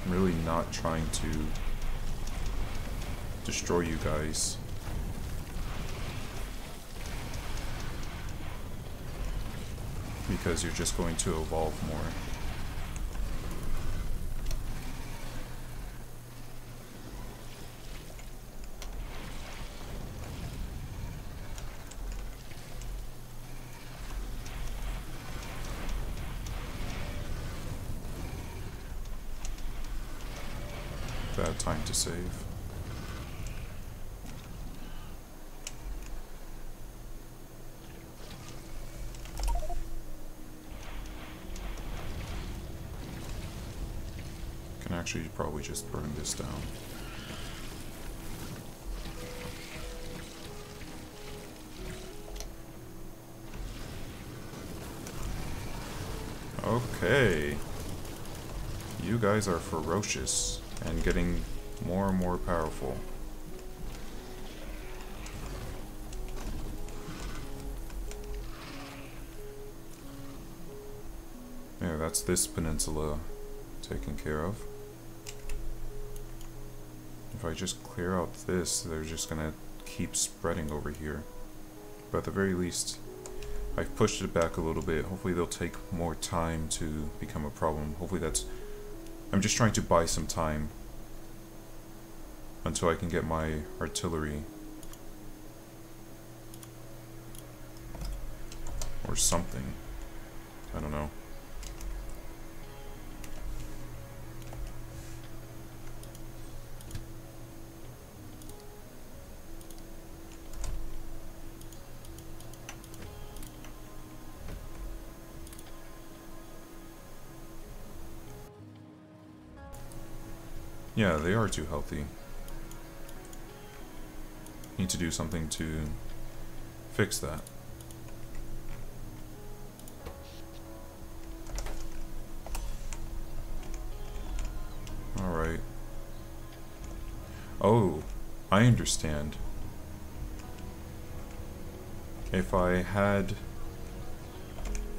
I'm really not trying to destroy you guys. Because you're just going to evolve more. Bad time to save. Can actually probably just burn this down. Okay. You guys are ferocious. And getting more and more powerful. Yeah, that's this peninsula taken care of. If I just clear out this, they're just gonna keep spreading over here. But at the very least, I've pushed it back a little bit. Hopefully they'll take more time to become a problem. Hopefully that's... I'm just trying to buy some time until I can get my artillery or something. I don't know. Yeah, they are too healthy. Need to do something to fix that. Alright. Oh, I understand. If I had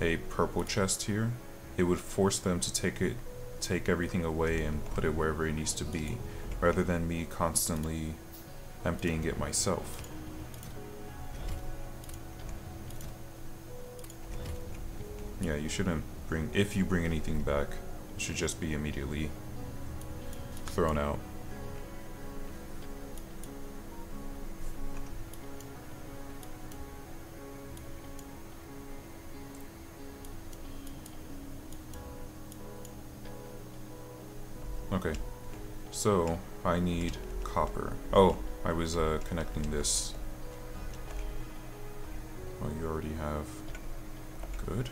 a purple chest here, it would force them to take everything away and put it wherever it needs to be, rather than me constantly emptying it myself. Yeah, you shouldn't if you bring anything back, it should just be immediately thrown out. Okay, so I need copper. Oh, I was connecting this. Oh, you already have. Good.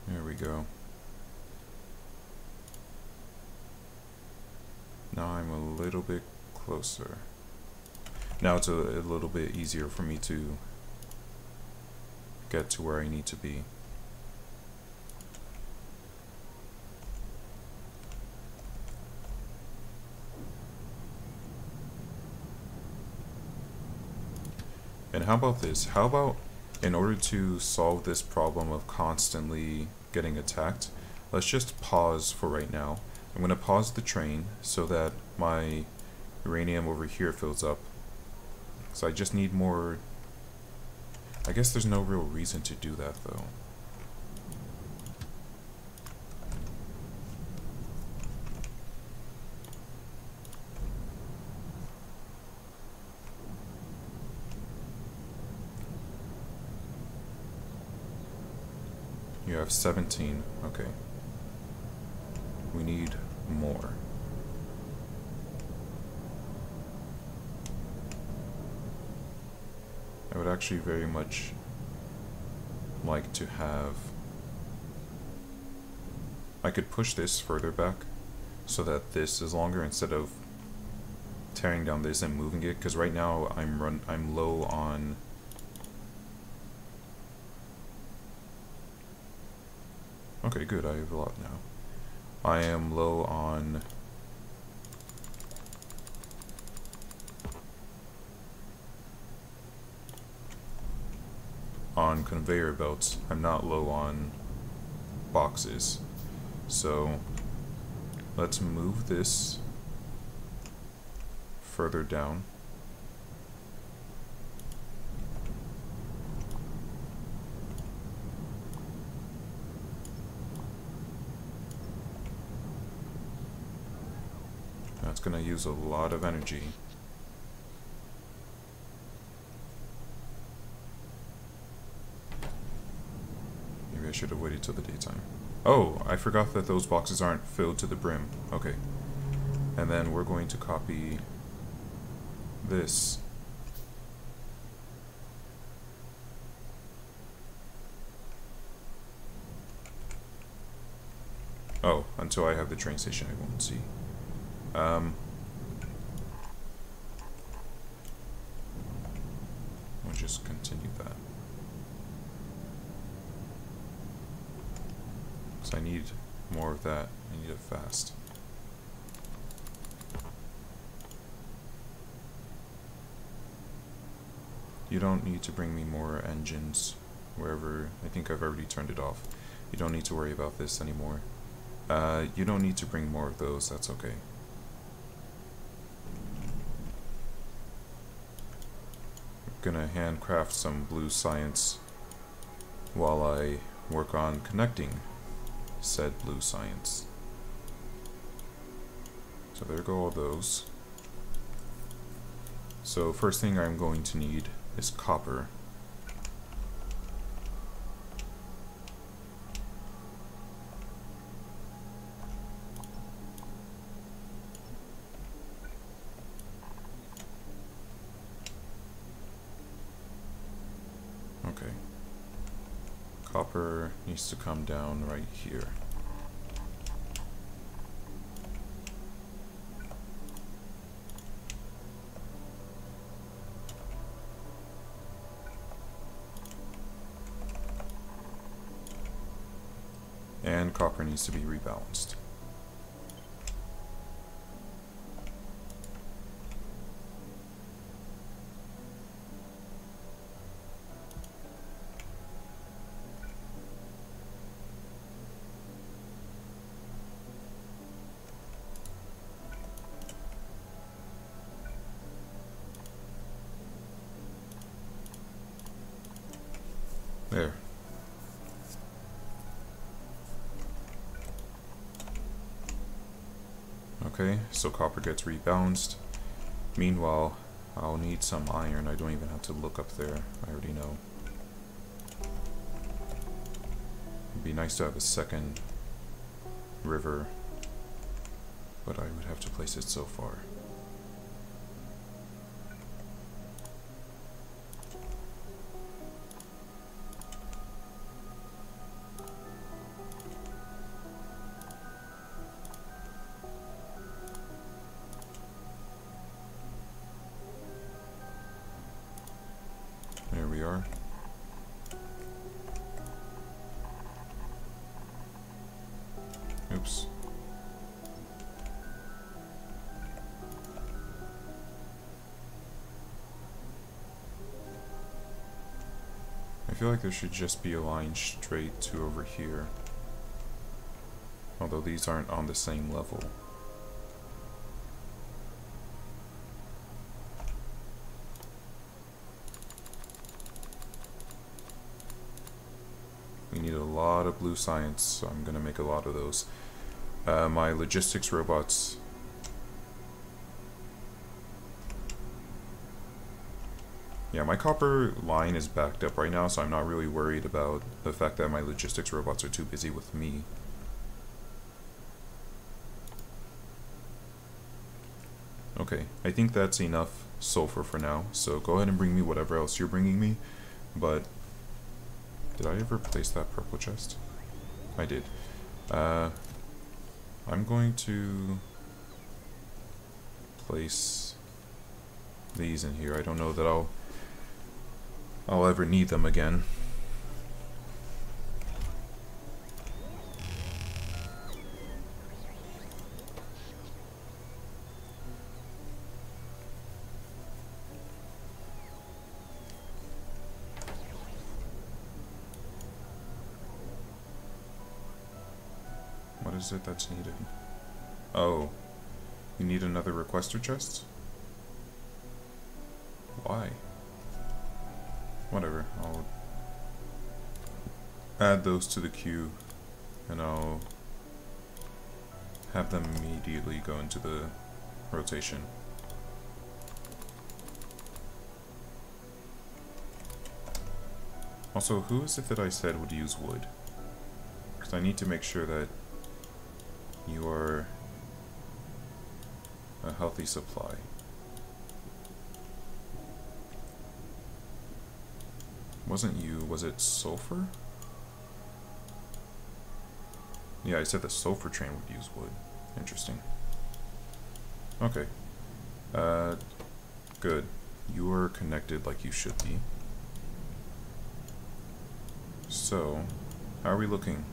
There we go. Now I'm a little bit closer. Now it's a little bit easier for me to get to where I need to be. And how about this? How about, in order to solve this problem of constantly getting attacked, let's just pause for right now. I'm going to pause the train so that my uranium over here fills up. So I just need more. I guess there's no real reason to do that though. You have 17. Okay. We need more. I would actually very much like to have... I could push this further back so that this is longer instead of tearing down this and moving it, because right now I'm low on... Okay, good, I have a lot now. I am low on... conveyor belts. I'm not low on boxes. So let's move this further down. That's going to use a lot of energy. Maybe I should have waited till the daytime. Oh, I forgot that those boxes aren't filled to the brim. Okay. And then we're going to copy this. Oh, until I have the train station I won't see. We'll just continue that. Because I need more of that. I need it fast. You don't need to bring me more engines wherever. I think I've already turned it off. You don't need to worry about this anymore. You don't need to bring more of those. That's okay. Gonna handcraft some blue science while I work on connecting said blue science. So there go all those. So first thing I'm going to need is copper. Okay. Copper needs to come down right here. And copper needs to be rebalanced. There. Okay, so copper gets rebalanced. Meanwhile, I'll need some iron. I don't even have to look up there. I already know. It'd be nice to have a second river, but I would have to place it so far. There we are. Oops. I feel like there should just be a line straight to over here. Although these aren't on the same level. We need a lot of blue science, so I'm gonna make a lot of those. My logistics robots. Yeah, my copper line is backed up right now, so I'm not really worried about the fact that my logistics robots are too busy with me. Okay, I think that's enough sulfur for now, so go ahead and bring me whatever else you're bringing me, but did I ever place that purple chest? I did. I'm going to place these in here. I don't know that I'll ever need them again. What is it that's needed? Oh, you need another requester chest? Why? Whatever, I'll add those to the queue and I'll have them immediately go into the rotation. Also, who is it that I said would use wood? Because I need to make sure that you are a healthy supply. Wasn't you, was it sulfur? Yeah, I said the sulfur train would use wood. Interesting. Okay. Good. You are connected like you should be. So, how are we looking?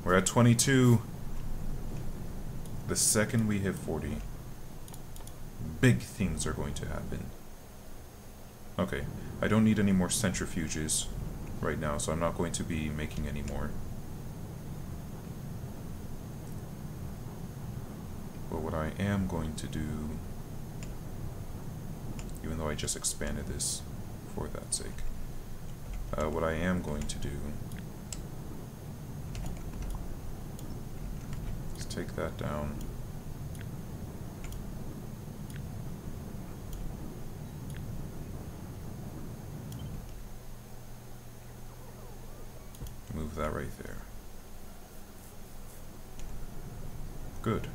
We're at 22. The second we hit 40, big things are going to happen. Okay, I don't need any more centrifuges right now, so I'm not going to be making any more. But what I am going to do, even though I just expanded this for that sake, what I am going to do is take that down. Move that right there. Good.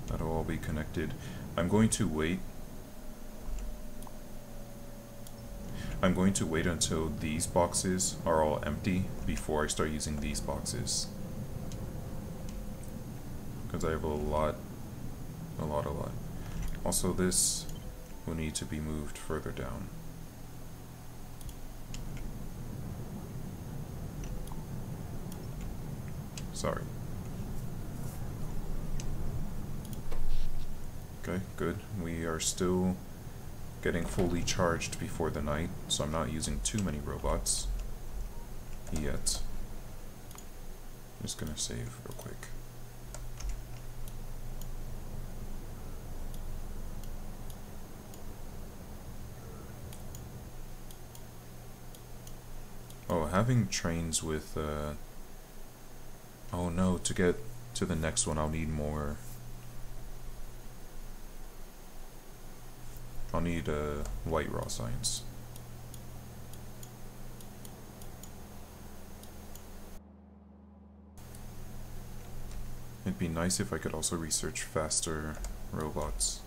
That'll all be connected. I'm going to wait. I'm going to wait until these boxes are all empty before I start using these boxes. Because I have a lot. Also, this will need to be moved further down. Sorry. Okay, good. We are still getting fully charged before the night, so I'm not using too many robots yet. I'm just gonna save real quick. Oh, having trains with, oh no, to get to the next one I'll need more. I'll need, white raw science. It'd be nice if I could also research faster robots.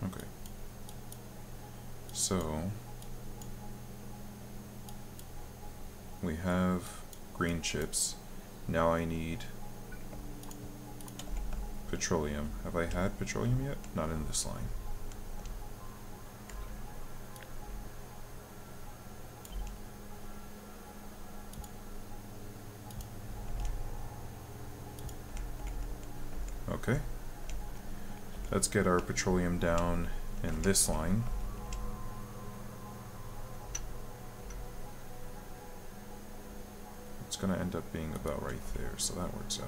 Okay. So we have green chips. Now I need petroleum. Have I had petroleum yet? Not in this line. Okay. Let's get our petroleum down in this line. It's gonna end up being about right there, so that works out.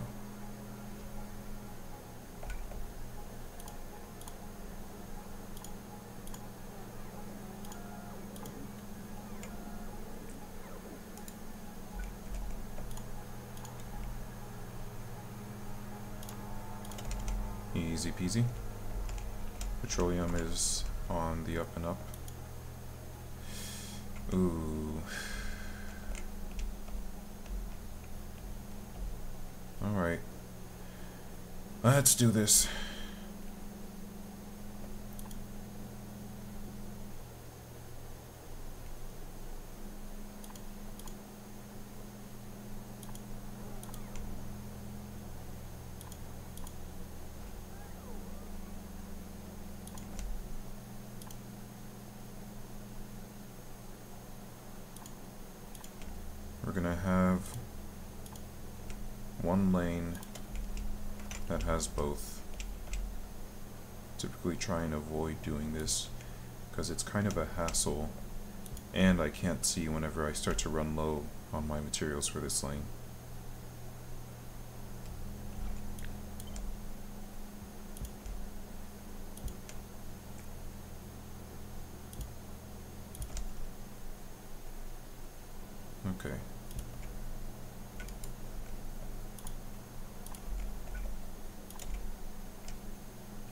Easy peasy. Petroleum is on the up and up. Ooh. Alright. Let's do this. We're gonna have one lane that has both. Typically try and avoid doing this because it's kind of a hassle and I can't see whenever I start to run low on my materials for this lane. Okay.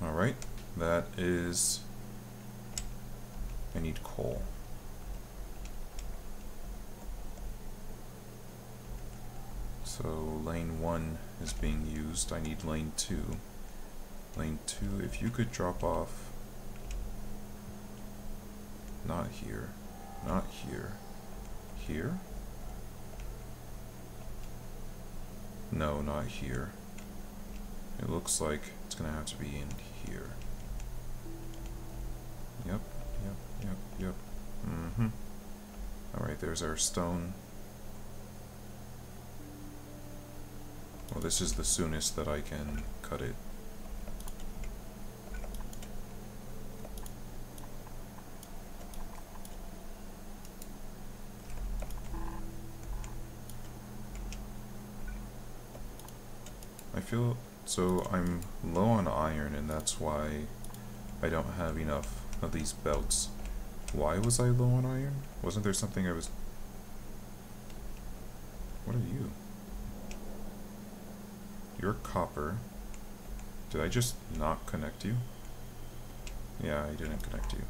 Alright, that is... I need coal. So lane 1 is being used. I need lane 2. Lane 2, if you could drop off... Not here. Not here. Here? No, not here. It looks like it's gonna have to be in here. Yep, yep. Mm-hmm. Alright, there's our stone. Well, this is the soonest that I can cut it. I feel... So I'm low on iron, and that's why I don't have enough of these belts. Why was I low on iron? Wasn't there something I was... What are you? You're copper. Did I just not connect you? Yeah, I didn't connect you.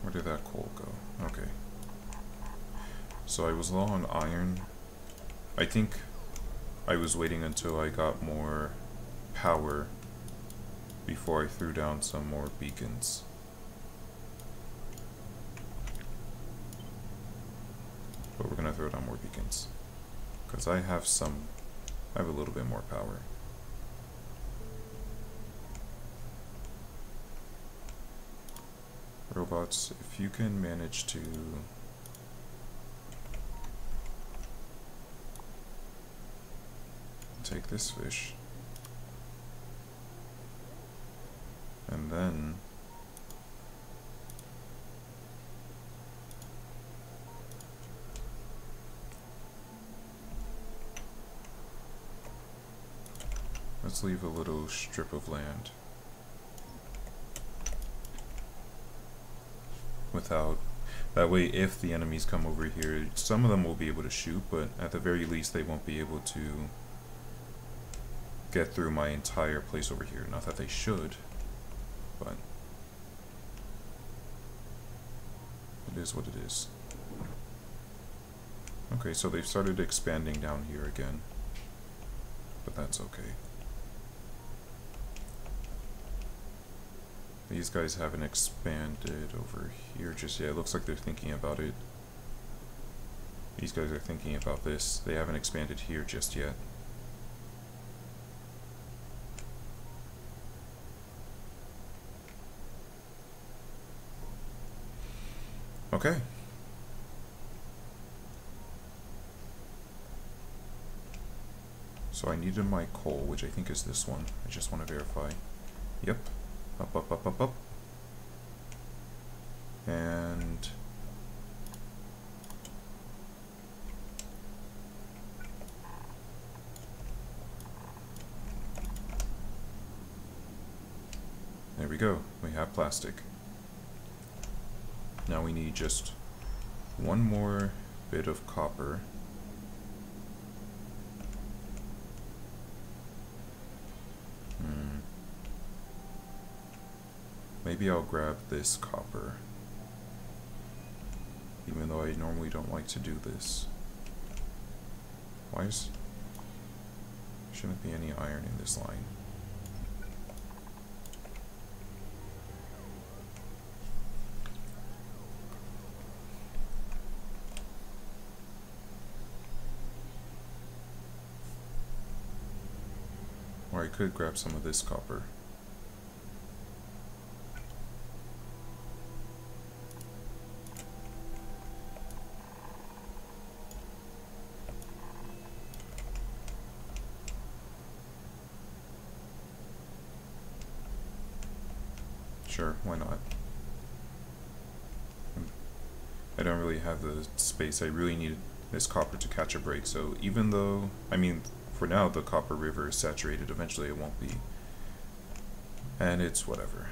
Where did that coal go? Okay. So I was low on iron. I think I was waiting until I got more power before I threw down some more beacons. But we're gonna throw down more beacons. Because I have a little bit more power. Robots, if you can manage to take this fish. And then let's leave a little strip of land without, that way if the enemies come over here, some of them will be able to shoot, but at the very least they won't be able to get through my entire place over here. Not that they should, but it is what it is. Okay, so they've started expanding down here again, but that's okay. These guys haven't expanded over here just yet. It looks like they're thinking about it. These guys are thinking about this. They haven't expanded here just yet. Okay. So I needed my coal, which I think is this one. I just want to verify. Yep. Up, up, up, up, up. And there we go. We have plastic. Now we need just one more bit of copper. Maybe I'll grab this copper, even though I normally don't like to do this. Shouldn't be any iron in this line. Or I could grab some of this copper. Sure, why not? I don't really have the space. I really need this copper to catch a break, so even though, I mean, for now the Copper River is saturated, eventually it won't be. And it's whatever.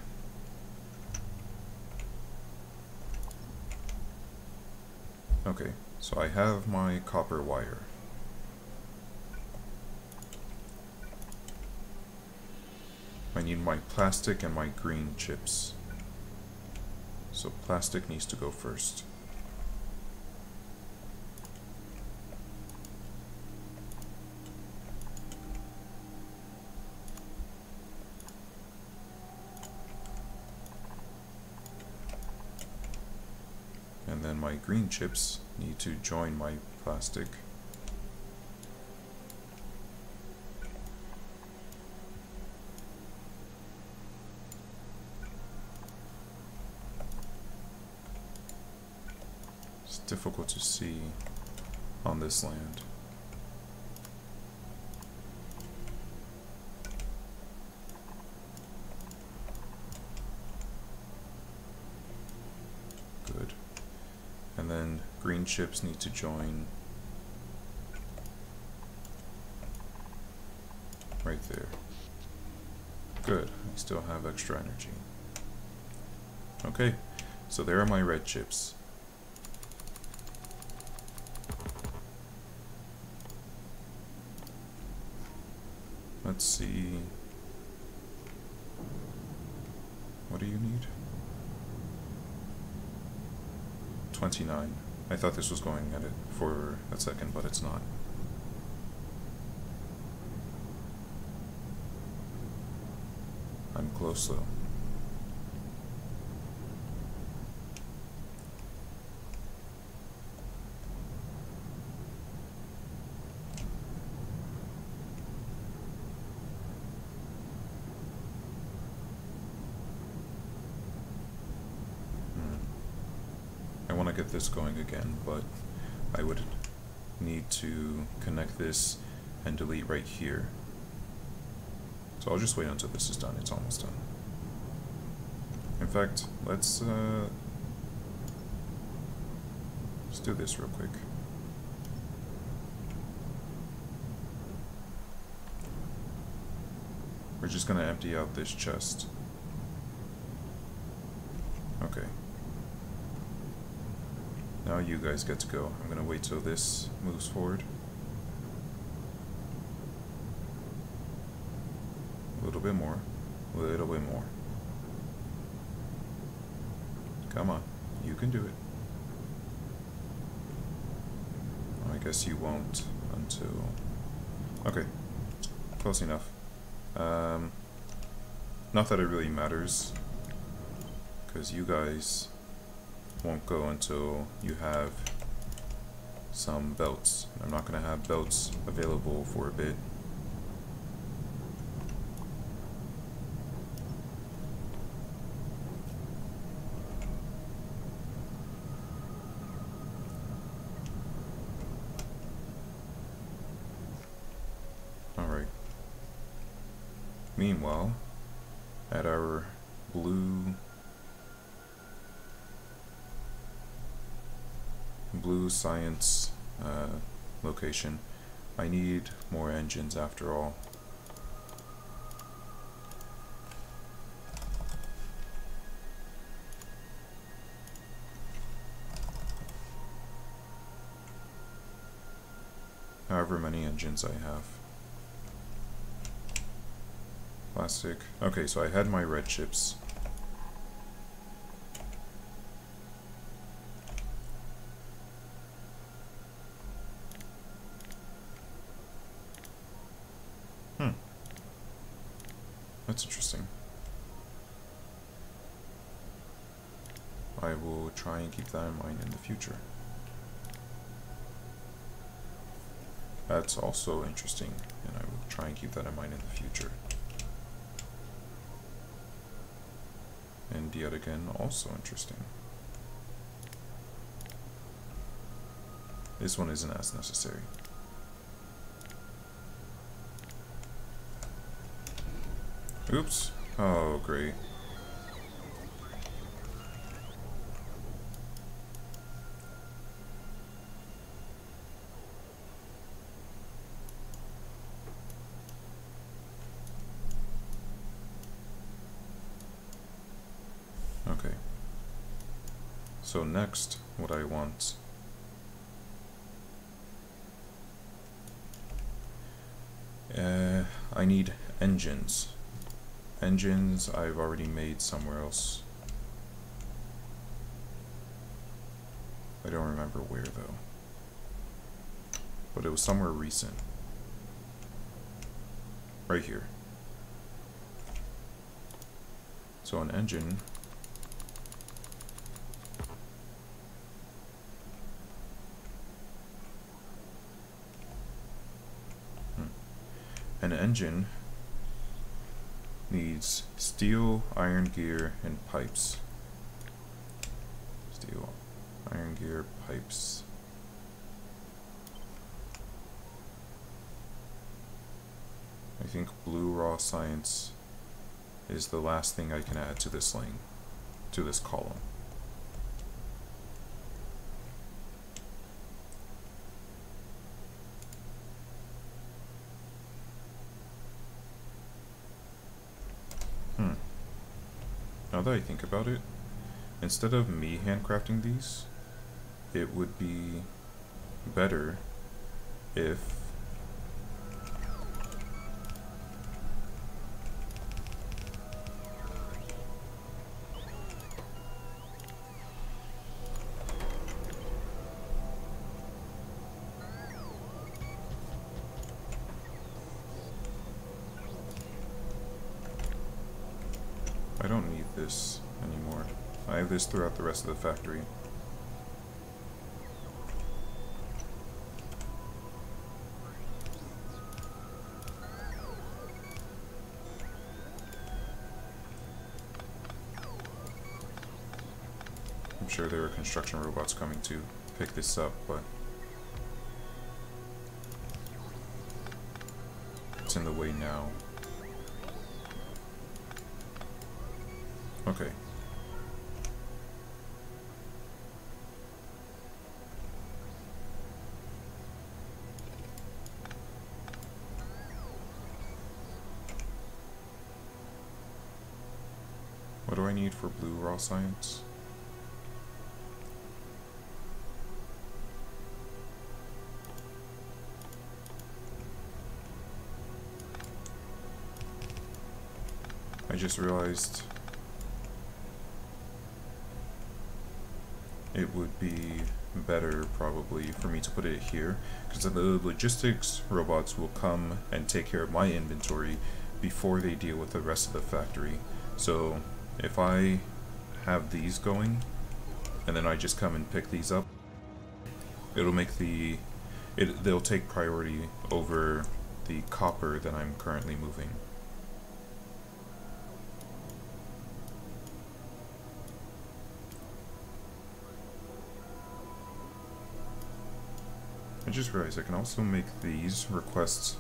Okay, so I have my copper wire. I need my plastic and my green chips. So plastic needs to go first. And then my green chips need to join my plastic. Difficult to see on this land. Good. And then green chips need to join right there. Good. I still have extra energy. Okay, so there are my red chips. Let's see. What do you need? 29. I thought this was going at it for a second, but it's not. I'm close though. I get this going again, but I would need to connect this and delete right here. So I'll just wait until this is done. It's almost done. In fact, let's do this real quick. We're just gonna empty out this chest. Okay. Now you guys get to go. I'm gonna wait till this moves forward. A little bit more. A little bit more. Come on. You can do it. I guess you won't until... Okay. Close enough. Not that it really matters, because you guys won't go until you have some belts. I'm not going to have belts available for a bit. Alright. Meanwhile, at our blue science location, I need more engines after all. However many engines I have. Plastic. Okay, so I had my red chips. That's interesting. I will try and keep that in mind in the future. That's also interesting, and I will try and keep that in mind in the future. And yet again, also interesting. This one isn't as necessary. Oops. Oh, great. Okay. So next, what I want I need engines. Engines I've already made somewhere else. I don't remember where though. But it was somewhere recent. Right here. So an engine needs steel, iron gear, and pipes. Steel, iron gear, pipes. I think blue raw science is the last thing I can add to this lane, to this column. Now that I think about it, instead of me handcrafting these, it would be better if I don't need this anymore. I have this throughout the rest of the factory. I'm sure there are construction robots coming to pick this up, but It's in the way now. Okay. What do I need for blue raw science? I just realized it would be better probably for me to put it here, because the logistics robots will come and take care of my inventory before they deal with the rest of the factory. So if I have these going and then I just come and pick these up, it'll make they'll take priority over the copper that I'm currently moving. I just realized I can also make these request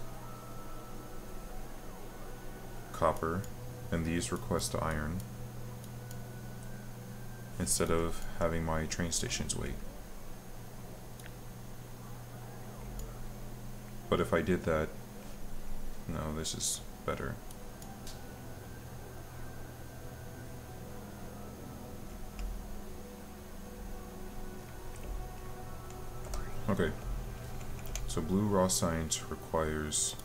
copper and these request iron instead of having my train stations wait. But if I did that, no, this is better. Okay. So blue raw science requires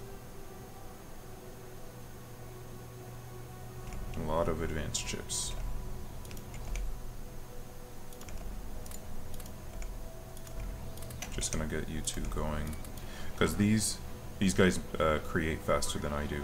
a lot of advanced chips. Just gonna get you two going, because these guys create faster than I do.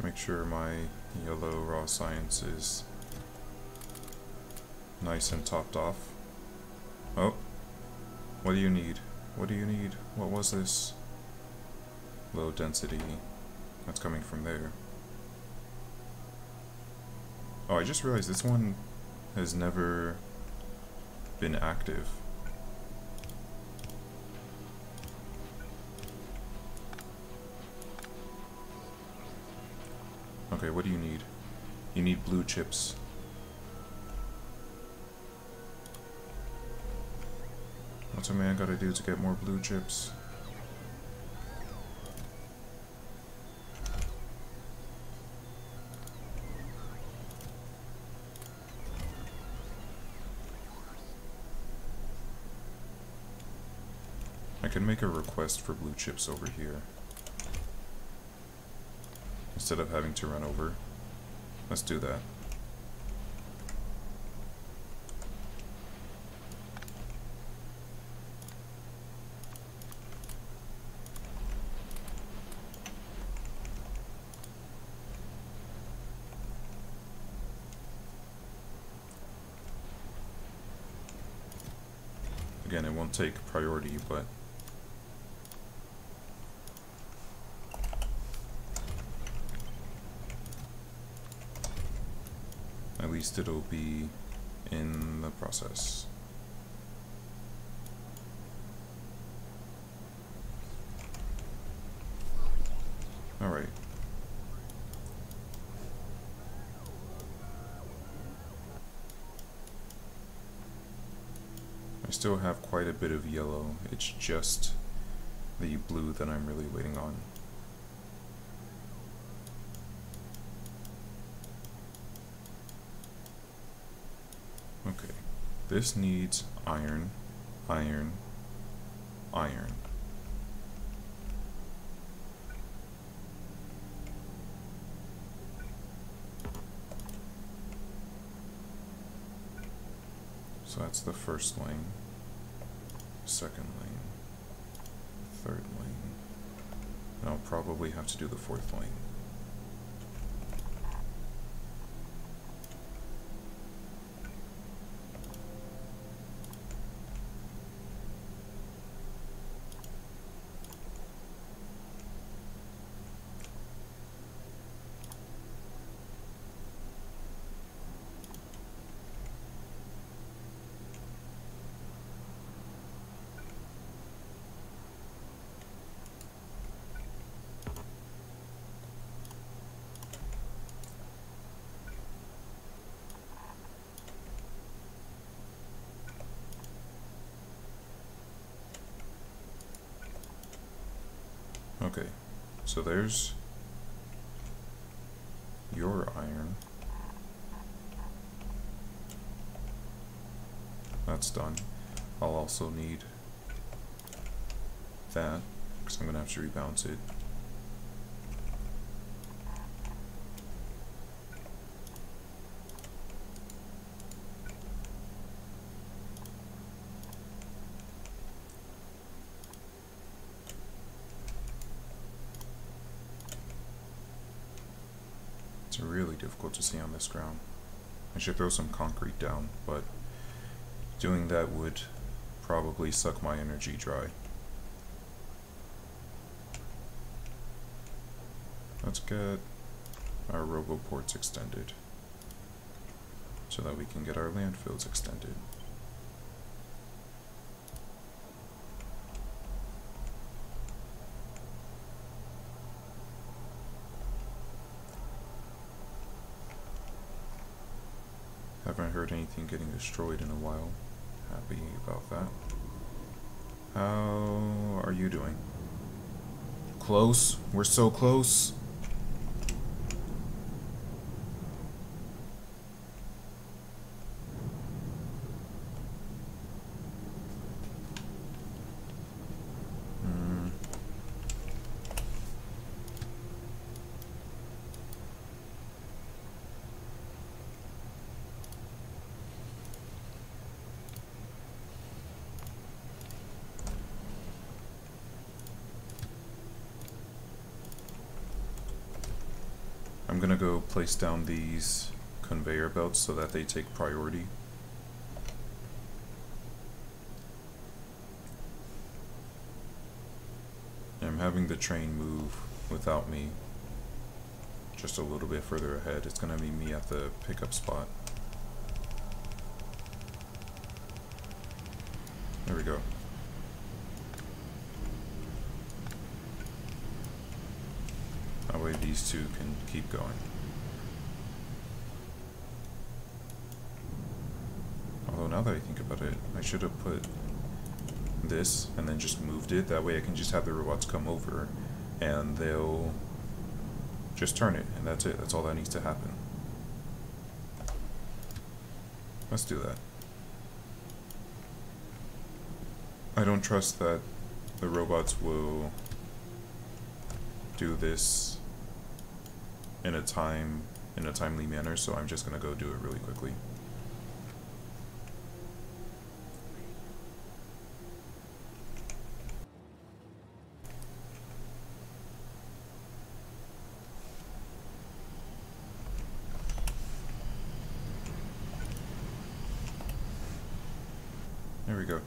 Make sure my yellow raw science is nice and topped off. Oh, what do you need? What do you need? What was this? Low density. That's coming from there. Oh, I just realized this one has never been active. Okay, what do you need? You need blue chips. What's a man gotta do to get more blue chips? I can make a request for blue chips over here, instead of having to run over. Let's do that. Again, it won't take priority, but at least it'll be in the process. Alright. I still have quite a bit of yellow. It's just the blue that I'm really waiting on. Okay, this needs iron, iron, iron. So that's the first lane, second lane, third lane, and I'll probably have to do the fourth lane. Okay, so there's your iron. That's done. I'll also need that, because I'm going to have to rebalance it. It's really difficult to see on this ground. I should throw some concrete down, but doing that would probably suck my energy dry. Let's get our roboports extended so that we can get our landfills extended. Haven't heard anything getting destroyed in a while. Happy about that. How are you doing? Close. We're so close. I'm gonna go place down these conveyor belts so that they take priority. I'm having the train move without me just a little bit further ahead. It's gonna be me at the pickup spot. There we go. That way these two can keep going. Although now that I think about it, I should have put this and then just moved it. That way I can just have the robots come over and they'll just turn it, and that's it. That's all that needs to happen. Let's do that. I don't trust that the robots will do this in a timely manner, so I'm just gonna go do it really quickly. There we go.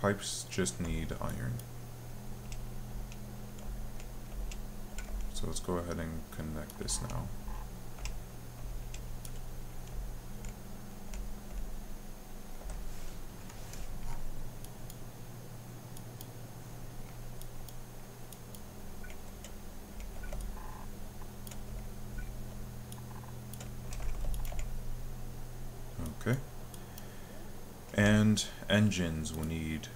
Pipes just need iron. So let's go ahead and connect this now. Okay. And engines will need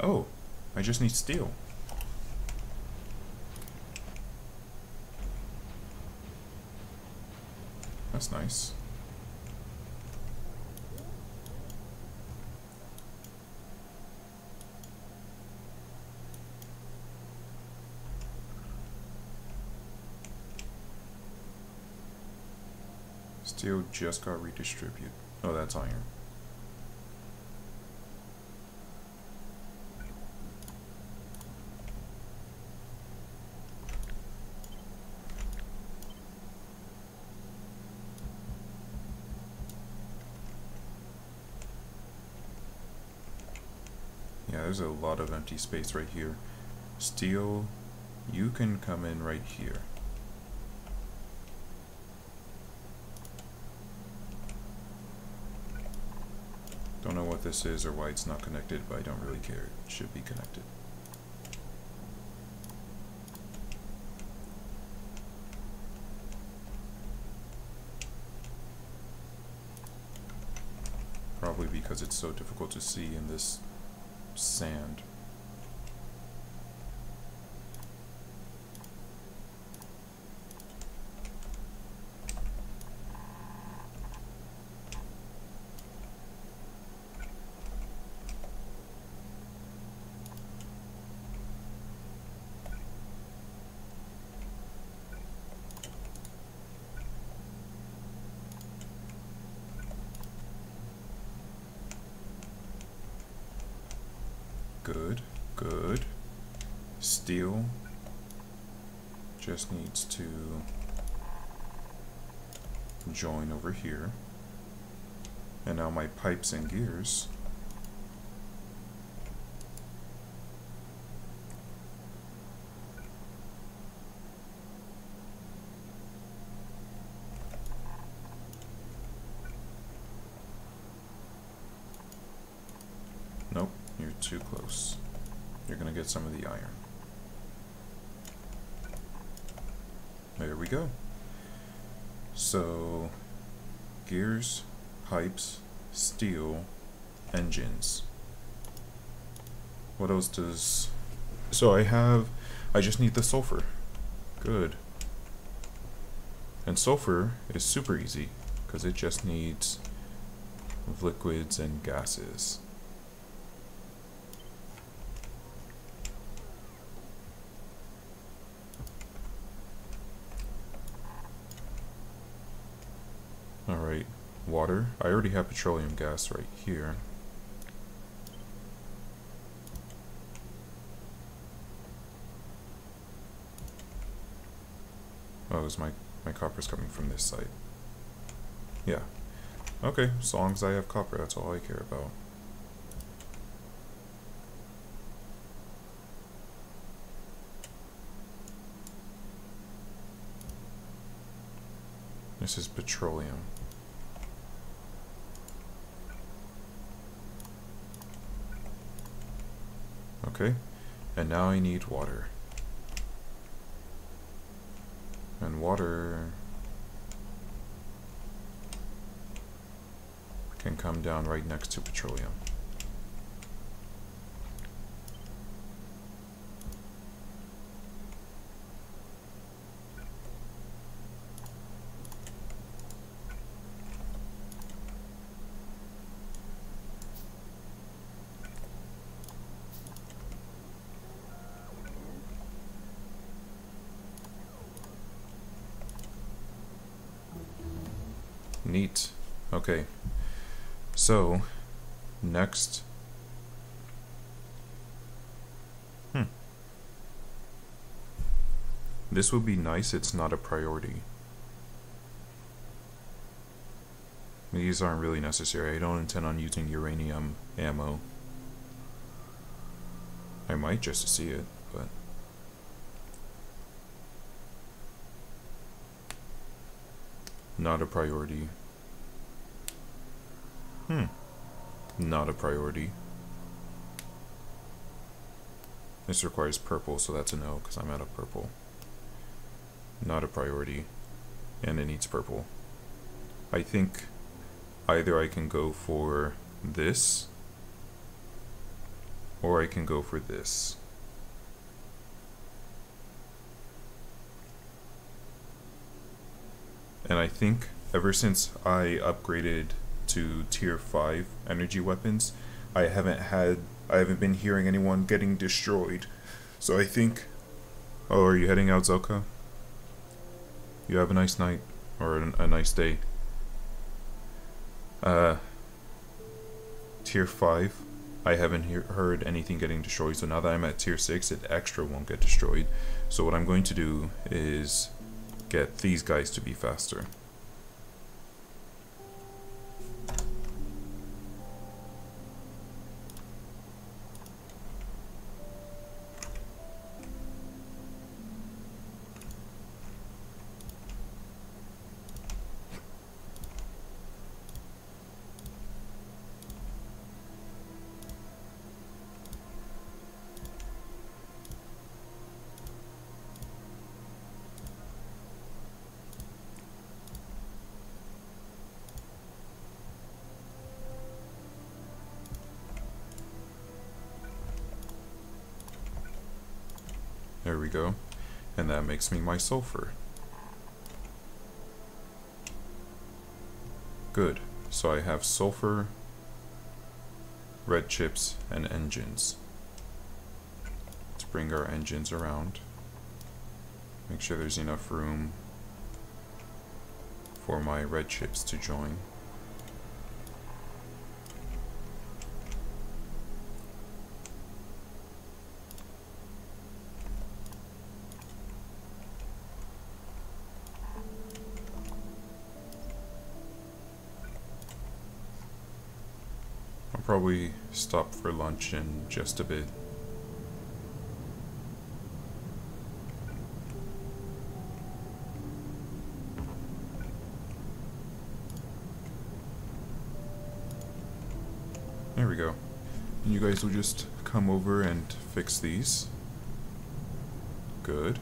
oh, I just need steel. That's nice. Steel just got redistributed. Oh, that's iron. Yeah, there's a lot of empty space right here. Steel, you can come in right here. Don't know what this is or why it's not connected, but I don't really care. It should be connected. probably because it's so difficult to see in this sand. Good, good. Steel just needs to join over here. And now my pipes and gears nope, you're too close. You're gonna get some of the iron. There we go. So, gears, pipes, steel, engines. What else does... So I just need the sulfur. Good. And sulfur is super easy, because it just needs liquids and gases. Alright, water. I already have petroleum gas right here. Oh, is my copper's coming from this side. Yeah. Okay, as long as I have copper, that's all I care about. This is petroleum. Okay, and now I need water. And water can come down right next to petroleum. Neat. Okay. So, next. This would be nice, it's not a priority. These aren't really necessary. I don't intend on using uranium ammo. I might just to see it, but... Not a priority. Not a priority. This requires purple, so that's a no, because I'm out of purple. Not a priority. And it needs purple. I think either I can go for this, or I can go for this. And I think ever since I upgraded to tier 5 energy weapons, I haven't been hearing anyone getting destroyed. So I think... Oh, are you heading out, Zelka? You have a nice night, or a nice day. Tier 5, I haven't heard anything getting destroyed, so now that I'm at tier 6, it extra won't get destroyed. So what I'm going to do is get these guys to be faster. There we go. And that makes me my sulfur. Good. So I have sulfur, red chips, and engines. Let's bring our engines around. Make sure there's enough room for my red chips to join. I'll probably stop for lunch in just a bit. There we go. And you guys will just come over and fix these. Good.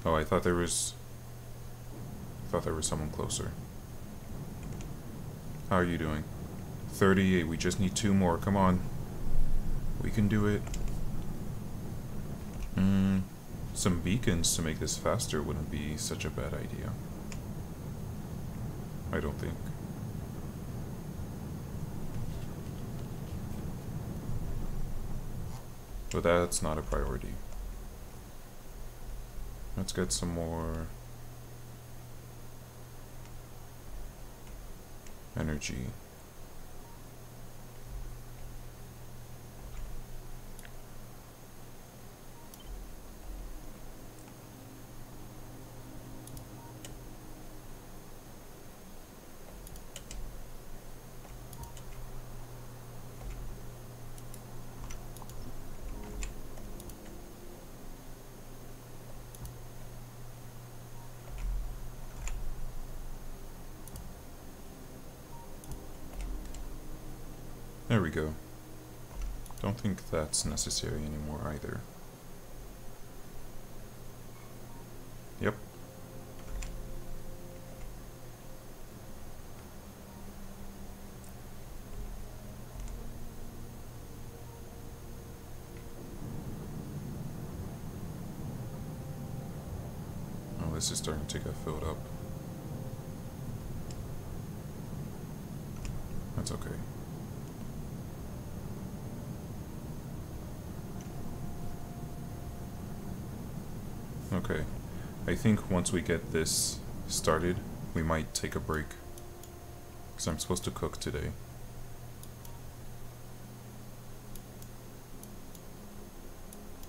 Oh, I thought there was someone closer. How are you doing? 38. We just need 2 more. Come on. We can do it. Some beacons to make this faster wouldn't be such a bad idea. I don't think. But that's not a priority. Let's get some more energy. There we go. Don't think that's necessary anymore either. Yep. Oh, this is starting to get filled up. That's okay. Okay, I think once we get this started, we might take a break, because I'm supposed to cook today.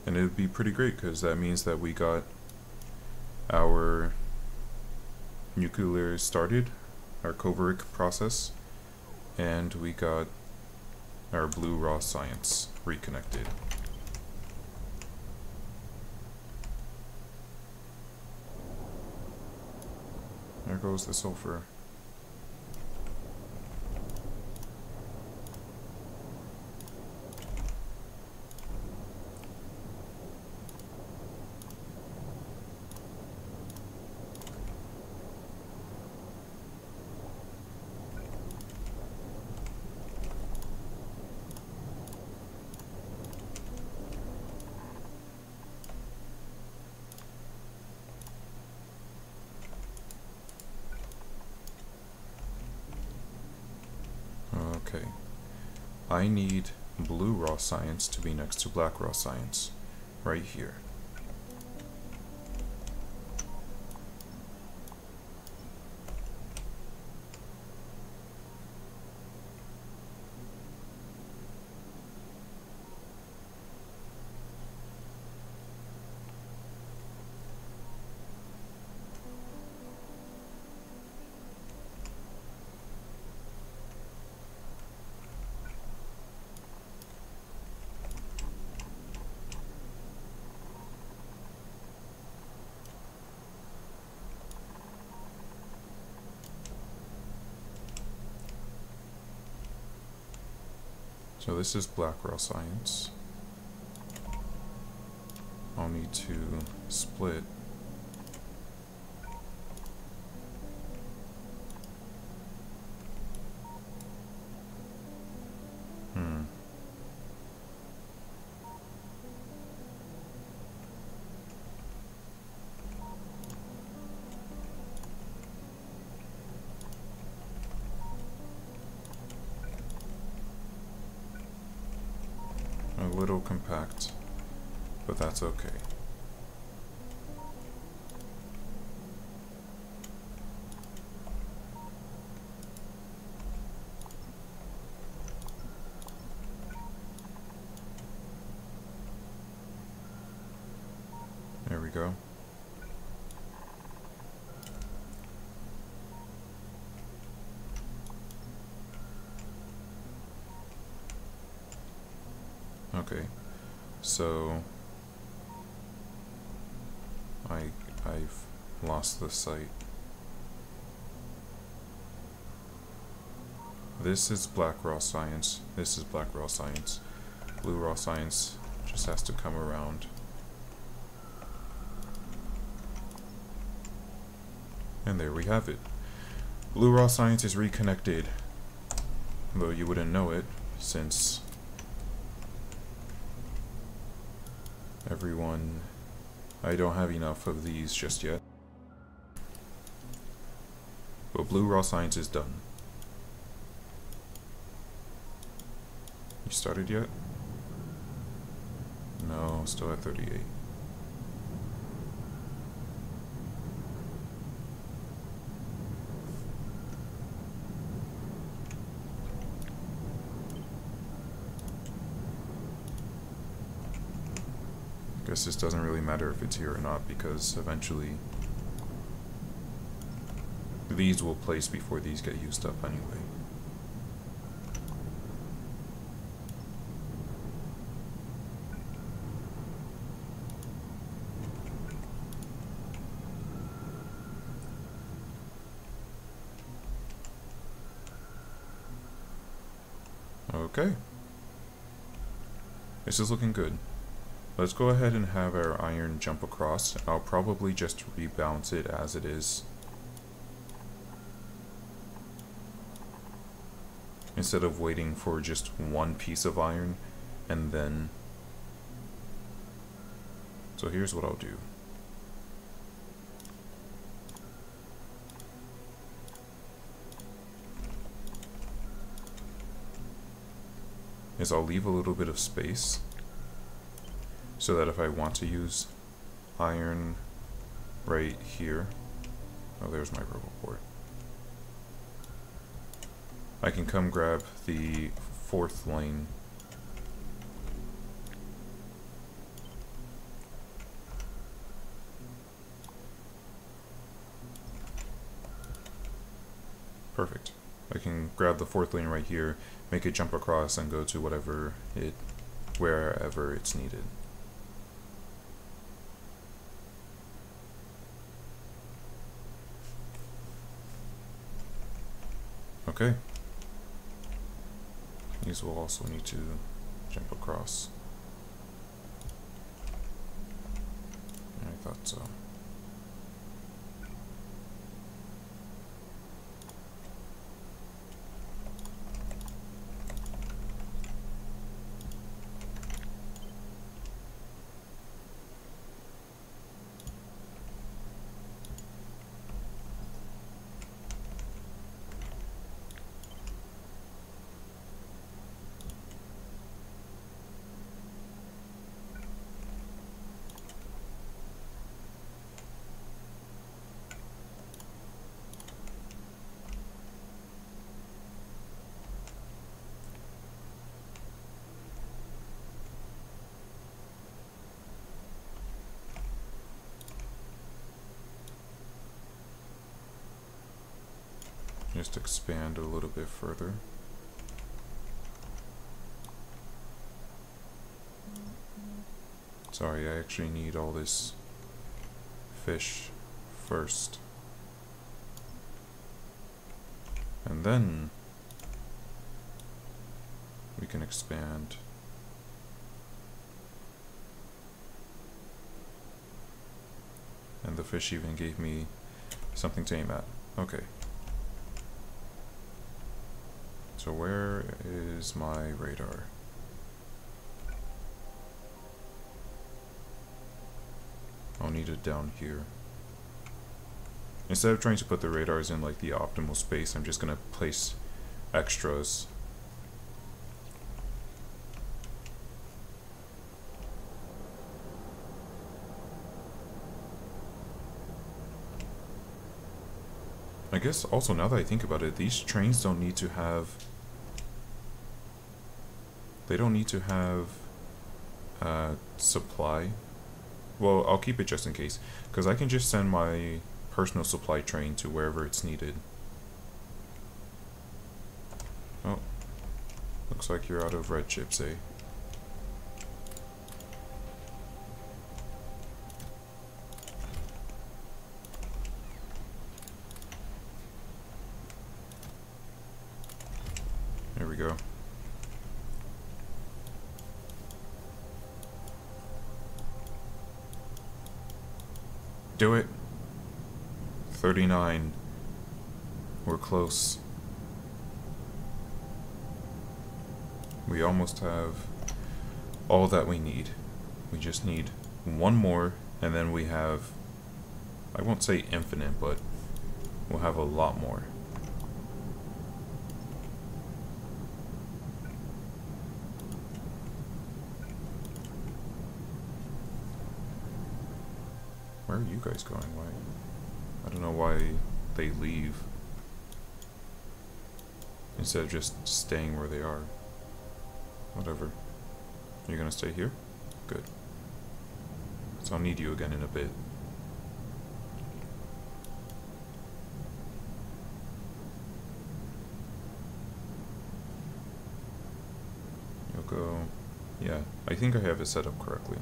And it would be pretty great, because that means that we got our nuclear started, our Koveric process, and we got our blue raw science reconnected. There goes the sulfur. Okay, I need blue raw science to be next to black raw science, right here. So this is black raw science. I'll need to split. little compact, but that's okay. There we go. Okay, so I've lost the sight. This is black raw science. This is black raw science. Blue raw science just has to come around. And there we have it. Blue raw science is reconnected, though you wouldn't know it since everyone, I don't have enough of these just yet. But blue raw science is done. You started yet? No, still at 38. Guess this doesn't really matter if it's here or not, because eventually these will place before these get used up anyway. Okay. This is looking good. Let's go ahead and have our iron jump across. I'll probably just rebalance it as it is, instead of waiting for just one piece of iron and then. So here's what I'll do. Is I'll leave a little bit of space so that if I want to use iron right here, oh, there's my roboport, I can come grab the 4th lane . Perfect. I can grab the 4th lane right here, make it jump across, and go to wherever it's needed. Okay. These will also need to jump across. I thought so. Just expand a little bit further. Sorry, I actually need all this fish first. And then we can expand. And the fish even gave me something to aim at. Okay. So where is my radar? I'll need it down here. Instead of trying to put the radars in like the optimal space, I'm just gonna place extras. I guess also, now that I think about it, these trains don't need to have... They don't need to have supply. Well, I'll keep it just in case, because I can just send my personal supply train to wherever it's needed. Oh, looks like you're out of red chips, eh? There we go. Do it. 39. We're close. We almost have all that we need. We just need one more, and then we have, I won't say infinite, but we'll have a lot more. Where are you guys going? Why? I don't know why they leave instead of just staying where they are. Whatever. You're gonna stay here? Good. So I'll need you again in a bit. You'll go... Yeah, I think I have it set up correctly.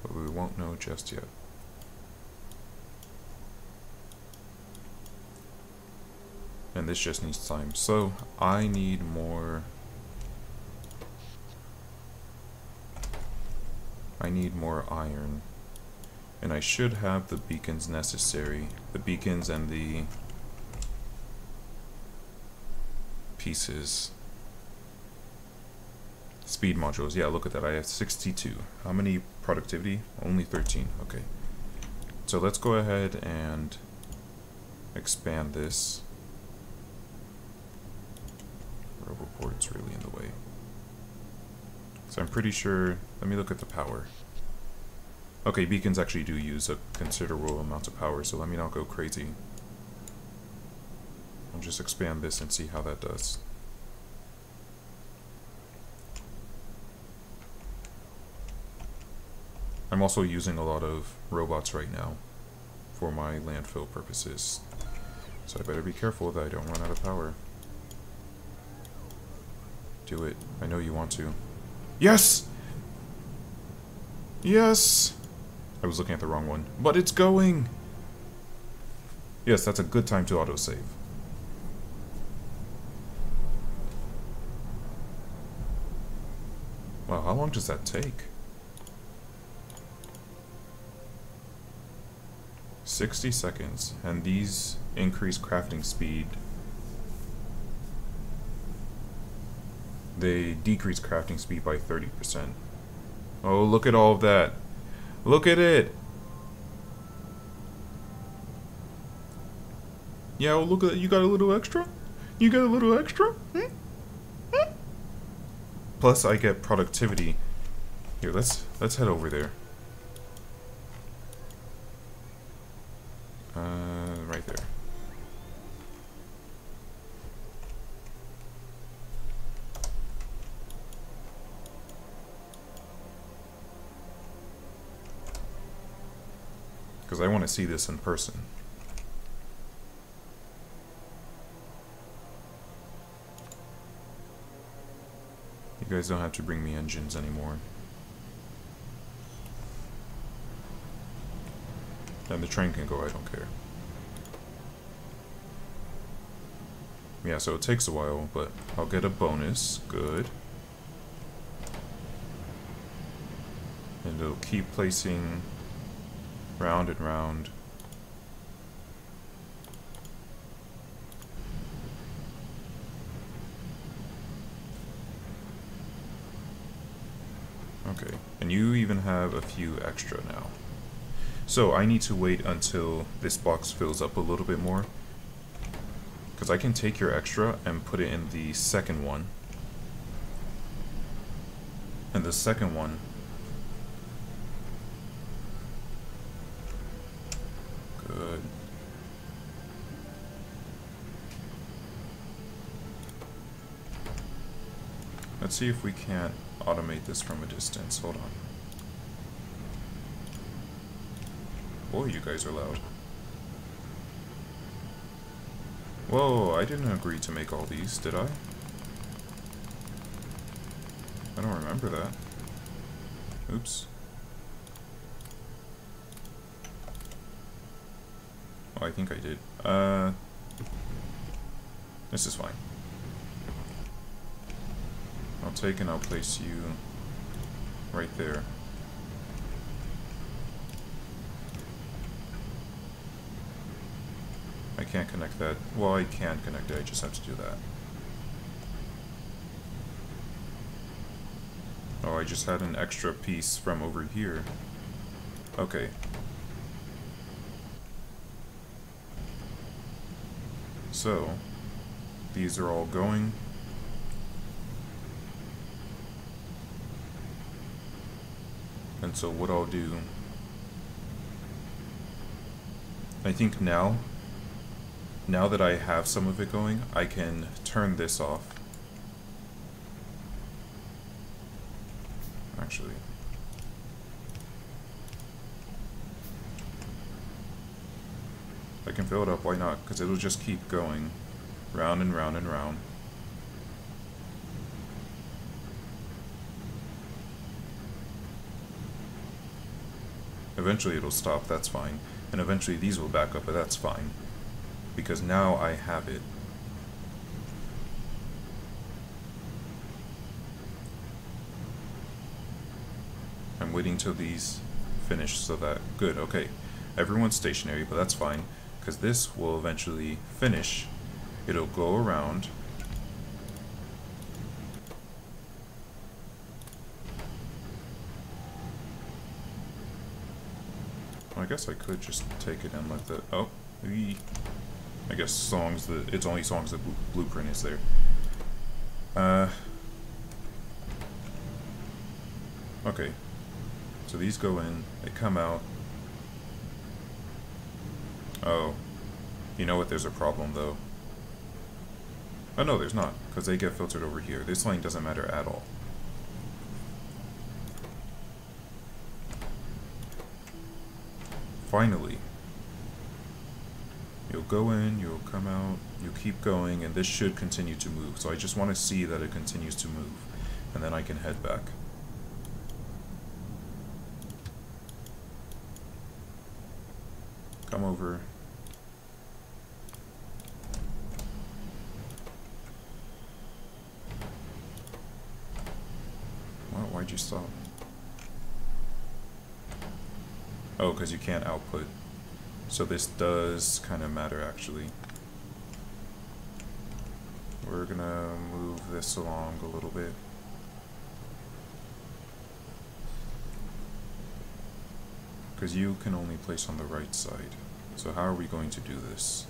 But we won't know just yet. And this just needs time. So I need more... I need more iron. And I should have the beacons necessary. The beacons and the pieces. Speed modules. Yeah, look at that. I have 62. How many productivity? Only 13. Okay. So let's go ahead and expand this. Roboport's really in the way. So I'm pretty sure... Let me look at the power. Okay, beacons actually do use a considerable amount of power, so let me not go crazy. I'll just expand this and see how that does. I'm also using a lot of robots right now for my landfill purposes. So I better be careful that I don't run out of power. Do it. I know you want to. Yes! Yes! I was looking at the wrong one. But it's going! Yes, that's a good time to autosave. Wow, how long does that take? 60 seconds. And these increase crafting speed. They decrease crafting speed by 30%. Oh, look at all of that. Look at it! Yeah, well, look at that. You got a little extra? You got a little extra? Hmm? Hmm? Plus, I get productivity. Here, let's head over there. Right there. Because I want to see this in person. You guys don't have to bring me engines anymore. And the train can go, I don't care. Yeah, so it takes a while, but I'll get a bonus. Good. And it'll keep placing round and round. Okay, and you even have a few extra now. So I need to wait until this box fills up a little bit more, because I can take your extra and put it in the second one. And the second one Let's see if we can't automate this from a distance. Hold on. Boy, you guys are loud. Whoa, I didn't agree to make all these, did I? I don't remember that. Oops. Oh, I think I did. This is fine. I'll take and I'll place you right there. I can't connect that. Well, I can connect it, I just have to do that. Oh, I just had an extra piece from over here. Okay. So, these are all going. And so what I'll do, I think now that I have some of it going, I can turn this off. Actually, I can fill it up, why not? Because it'll just keep going round and round and round. Eventually it'll stop, that's fine. And eventually these will back up, but that's fine. Because now I have it. I'm waiting till these finish so that, good, okay. Everyone's stationary, but that's fine. Because this will eventually finish. It'll go around. Well, I guess I could just take it and let the, oh, I guess songs that it's only songs that blueprint is there. Okay. So these go in, they come out. Oh. You know what, there's a problem though. Oh no, there's not, because they get filtered over here. This line doesn't matter at all. Finally. You'll go in, you'll come out, you'll keep going, and this should continue to move. So I just want to see that it continues to move, and then I can head back. Come over. Why'd you stop? Oh, because you can't output. So this does kind of matter, actually. We're gonna move this along a little bit. Because you can only place on the right side. So how are we going to do this?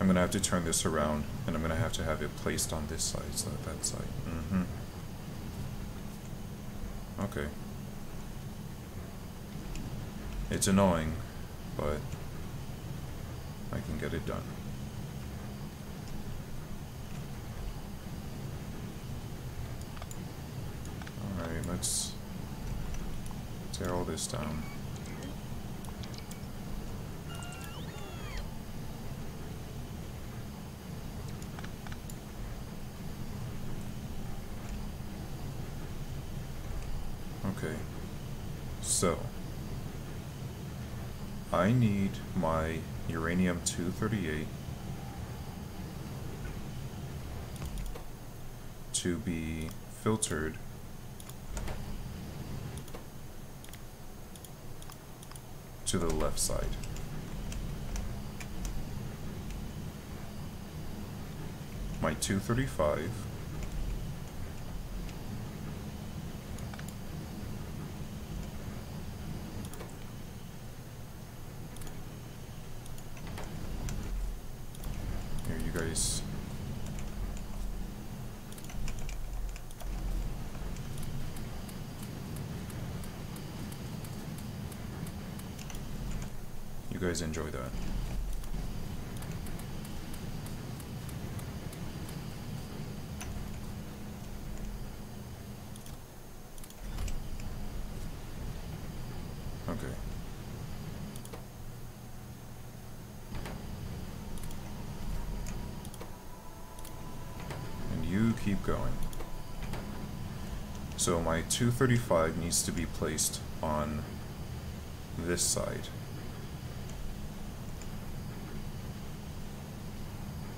I'm gonna have to turn this around, and I'm gonna have to have it placed on this side, so that side. Okay. It's annoying, but I can get it done. Alright, let's tear all this down. Okay, so I need my uranium-238 to be filtered to the left side. My 235 here, you guys. guys enjoy that. Okay. And you keep going. So my 235 needs to be placed on this side.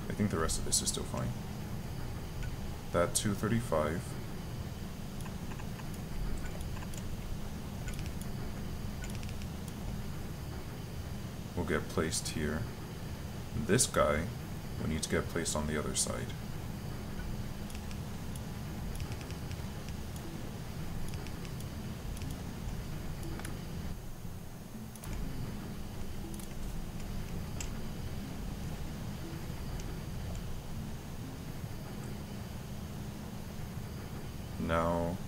I think the rest of this is still fine. That 235 will get placed here. This guy will need to get placed on the other side. Now,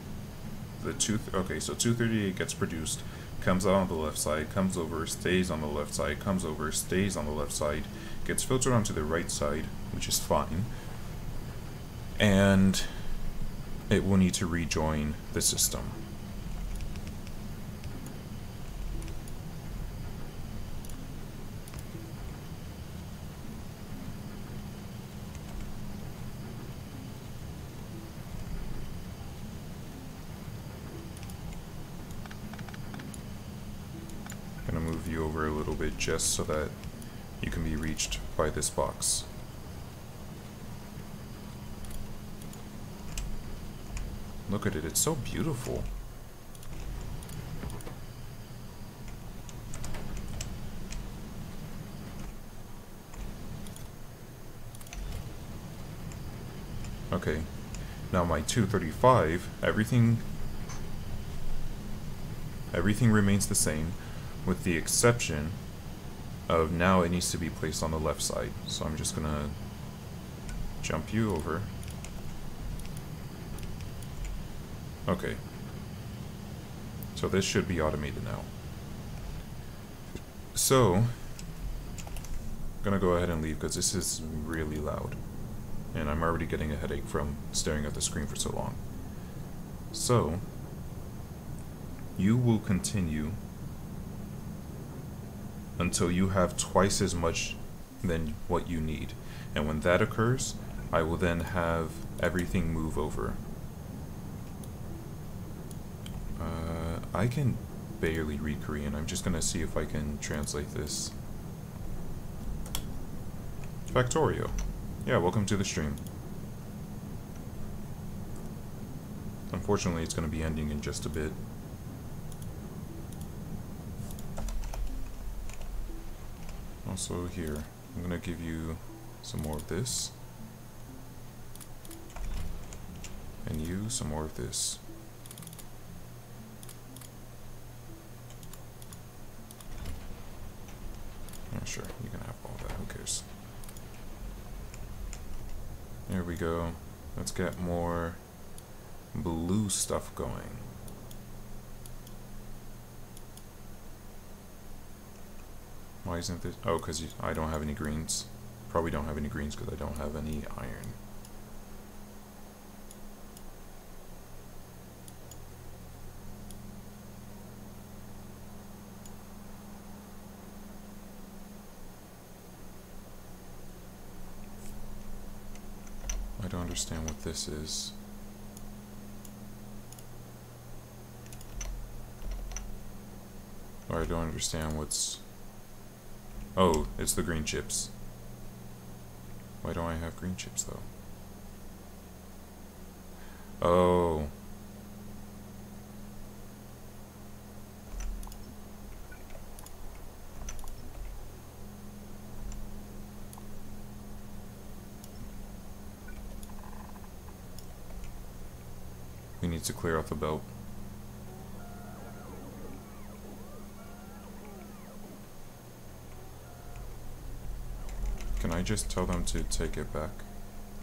okay, so 238 gets produced, comes out on the left side, comes over, stays on the left side, comes over, stays on the left side, gets filtered onto the right side, which is fine, and it will need to rejoin the system. Move you over a little bit just so that you can be reached by this box. Look at it, it's so beautiful. Okay, now my 235, everything remains the same, with the exception of now it needs to be placed on the left side. So I'm just gonna jump you over. Okay. So this should be automated now. So, I'm gonna go ahead and leave because this is really loud. And I'm already getting a headache from staring at the screen for so long. So, you will continue until you have twice as much than what you need. And when that occurs, I will then have everything move over. I can barely read Korean. I'm just gonna see if I can translate this. Factorio. Yeah, welcome to the stream. Unfortunately, it's gonna be ending in just a bit. Also here, I'm gonna give you some more of this, and you some more of this. Yeah, sure, you can have all that, who cares. There we go. Let's get more blue stuff going. Why isn't this? Oh, because I don't have any greens. Probably don't have any greens because I don't have any iron. I don't understand what this is. Or I don't understand what's... Oh, it's the green chips. Why don't I have green chips, though? Oh. We need to clear out the belt. Can I just tell them to take it back?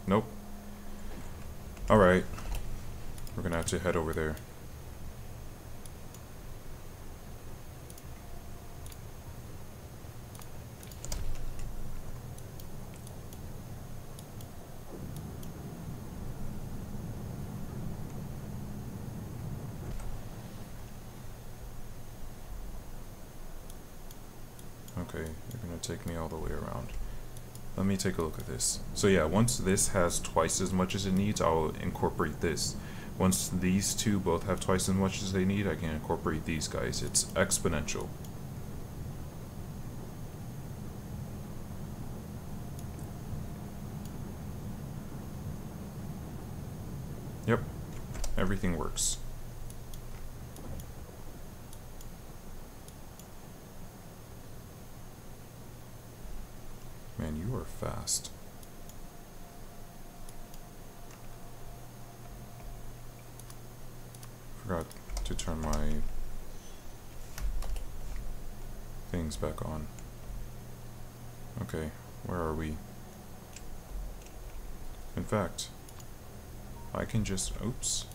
Nope. Alright. We're gonna have to head over there. Okay, you're gonna take me all the way around. Let me take a look at this. So yeah, once this has twice as much as it needs, I'll incorporate this. Once these two both have twice as much as they need, I can incorporate these guys. It's exponential. Yep, everything works. Man, you are fast. Forgot to turn my things back on. Okay, where are we? In fact, I can just, oops.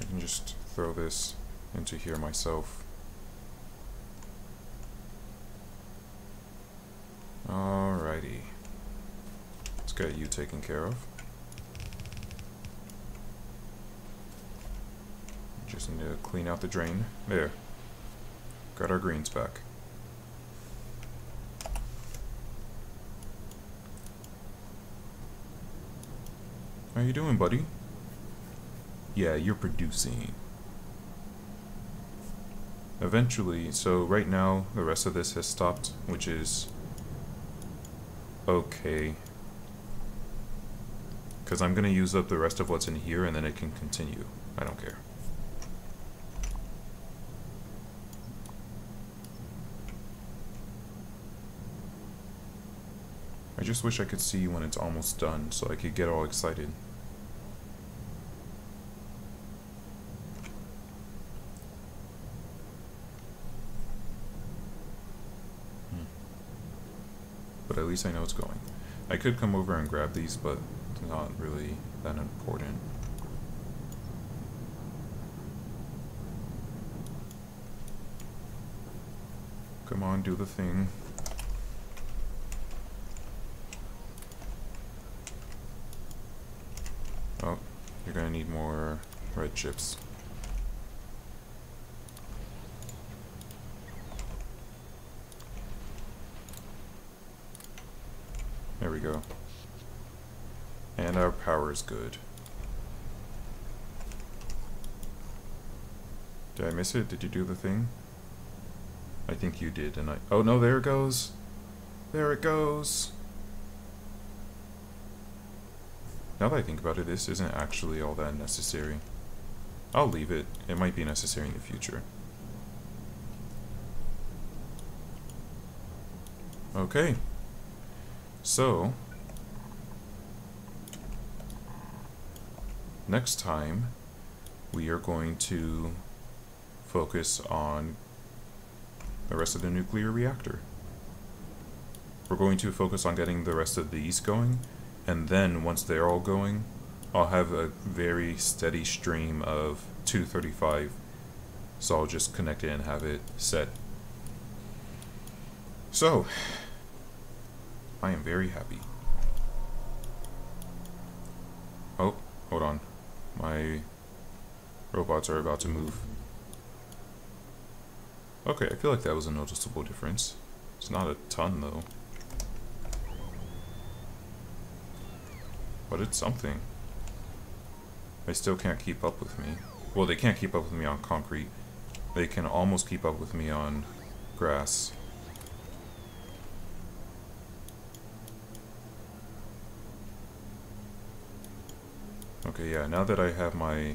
I can just throw this into here myself. Alrighty. Let's get you taken care of. Just need to clean out the drain. There. Got our greens back. How you doing, buddy? Yeah, you're producing. Eventually, so right now the rest of this has stopped, which is okay. Because I'm going to use up the rest of what's in here and then it can continue. I don't care. I just wish I could see when it's almost done so I could get all excited. But at least I know it's going. I could come over and grab these, but it's not really that important. Come on, do the thing. Oh, you're gonna need more red chips. There we go. And our power is good. Did I miss it? Did you do the thing? I think you did, and oh no, there it goes! There it goes! Now that I think about it, this isn't actually all that necessary. I'll leave it. It might be necessary in the future. Okay. So, next time, we are going to focus on the rest of the nuclear reactor. We're going to focus on getting the rest of these going, and then once they're all going, I'll have a very steady stream of 235, so I'll just connect it and have it set. So, I am very happy. Oh, hold on. My robots are about to move. Okay, I feel like that was a noticeable difference. It's not a ton, though. But it's something. They still can't keep up with me. Well, they can't keep up with me on concrete. They can almost keep up with me on grass. Okay, yeah, now that I have my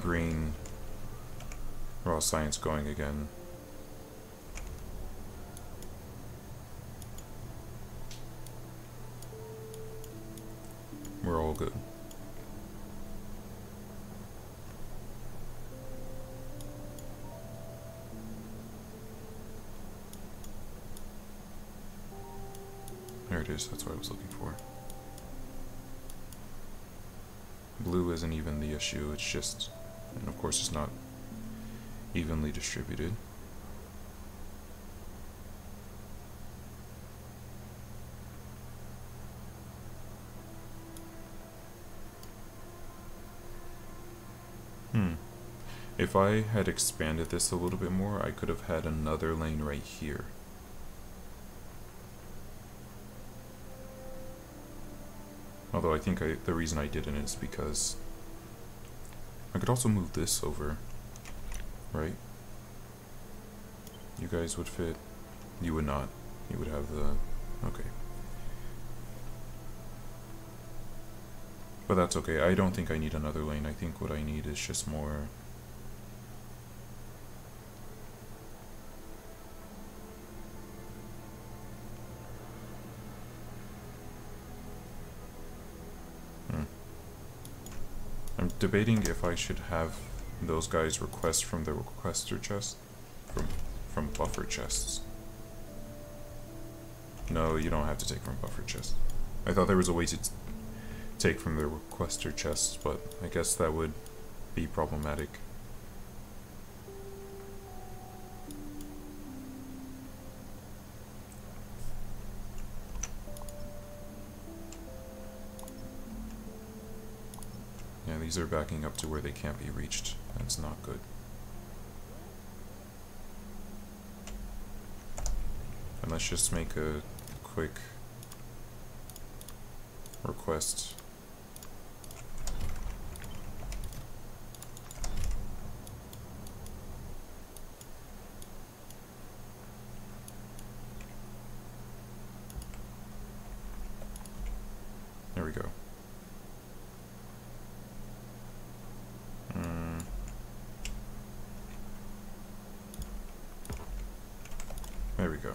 green raw science going again, we're all good. There it is, that's what I was looking for. Blue isn't even the issue, it's just, and of course it's not evenly distributed. If I had expanded this a little bit more, I could have had another lane right here. Although I think the reason I didn't is because I could also move this over, right? You guys would fit. You would not. You would have the... okay. But that's okay. I don't think I need another lane. I think what I need is just more... I'm debating if I should have those guys request from the requester chest. From buffer chests. No, you don't have to take from buffer chests. I thought there was a way to take from the requester chests, but I guess that would be problematic. Yeah, these are backing up to where they can't be reached. That's not good. And let's just make a quick request. There we go. There we go.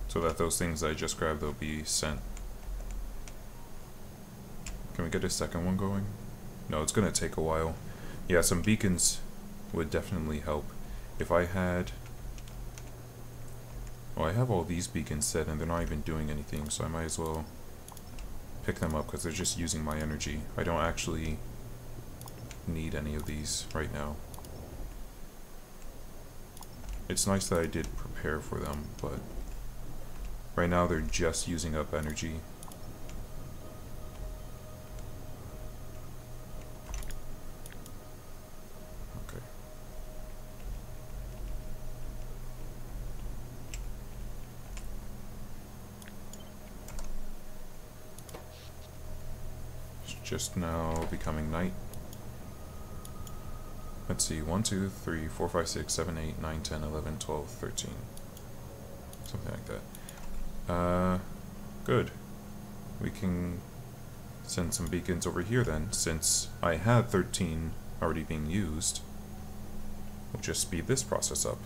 So that those things I just grabbed, they'll be sent. Can we get a second one going? No, it's gonna take a while. Yeah, some beacons would definitely help. If I had... well, I have all these beacons set and they're not even doing anything, so I might as well pick them up because they're just using my energy. I don't actually need any of these right now. It's nice that I did prepare for them, but right now they're just using up energy. Okay. It's just now becoming night. Let's see, 1, 2, 3, 4, 5, 6, 7, 8, 9, 10, 11, 12, 13. Something like that. Good. We can send some beacons over here then, since I had 13 already being used. We'll just speed this process up.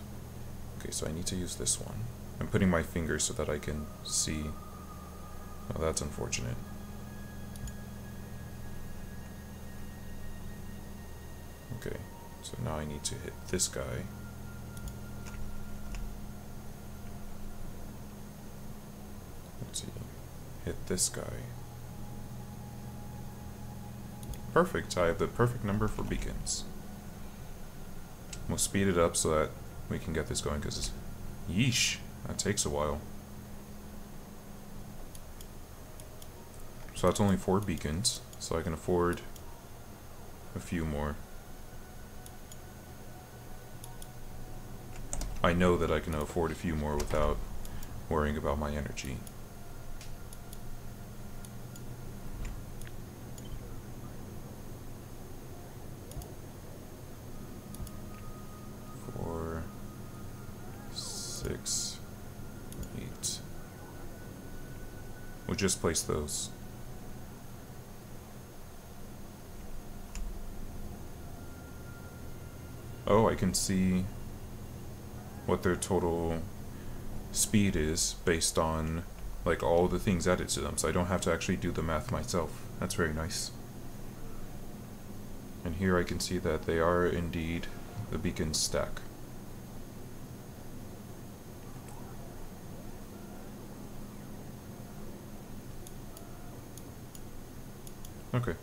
Okay, so I need to use this one. I'm putting my finger so that I can see. Oh, that's unfortunate. Okay. So now I need to hit this guy. Let's see. Hit this guy. Perfect. I have the perfect number for beacons. We'll speed it up so that we can get this going, because yeesh, that takes a while. So that's only 4 beacons, so I can afford a few more. I know that I can afford a few more without worrying about my energy. Four, 6, 8. We'll just place those. Oh, I can see what their total speed is based on like all the things added to them, so I don't have to actually do the math myself. That's very nice. And here I can see that they are indeed the beacon stack. Okay.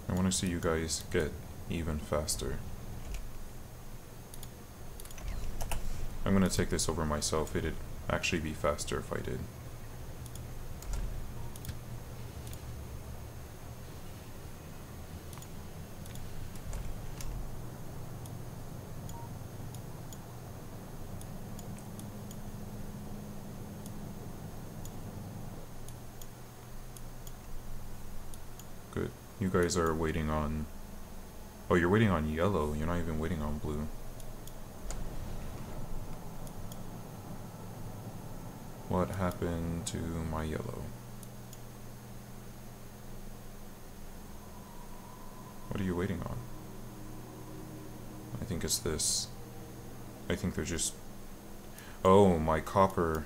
I want to see you guys get even faster. I'm gonna take this over myself. It'd actually be faster if I did. Good. You guys are waiting on... Oh, you're waiting on yellow. You're not even waiting on blue. What happened to my yellow? What are you waiting on? I think it's this. I think they're just... Oh, my copper.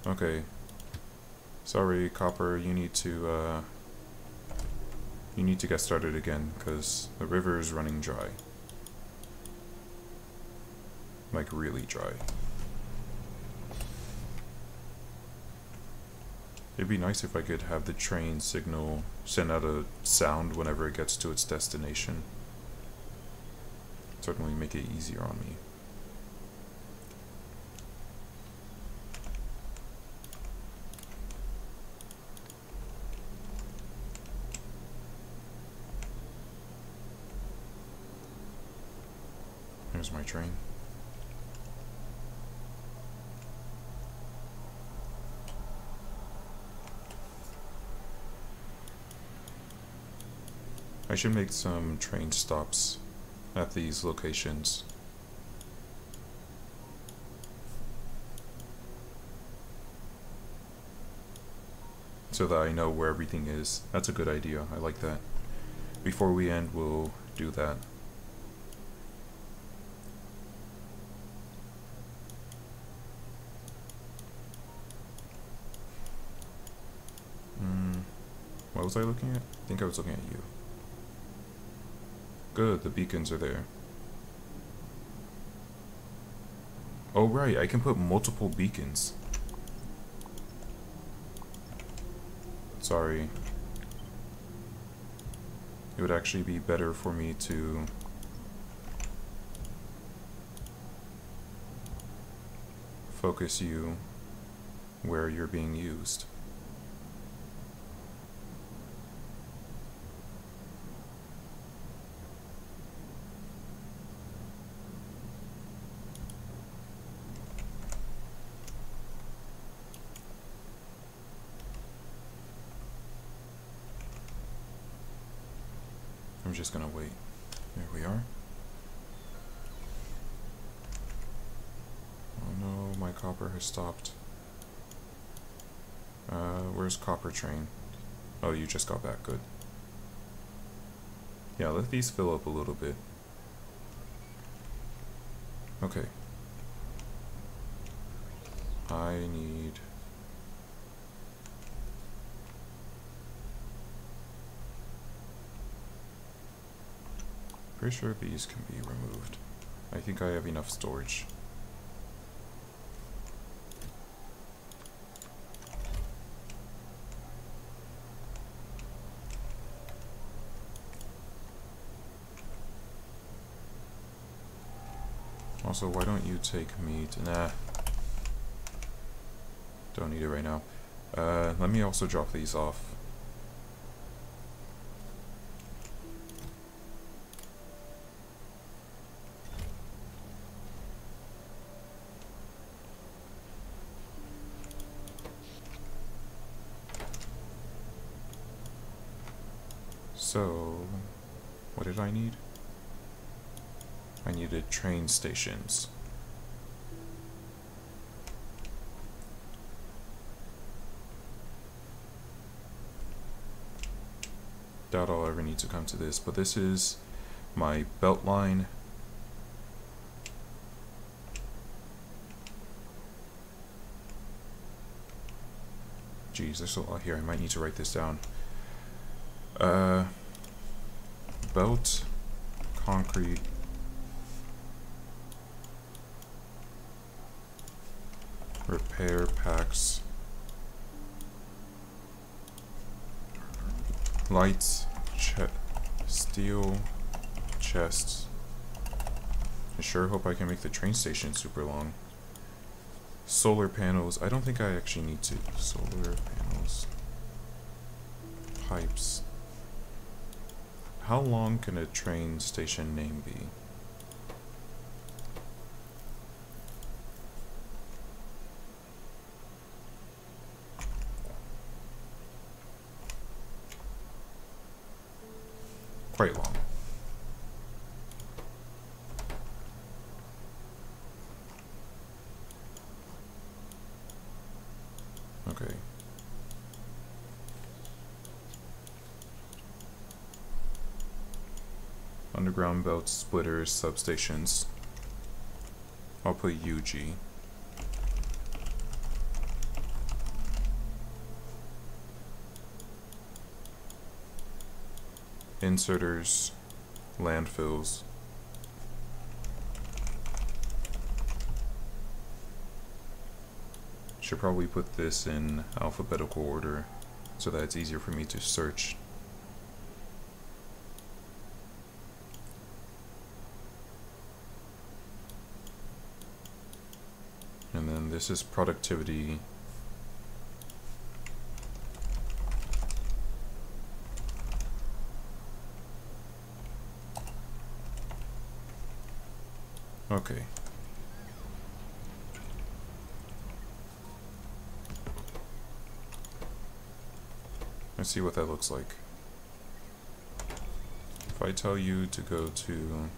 Okay. Sorry, copper, you need to get started again, because the river is running dry. Like, really dry. It'd be nice if I could have the train signal send out a sound whenever it gets to its destination. Certainly make it easier on me. Here's my train. I should make some train stops at these locations. So that I know where everything is. That's a good idea. I like that. Before we end, we'll do that. What was I looking at? I think I was looking at you. Good, the beacons are there. Oh right, I can put multiple beacons. Sorry. It would actually be better for me to focus you where you're being used. I'm just gonna wait. There we are. Oh no, my copper has stopped. Where's copper train? Oh, you just got back, good. Yeah, let these fill up a little bit. Okay. I need... Pretty sure these can be removed. I think I have enough storage. Also, why don't you take me to... Nah. Don't need it right now. Let me also drop these off. So, what did I need? I needed train stations. Doubt I'll ever need to come to this, but this is my belt line. Geez, there's a lot here. I might need to write this down. Belt, concrete, repair packs, lights, steel chests. I sure hope I can make the train station super long. Solar panels. I don't think I actually need to. Solar panels. Pipes. How long can a train station name be? Quite long. Okay. Underground belt splitters, substations. I'll put UG. Inserters, landfills. Should probably put this in alphabetical order so that it's easier for me to search. And then this is productivity. Okay. Let's see what that looks like. If I tell you to go to...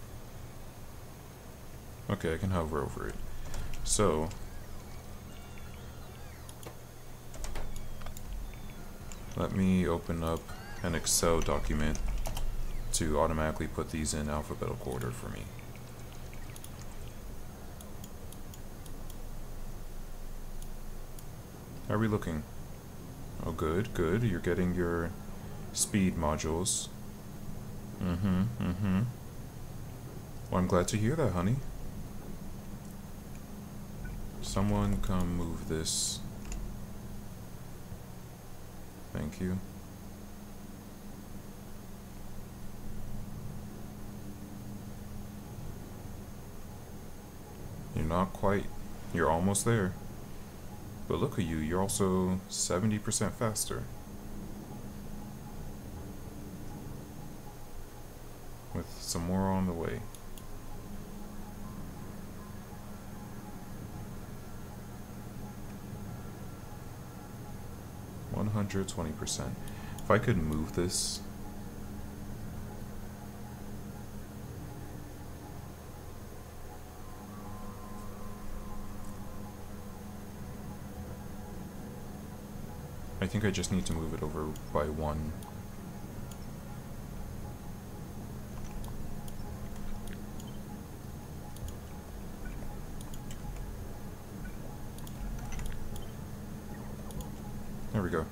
Okay, I can hover over it. So... let me open up an Excel document to automatically put these in alphabetical order for me. How are we looking? Oh, good, good. You're getting your speed modules. Well, I'm glad to hear that, honey. Someone come move this. Thank you. You're not quite. You're almost there. But look at you, you're also 70% faster. With some more on the way. %120%. If I could move this. I think I just need to move it over by 1. There we go.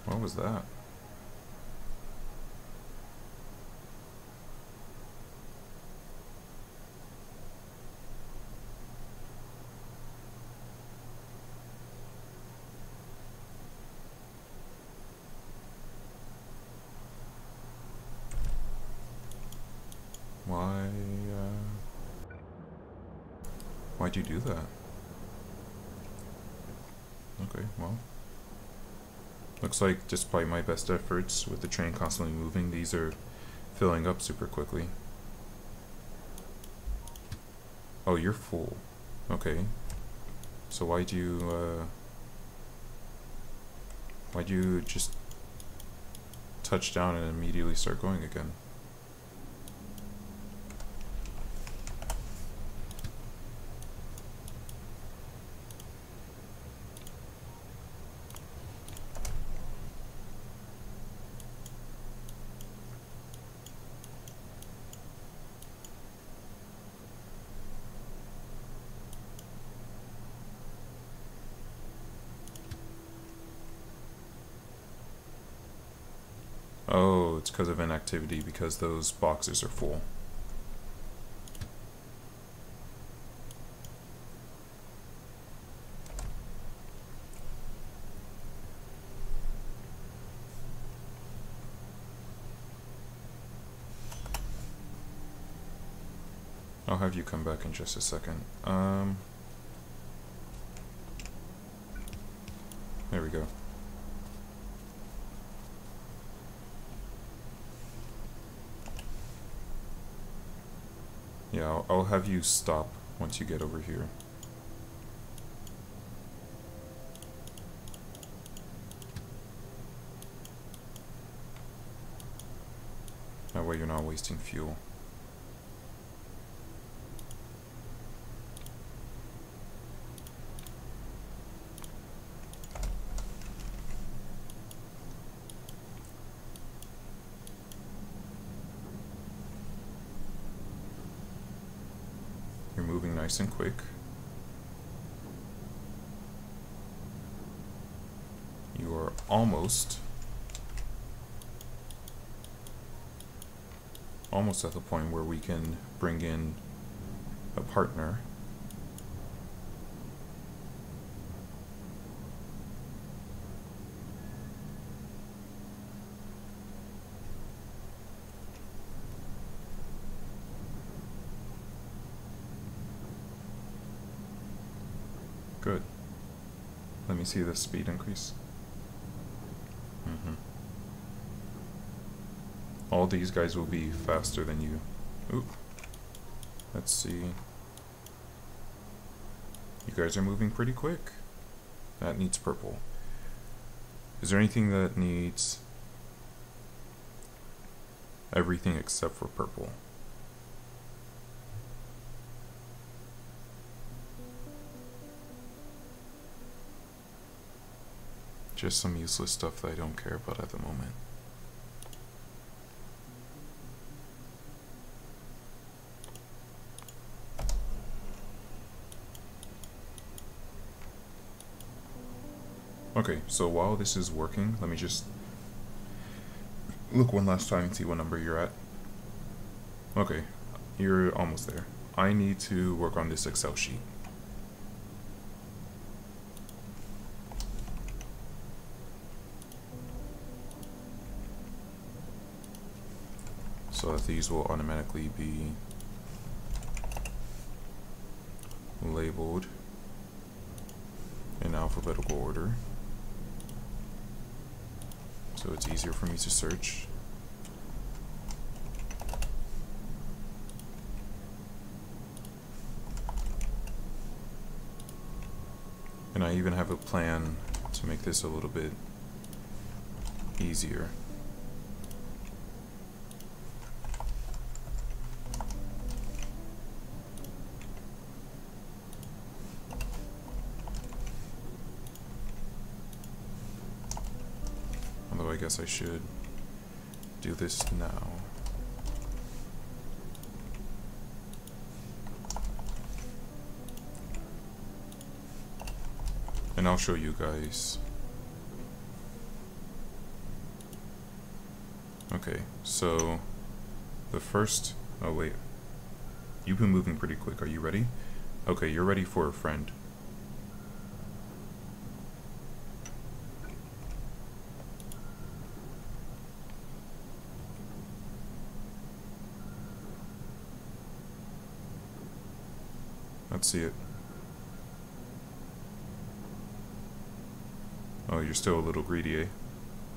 What was that? Why'd you do that? Okay, well. Looks like despite my best efforts with the train constantly moving, these are filling up super quickly. Oh, you're full. Okay. So why'd you just touch down and immediately start going again? Oh, it's because of inactivity, because those boxes are full. I'll have you come back in just a second. There we go. Yeah, I'll have you stop once you get over here. That way you're not wasting fuel. You're moving nice and quick. You are almost at the point where we can bring in a partner. Good. Let me see the speed increase. All these guys will be faster than you. Oop. Let's see. You guys are moving pretty quick. That needs purple. Is there anything that needs everything except for purple? Just some useless stuff that I don't care about at the moment. Okay, so while this is working, let me just look one last time and see what number you're at. Okay, you're almost there. I need to work on this Excel sheet. So that these will automatically be labeled in alphabetical order, so it's easier for me to search. And I even have a plan to make this a little bit easier. Although I guess I should do this now. And I'll show you guys. Okay, so the first, oh wait, you've been moving pretty quick. Are you ready? Okay, you're ready for a friend. Let's see it. Oh, you're still a little greedy, eh?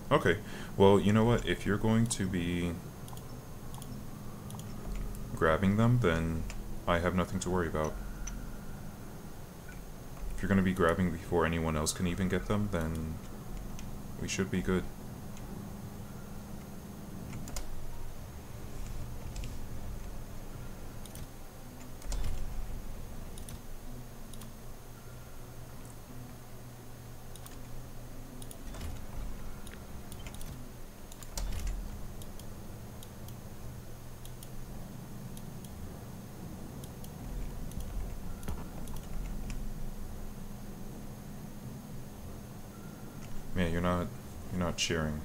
Okay, well, you know what? If you're going to be grabbing them, then I have nothing to worry about. If you're going to be grabbing before anyone else can even get them, then we should be good. Man, you're not cheering.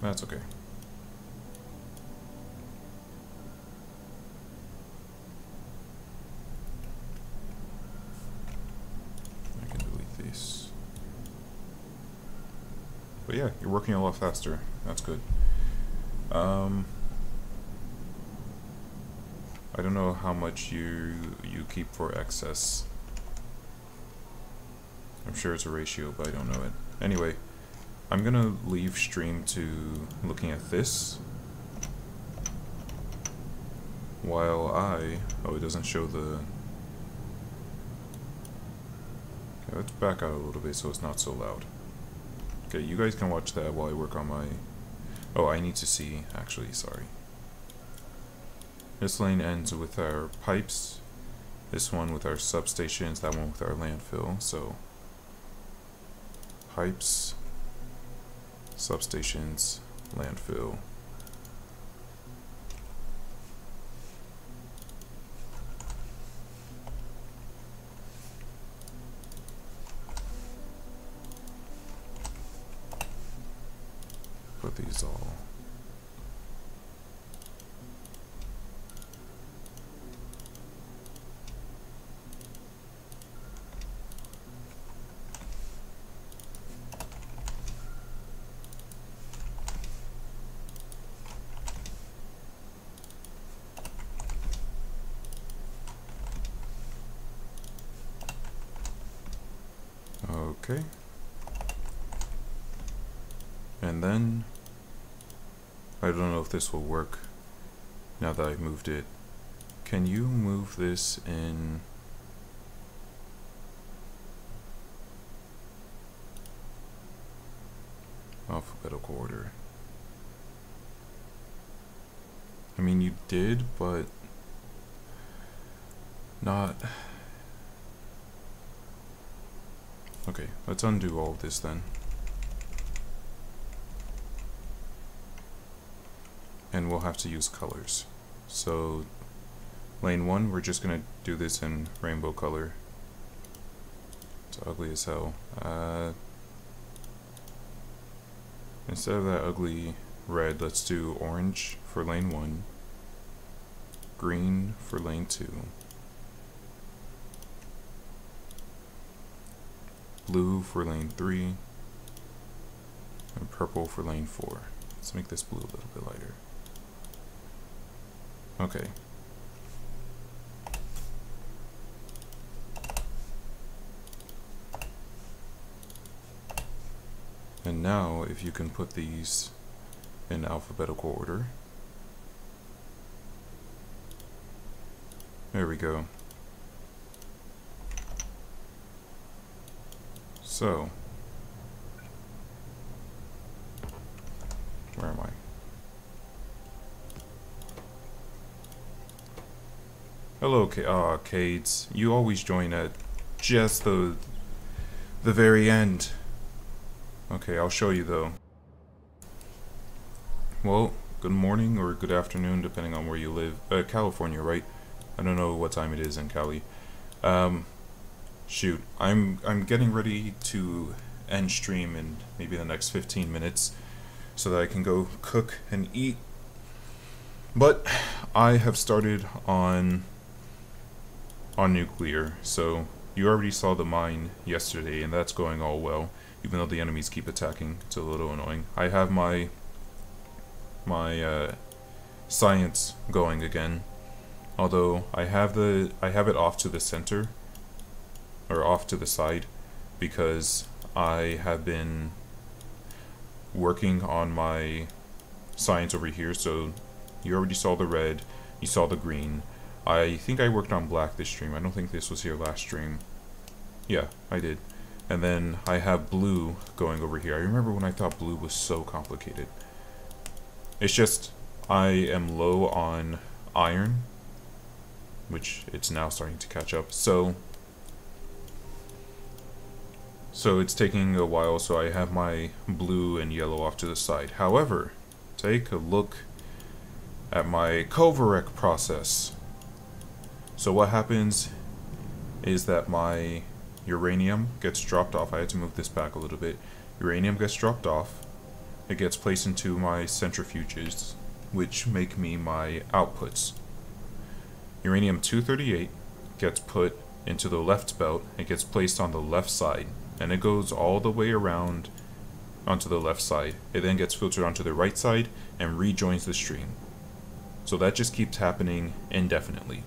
That's okay. I can delete these. But yeah, you're working a lot faster. That's good. I don't know how much you keep for excess. I'm sure it's a ratio, but I don't know it. Anyway, I'm gonna leave stream to looking at this. While oh, it doesn't show the... Okay, let's back out a little bit so it's not so loud. Okay, you guys can watch that while I work on my... Oh, I need to see, actually, sorry. This lane ends with our pipes, this one with our substations, that one with our landfill, so... Pipes, substations, landfill. Put these all. Okay. And then, I don't know if this will work now that I've moved it. Can you move this in alphabetical order? I mean, you did, but not... Okay, let's undo all of this then. And we'll have to use colors. So, lane 1, we're just gonna do this in rainbow color. It's ugly as hell. Instead of that ugly red, let's do orange for lane 1, green for lane 2, blue for lane 3, and purple for lane 4. Let's make this blue a little bit lighter. Okay. And now, if you can put these in alphabetical order. There we go. So, where am I? Hello, Cades. You always join at just the very end. Okay, I'll show you though. Well, good morning or good afternoon, depending on where you live. California, right? I don't know what time it is in Cali. Shoot, I'm getting ready to end stream in maybe the next 15 minutes so that I can go cook and eat. But I have started on nuclear, so you already saw the mine yesterday, and that's going all well, even though the enemies keep attacking. It's a little annoying. I have my science going again, although I have it off to the center, or off to the side, because I have been working on my science over here. So you already saw the red, you saw the green. I think I worked on black this stream. I don't think this was here last stream. Yeah, I did. And then I have blue going over here. I remember when I thought blue was so complicated. It's just I am low on iron, which it's now starting to catch up. So it's taking a while, so I have my blue and yellow off to the side. However, take a look at my Kovarek process. So what happens is that my uranium gets dropped off. I had to move this back a little bit. Uranium gets dropped off. It gets placed into my centrifuges, which make me my outputs. Uranium-238 gets put into the left belt. It gets placed on the left side, and it goes all the way around onto the left side. It then gets filtered onto the right side and rejoins the stream. So that just keeps happening indefinitely.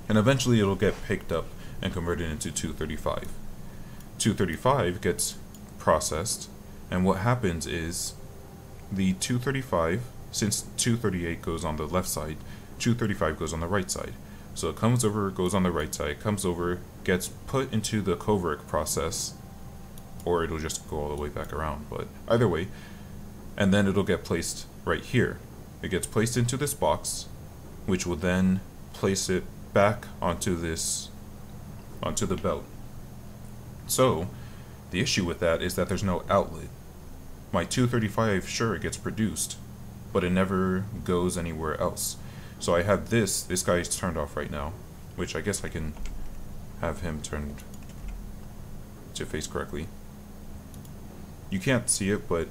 And eventually it'll get picked up and converted into 235. 235 gets processed, and what happens is the 235, since 238 goes on the left side, 235 goes on the right side. So it comes over, goes on the right side, comes over, gets put into the Covaric process, or it'll just go all the way back around, but either way, and then it'll get placed right here. It gets placed into this box, which will then place it back onto the belt. So the issue with that is that there's no outlet. My 235, sure, it gets produced, but it never goes anywhere else. So I have this guy is turned off right now, which I guess I can have him turned to face correctly. You can't see it, but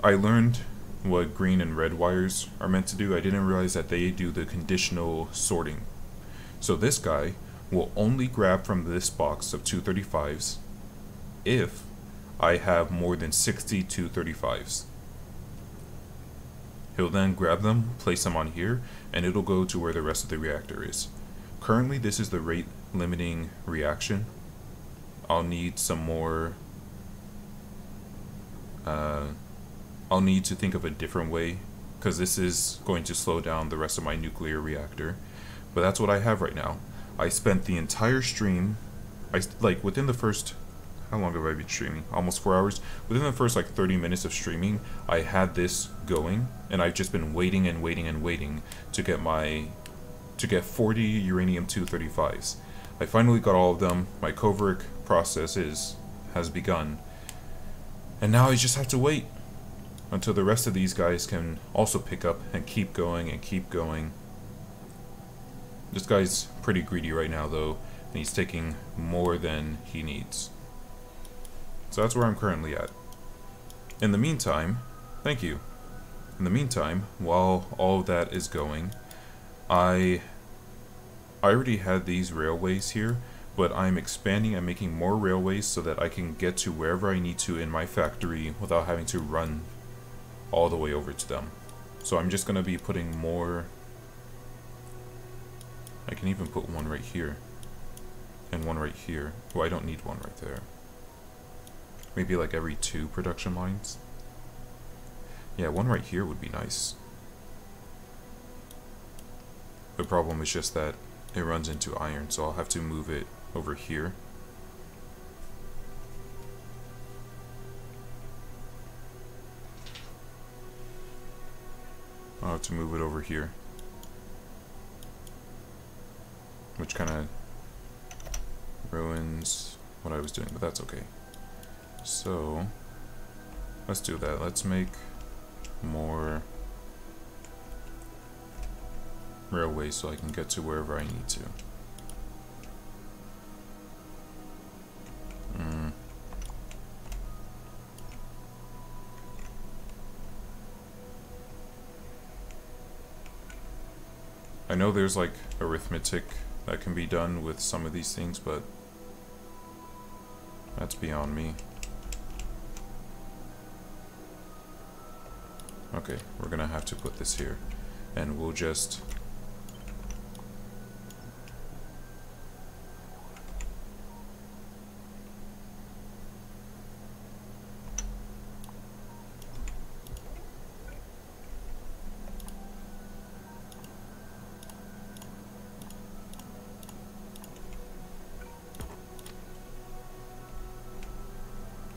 I learned what green and red wires are meant to do. I didn't realize that they do the conditional sorting. So this guy will only grab from this box of 235s if I have more than 60 235s. He'll then grab them, place them on here, and it'll go to where the rest of the reactor is. Currently, this is the rate limiting reaction. I'll need some more. I'll need to think of a different way, because this is going to slow down the rest of my nuclear reactor. But that's what I have right now. I spent the entire stream, within the first, how long have I been streaming? Almost 4 hours. Within the first 30 minutes of streaming, I had this going, and I've just been waiting and waiting and waiting to get 40 uranium-235s. I finally got all of them. My Covaric process has begun, and now I just have to wait until the rest of these guys can also pick up and keep going and keep going. This guy's pretty greedy right now though, and he's taking more than he needs. So that's where I'm currently at. In the meantime, thank you. In the meantime, while all of that is going, I already had these railways here, but I'm expanding and making more railways so that I can get to wherever I need to in my factory without having to run all the way over to them. So I'm just going to be putting more. I can even put one right here and one right here. Well, I don't need one right there. Maybe like every 2 production lines. Yeah, one right here would be nice. The problem is just that it runs into iron, so I'll have to move it over here. I'll have to move it over here, which kind of ruins what I was doing, but that's okay. So let's do that. Let's make more railways so I can get to wherever I need to. I know there's like arithmetic that can be done with some of these things, but that's beyond me. Okay, we're gonna have to put this here, and we'll just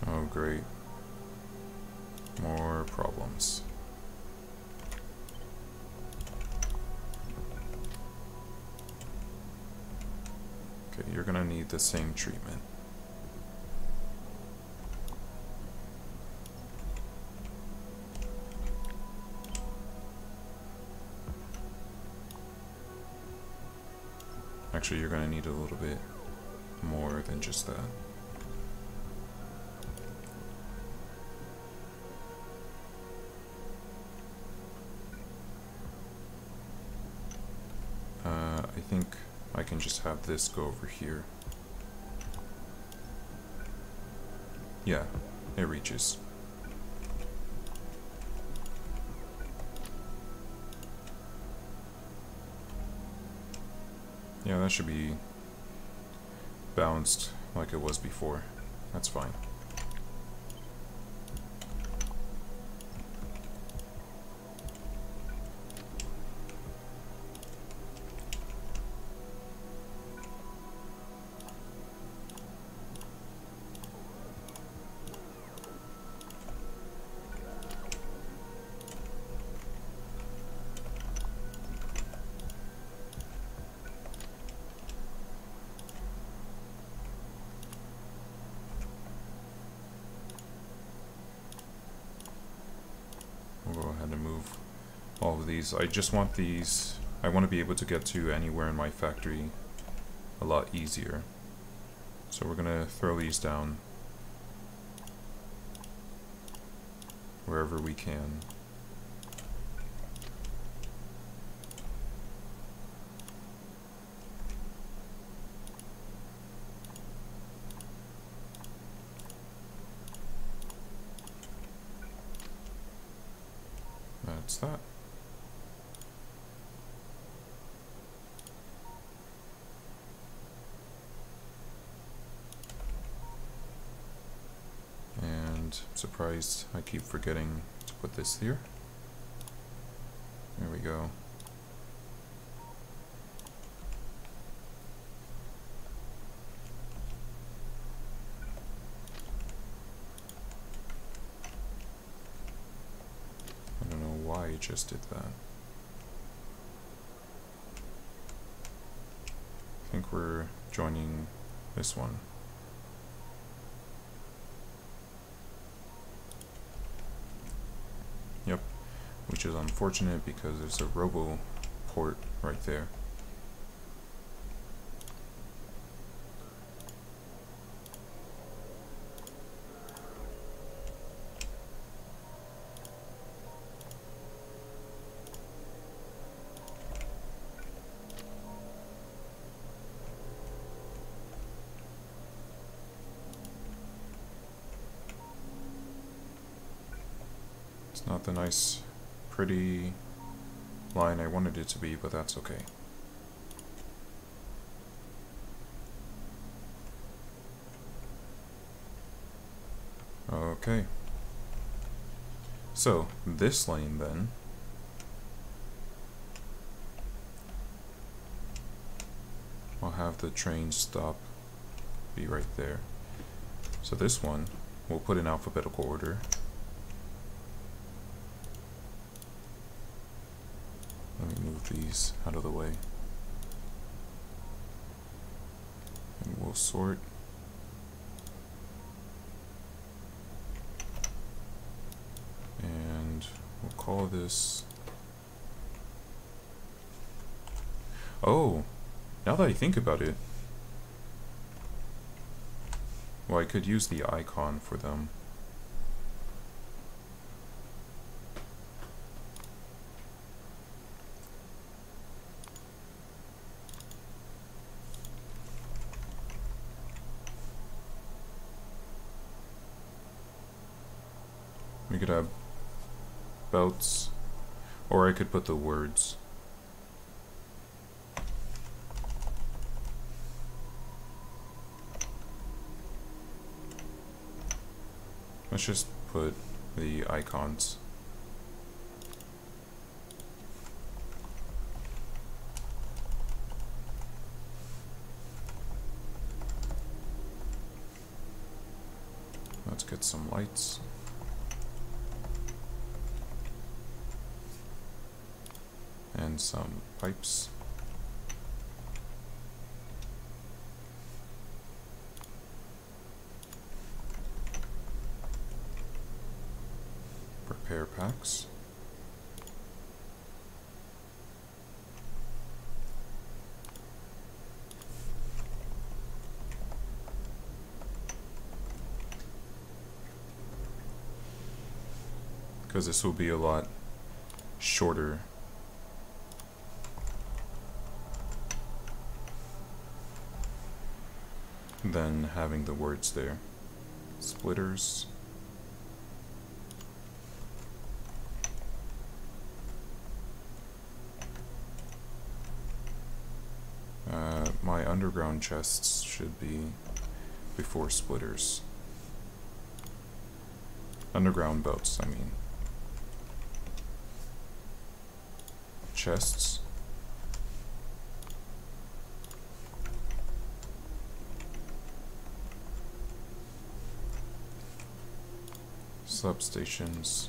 oh great, more problems. Okay, you're gonna need the same treatment. Actually, you're gonna need a little bit more than just that. I think I can just have this go over here. Yeah, it reaches. Yeah, that should be balanced like it was before. That's fine. We'll go ahead and move all of these. I just want these, I want to be able to get to anywhere in my factory a lot easier. So we're gonna throw these down wherever we can. That's that. And I'm surprised I keep forgetting to put this here. There we go. I don't know why I just did that. I think we're joining this one. Yep, which is unfortunate because there's a robo port right there. It's not the nice, pretty line I wanted it to be, but that's okay. Okay. So, this lane then, I'll have the train stop be right there. So this one, we'll put in alphabetical order. Let me move these out of the way. And we'll sort. And we'll call this... Oh! Now that I think about it, well, I could use the icon for them. We could have belts, or I could put the words. Let's just put the icons. Let's get some lights. And some pipes. Repair packs. Because this will be a lot shorter than having the words there. Splitters. my underground chests should be before splitters. Underground belts, I mean. Chests. Substations.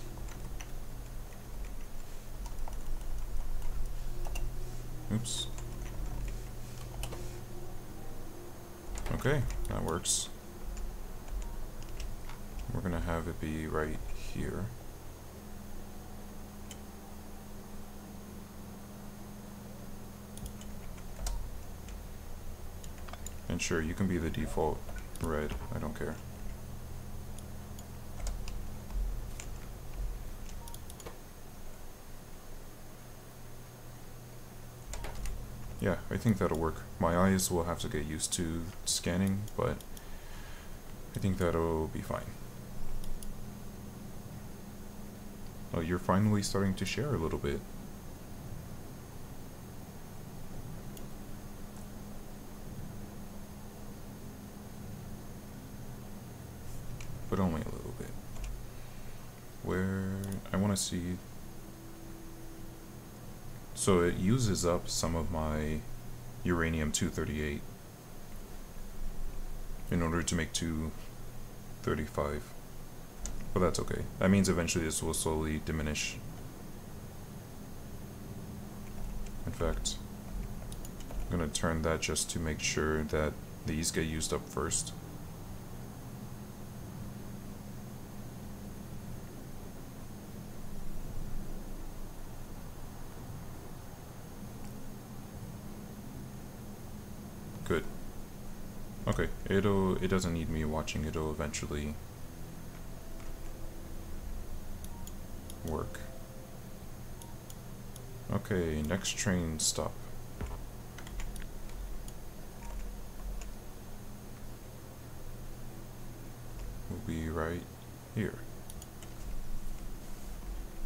Oops. Okay, that works. We're gonna have it be right here. And sure, you can be the default red, I don't care. Yeah, I think that'll work. My eyes will have to get used to scanning, but I think that'll be fine. Oh, you're finally starting to share a little bit. But only a little bit. Where I want to see. So it uses up some of my uranium-238 in order to make 235. But that's okay. That means eventually this will slowly diminish. In fact, I'm gonna turn that just to make sure that these get used up first. Good. Okay, it doesn't need me watching, it'll eventually work. Okay, next train stop. Will be right here.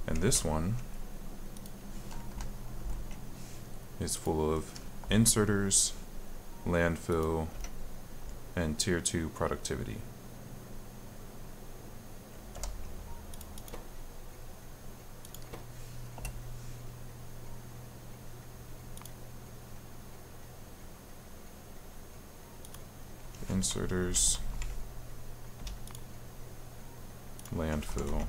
And this one is full of inserters, landfill, and tier 2 productivity. Inserters, landfill,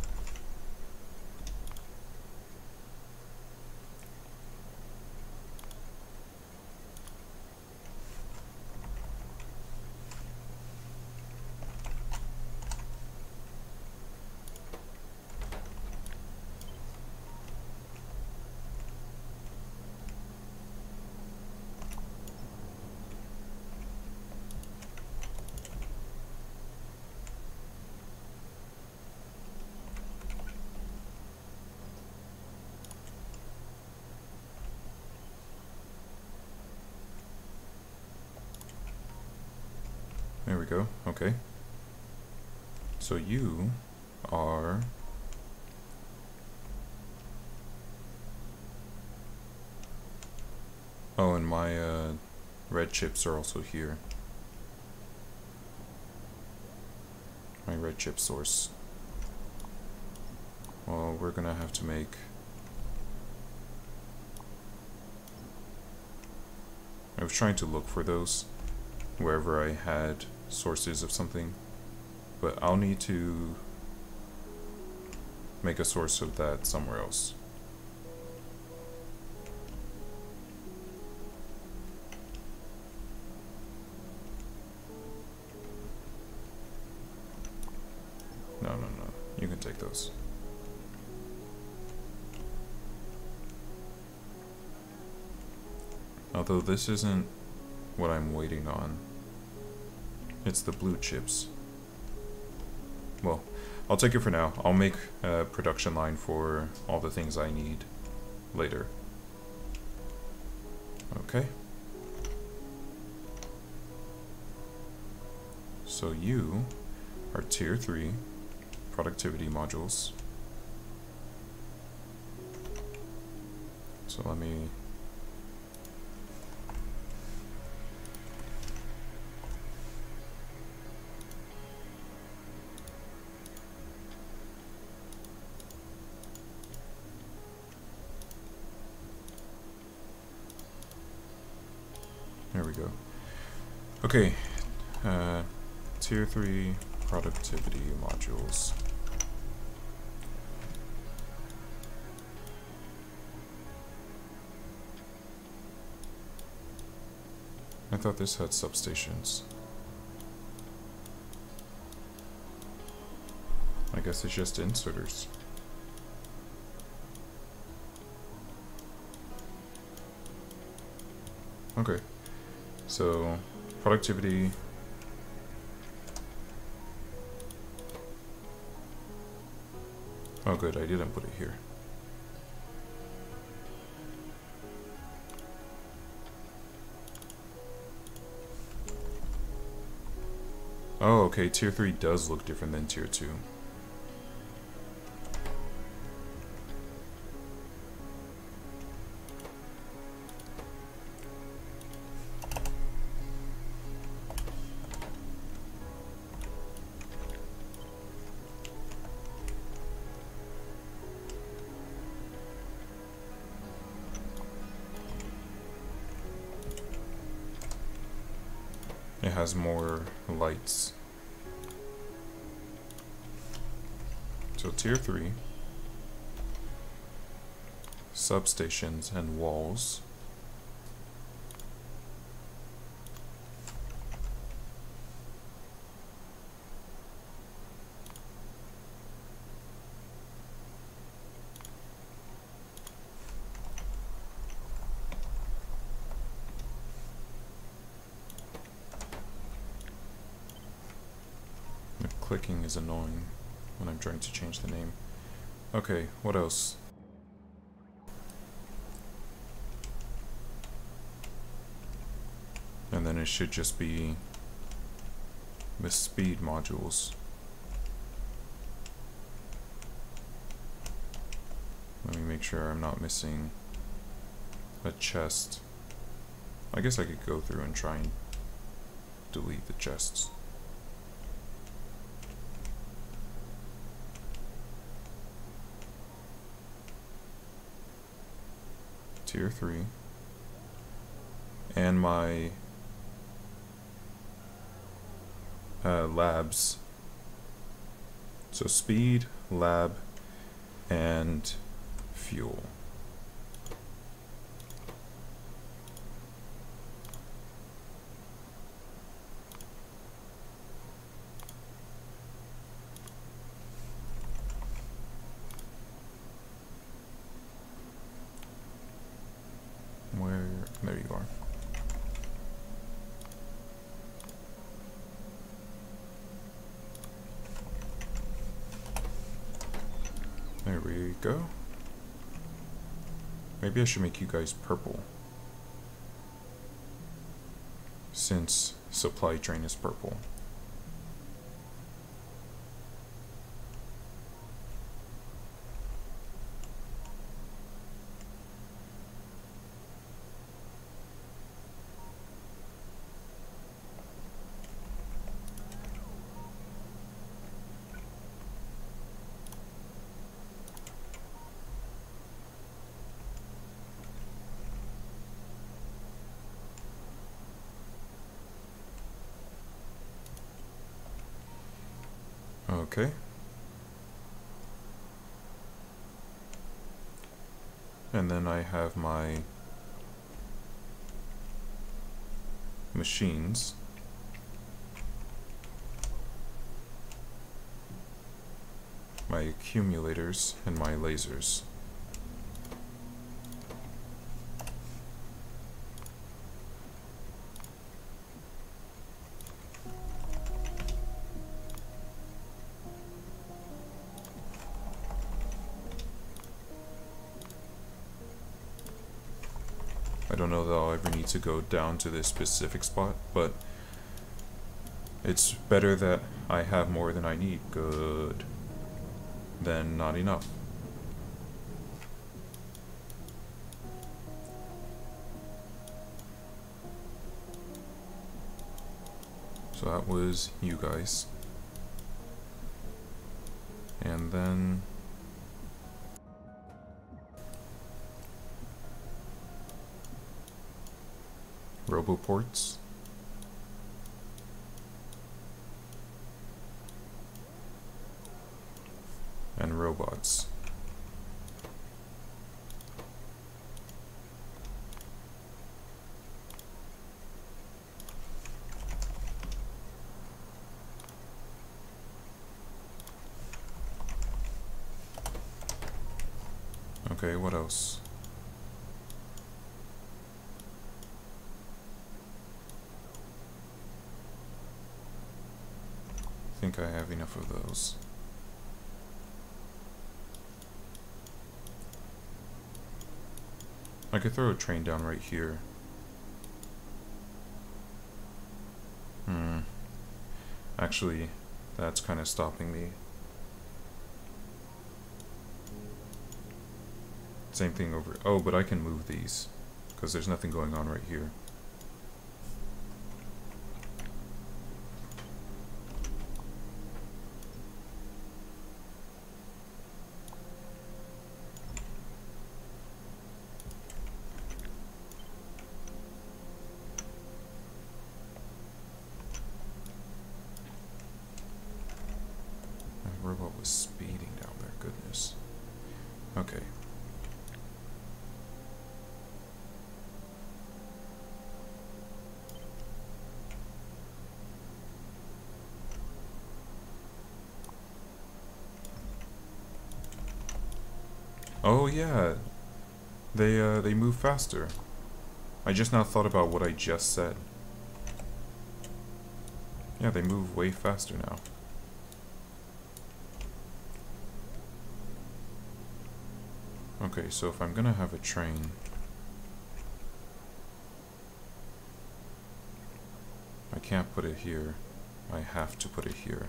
there we go, okay. So you are oh, and my red chips are also here. My red chip source. Well, we're gonna have to make I was trying to look for those wherever I had sources of something, but I'll need to make a source of that somewhere else. No, you can take those. Although this isn't what I'm waiting on. It's the blue chips. Well, I'll take it for now. I'll make a production line for all the things I need later. Okay. So you are tier 3 productivity modules. So let me There we go. Okay, tier 3 productivity modules. I thought this had substations. I guess it's just inserters. Okay, so productivity. Oh good, I didn't put it here. Oh, okay, tier 3 does look different than tier 2. It has more lights. So tier 3, substations and walls. The clicking is annoying when I'm trying to change the name. Okay, what else? And then it should just be the speed modules. Let me make sure I'm not missing a chest. I guess I could go through and try and delete the chests. Tier 3. And my labs. So speed, lab, and fuel. There you are. There we go. Maybe I should make you guys purple, since supply train is purple. Okay. And then I have my machines. My accumulators and my lasers. I don't know that I'll ever need to go down to this specific spot, but it's better that I have more than I need. Good. Than not enough. So that was you guys. And then Roboports. And robots. Okay, what else? I think I have enough of those. I could throw a train down right here. Actually, that's kind of stopping me. Same thing over... Oh, but I can move these, because there's nothing going on right here. Robot was speeding down there, goodness. Okay. Oh yeah, they move faster. I just now thought about what I just said. Yeah, they move way faster now. Okay, so if I'm gonna have a train, I can't put it here. I have to put it here.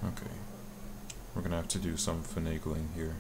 Okay, we're gonna have to do some finagling here.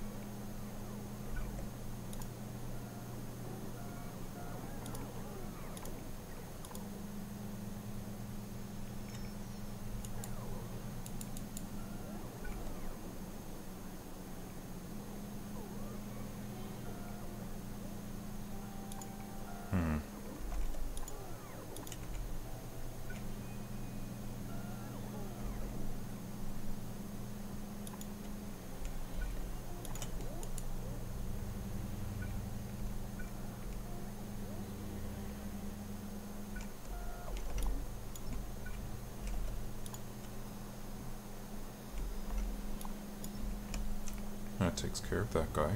That takes care of that guy.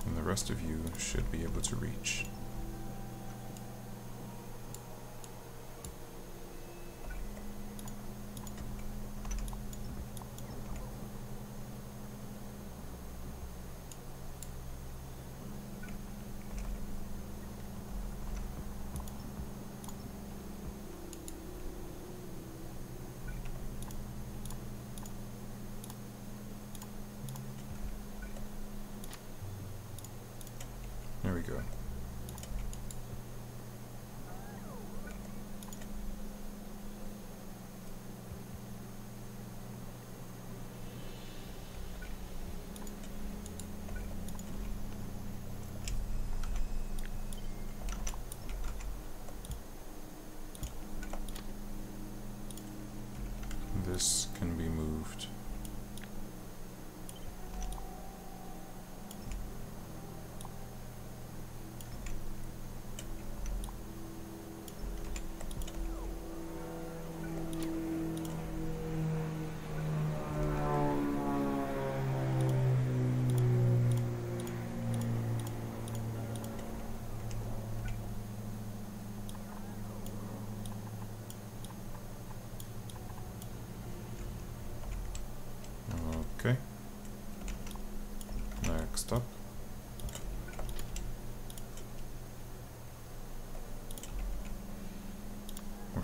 And the rest of you should be able to reach. There we go. This can be moved.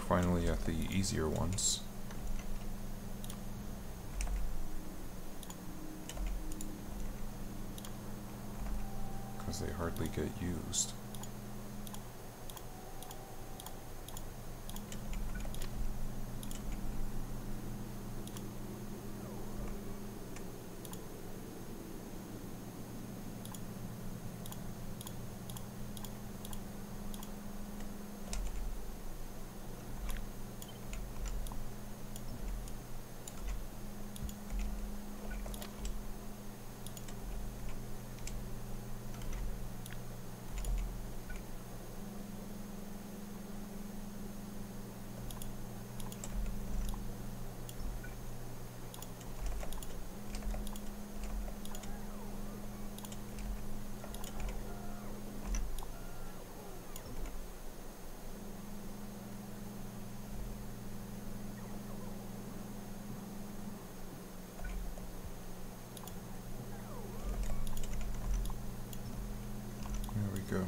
finally at the easier ones. Because they hardly get used. There we go.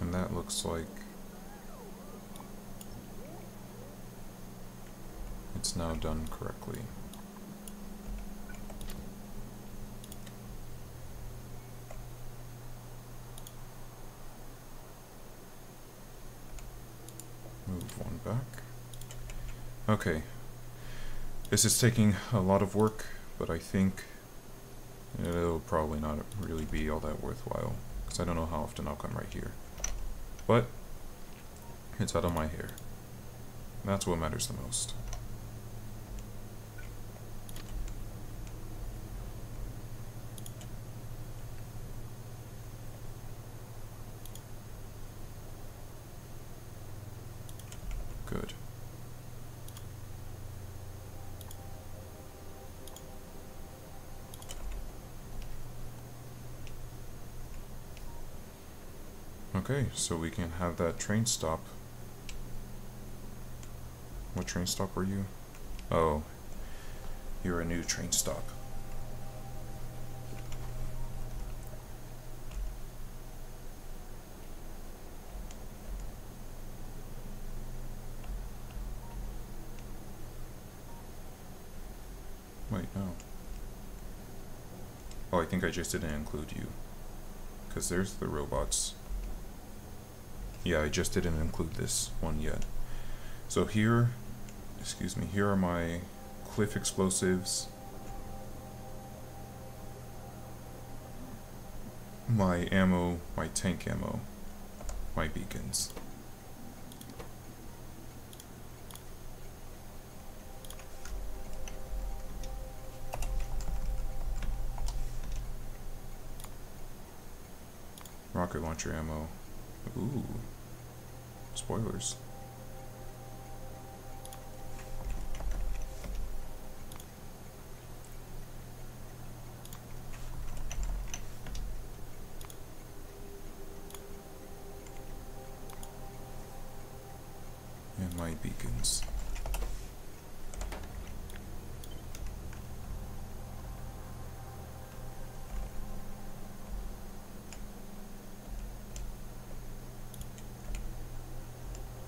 And that looks like it's now done correctly. Move one back. Okay. This is taking a lot of work, but I think it'll probably not really be all that worthwhile, because I don't know how often I'll come right here. But it's out of my hair. That's what matters the most. Good. Okay, so we can have that train stop. What train stop were you? Oh, you're a new train stop. Wait, no. Oh, I think I just didn't include you. Because there's the robots. Yeah, I just didn't include this one yet. So here, excuse me, here are my cliff explosives, my ammo, my tank ammo, my beacons. Rocket launcher ammo. Ooh. Spoilers. And my beacons.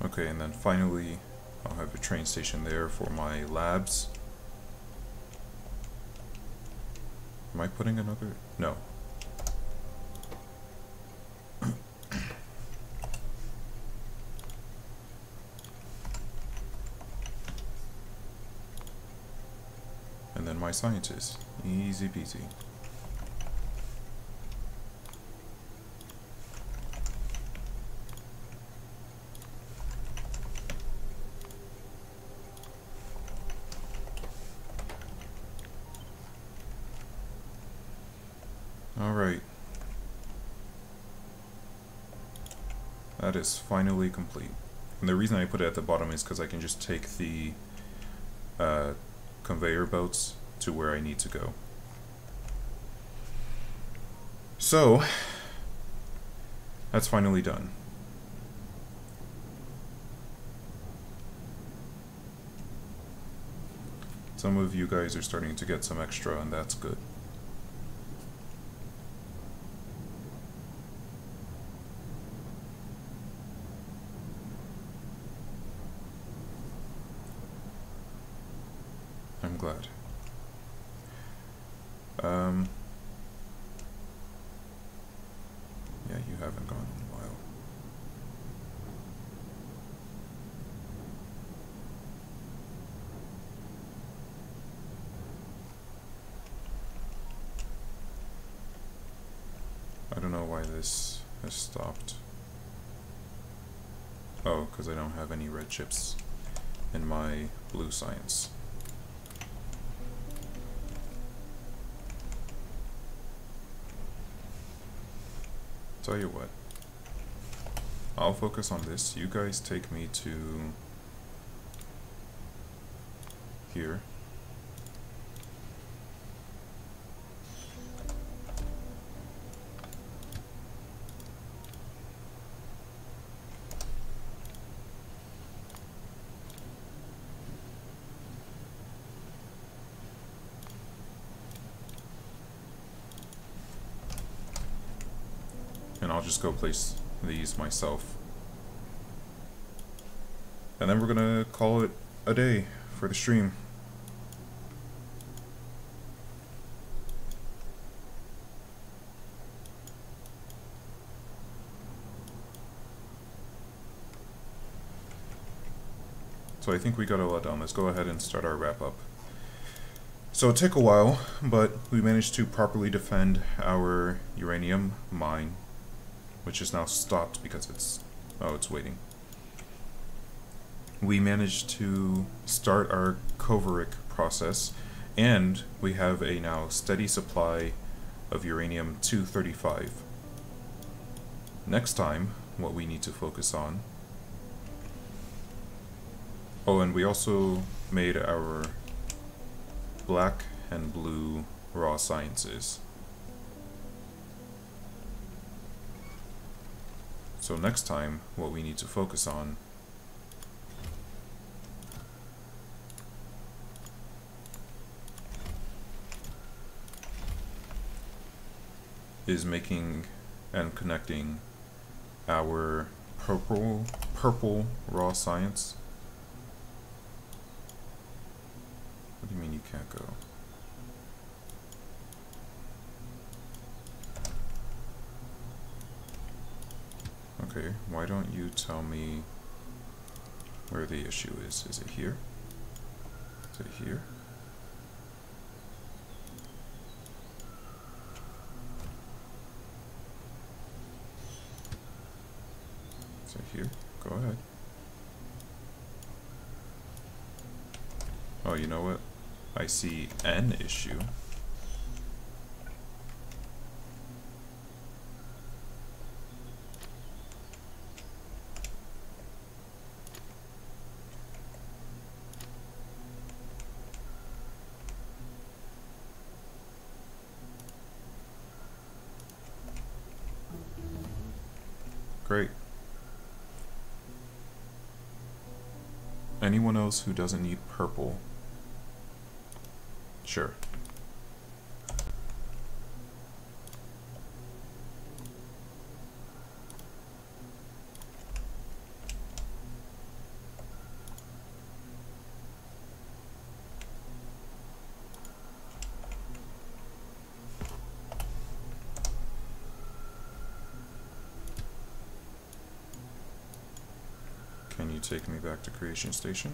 Okay, and then finally I'll have a train station there for my labs. Am I putting another? No. And then my scientists. Easy peasy. Alright. That is finally complete. And the reason I put it at the bottom is because I can just take the conveyor belts to where I need to go. So, that's finally done. Some of you guys are starting to get some extra, and that's good. I'm glad. Yeah, you haven't gone in a while. I don't know why this has stopped. Oh, because I don't have any red chips in my blue science. Tell you what, I'll focus on this. You guys take me to here. And I'll just go place these myself. And then we're gonna call it a day for the stream. So I think we got a lot done. Let's go ahead and start our wrap up. So it took a while, but we managed to properly defend our uranium mine, which is now stopped because it's waiting. We managed to start our Kovarik process, and we have a now steady supply of uranium-235. Next time, what we need to focus on... Oh, and we also made our black and blue raw sciences. So next time, what we need to focus on is making and connecting our purple raw science. What do you mean you can't go? Okay, why don't you tell me where the issue is? Is it here? Is it here? Is it here? Go ahead. Oh, you know what? I see an issue. Great. Anyone else who doesn't need purple? Sure. Can you take me back to Creation Station?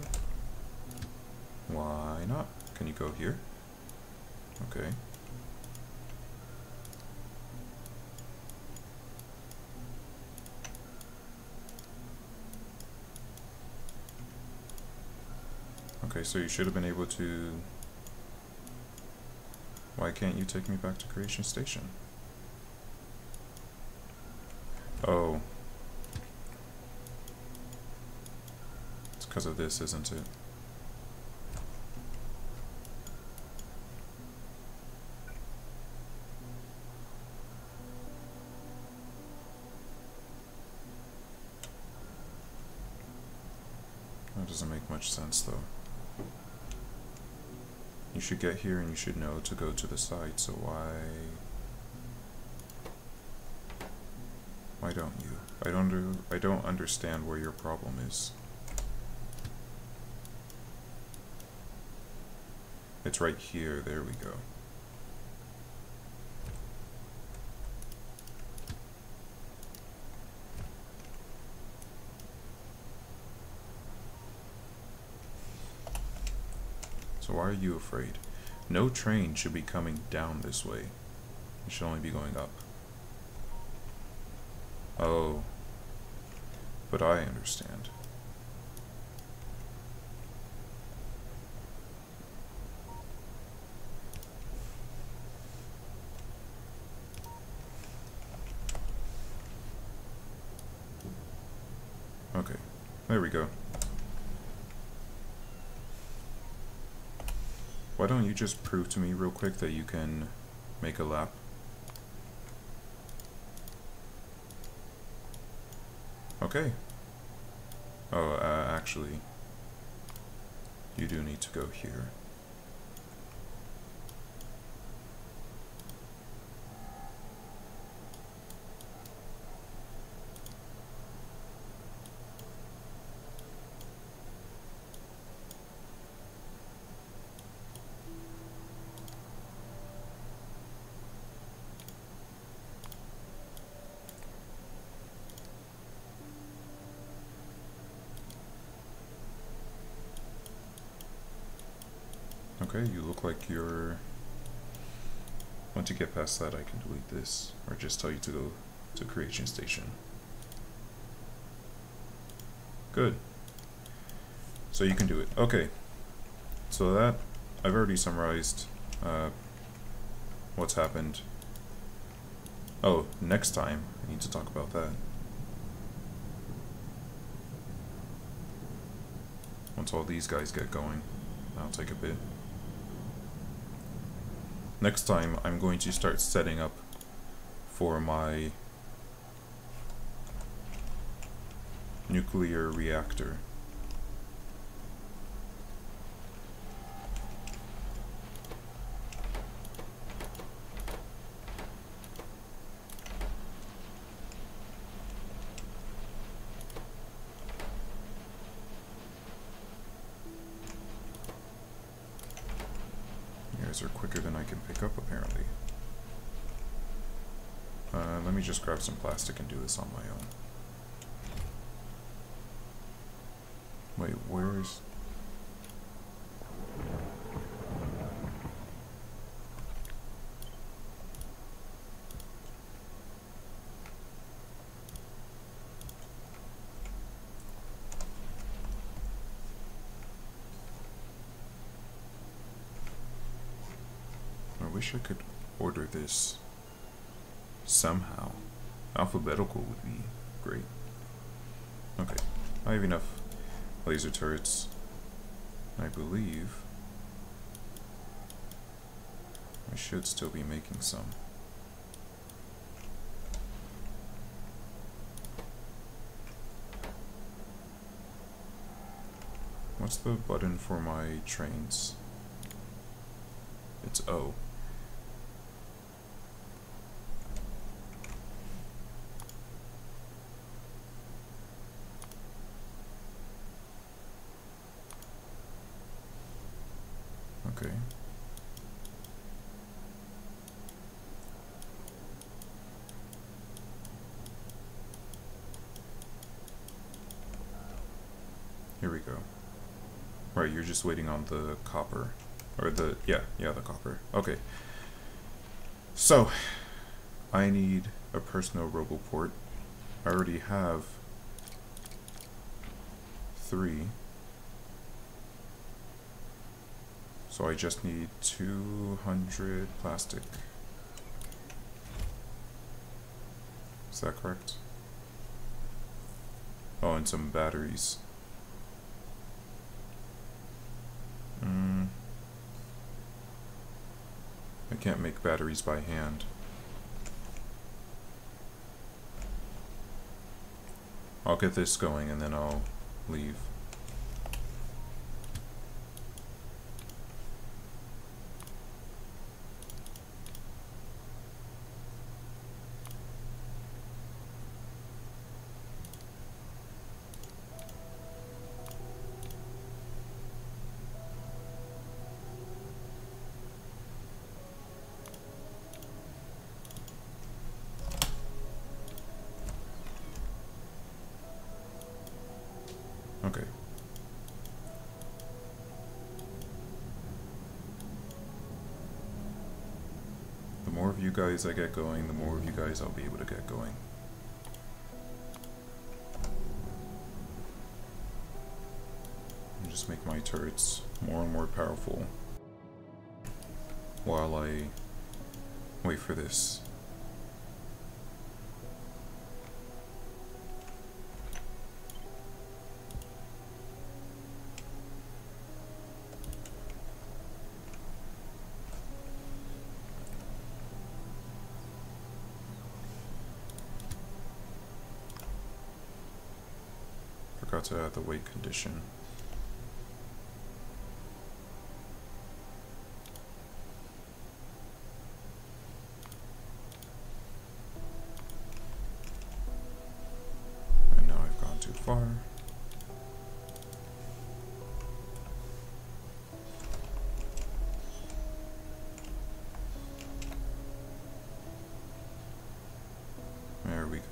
Why not? Can you go here? Okay. Okay, so you should have been able to... Why can't you take me back to Creation Station? Oh. It's because of this, isn't it? That doesn't make much sense, though. You should get here and you should know to go to the side, so why don't you? I don't understand where your problem is. It's right here. There we go. So why are you afraid? No train should be coming down this way. It should only be going up. Oh. But I understand. Okay. There we go. Why don't you just prove to me real quick that you can make a lap? Okay. Oh, actually, you do need to go here. Okay, you look like you're... Once you get past that, I can delete this, or just tell you to go to creation station. Good. So you can do it. Okay. So that, I've already summarized what's happened. Oh, next time, I need to talk about that. Once all these guys get going, that'll take a bit. Next time, I'm going to start setting up for my nuclear reactor. Are quicker than I can pick up, apparently. Let me just grab some plastic and do this on my own. Wait, where's... I wish I could order this somehow. Alphabetical would be great. Okay, I have enough laser turrets. I believe I should still be making some. What's the button for my trains? It's O. Okay. Here we go. Right, you're just waiting on the copper. Or the, yeah, the copper. Okay. So, I need a personal roboport. I already have 3. So I just need 200 plastic. Is that correct? Oh, and some batteries. I can't make batteries by hand. I'll get this going and then I'll leave. Okay. The more of you guys I get going, the more of you guys I'll be able to get going. And just make my turrets more and more powerful while I wait for this. Forgot to add the weight condition. And now I've gone too far. There we go.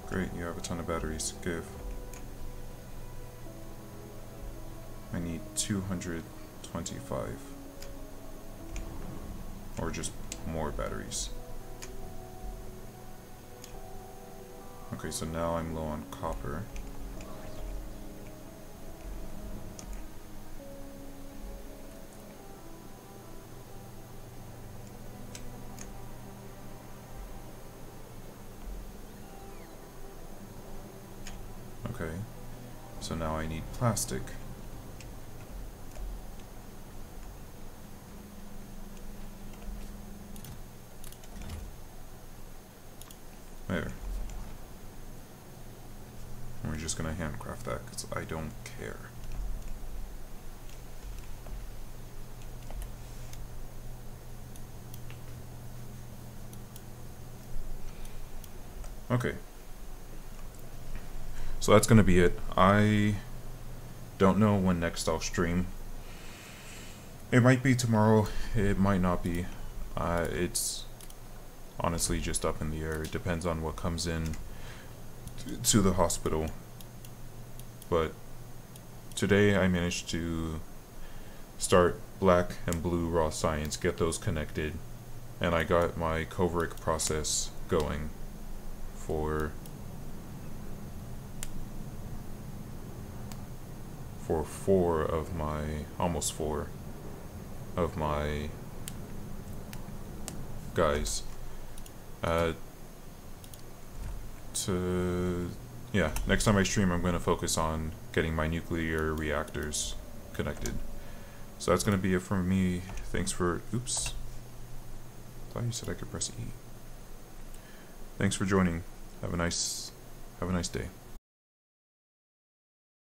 Great, you have a ton of batteries to give. I need 225. Or just more batteries. Okay, so now I'm low on copper. Okay, so now I need plastic. There. And we're just gonna handcraft that because I don't care. Okay. So that's gonna be it. I don't know when next I'll stream. It might be tomorrow, it might not be. It's honestly just up in the air. It depends on what comes in to the hospital. But today I managed to start black and blue raw science, get those connected, and I got my Koveric process going for 4 of my, almost 4 of my guys. Yeah, next time I stream I'm going to focus on getting my nuclear reactors connected. So that's going to be it from me. Thanks for, oops, I thought you said I could press E. Thanks for joining. Have a nice day.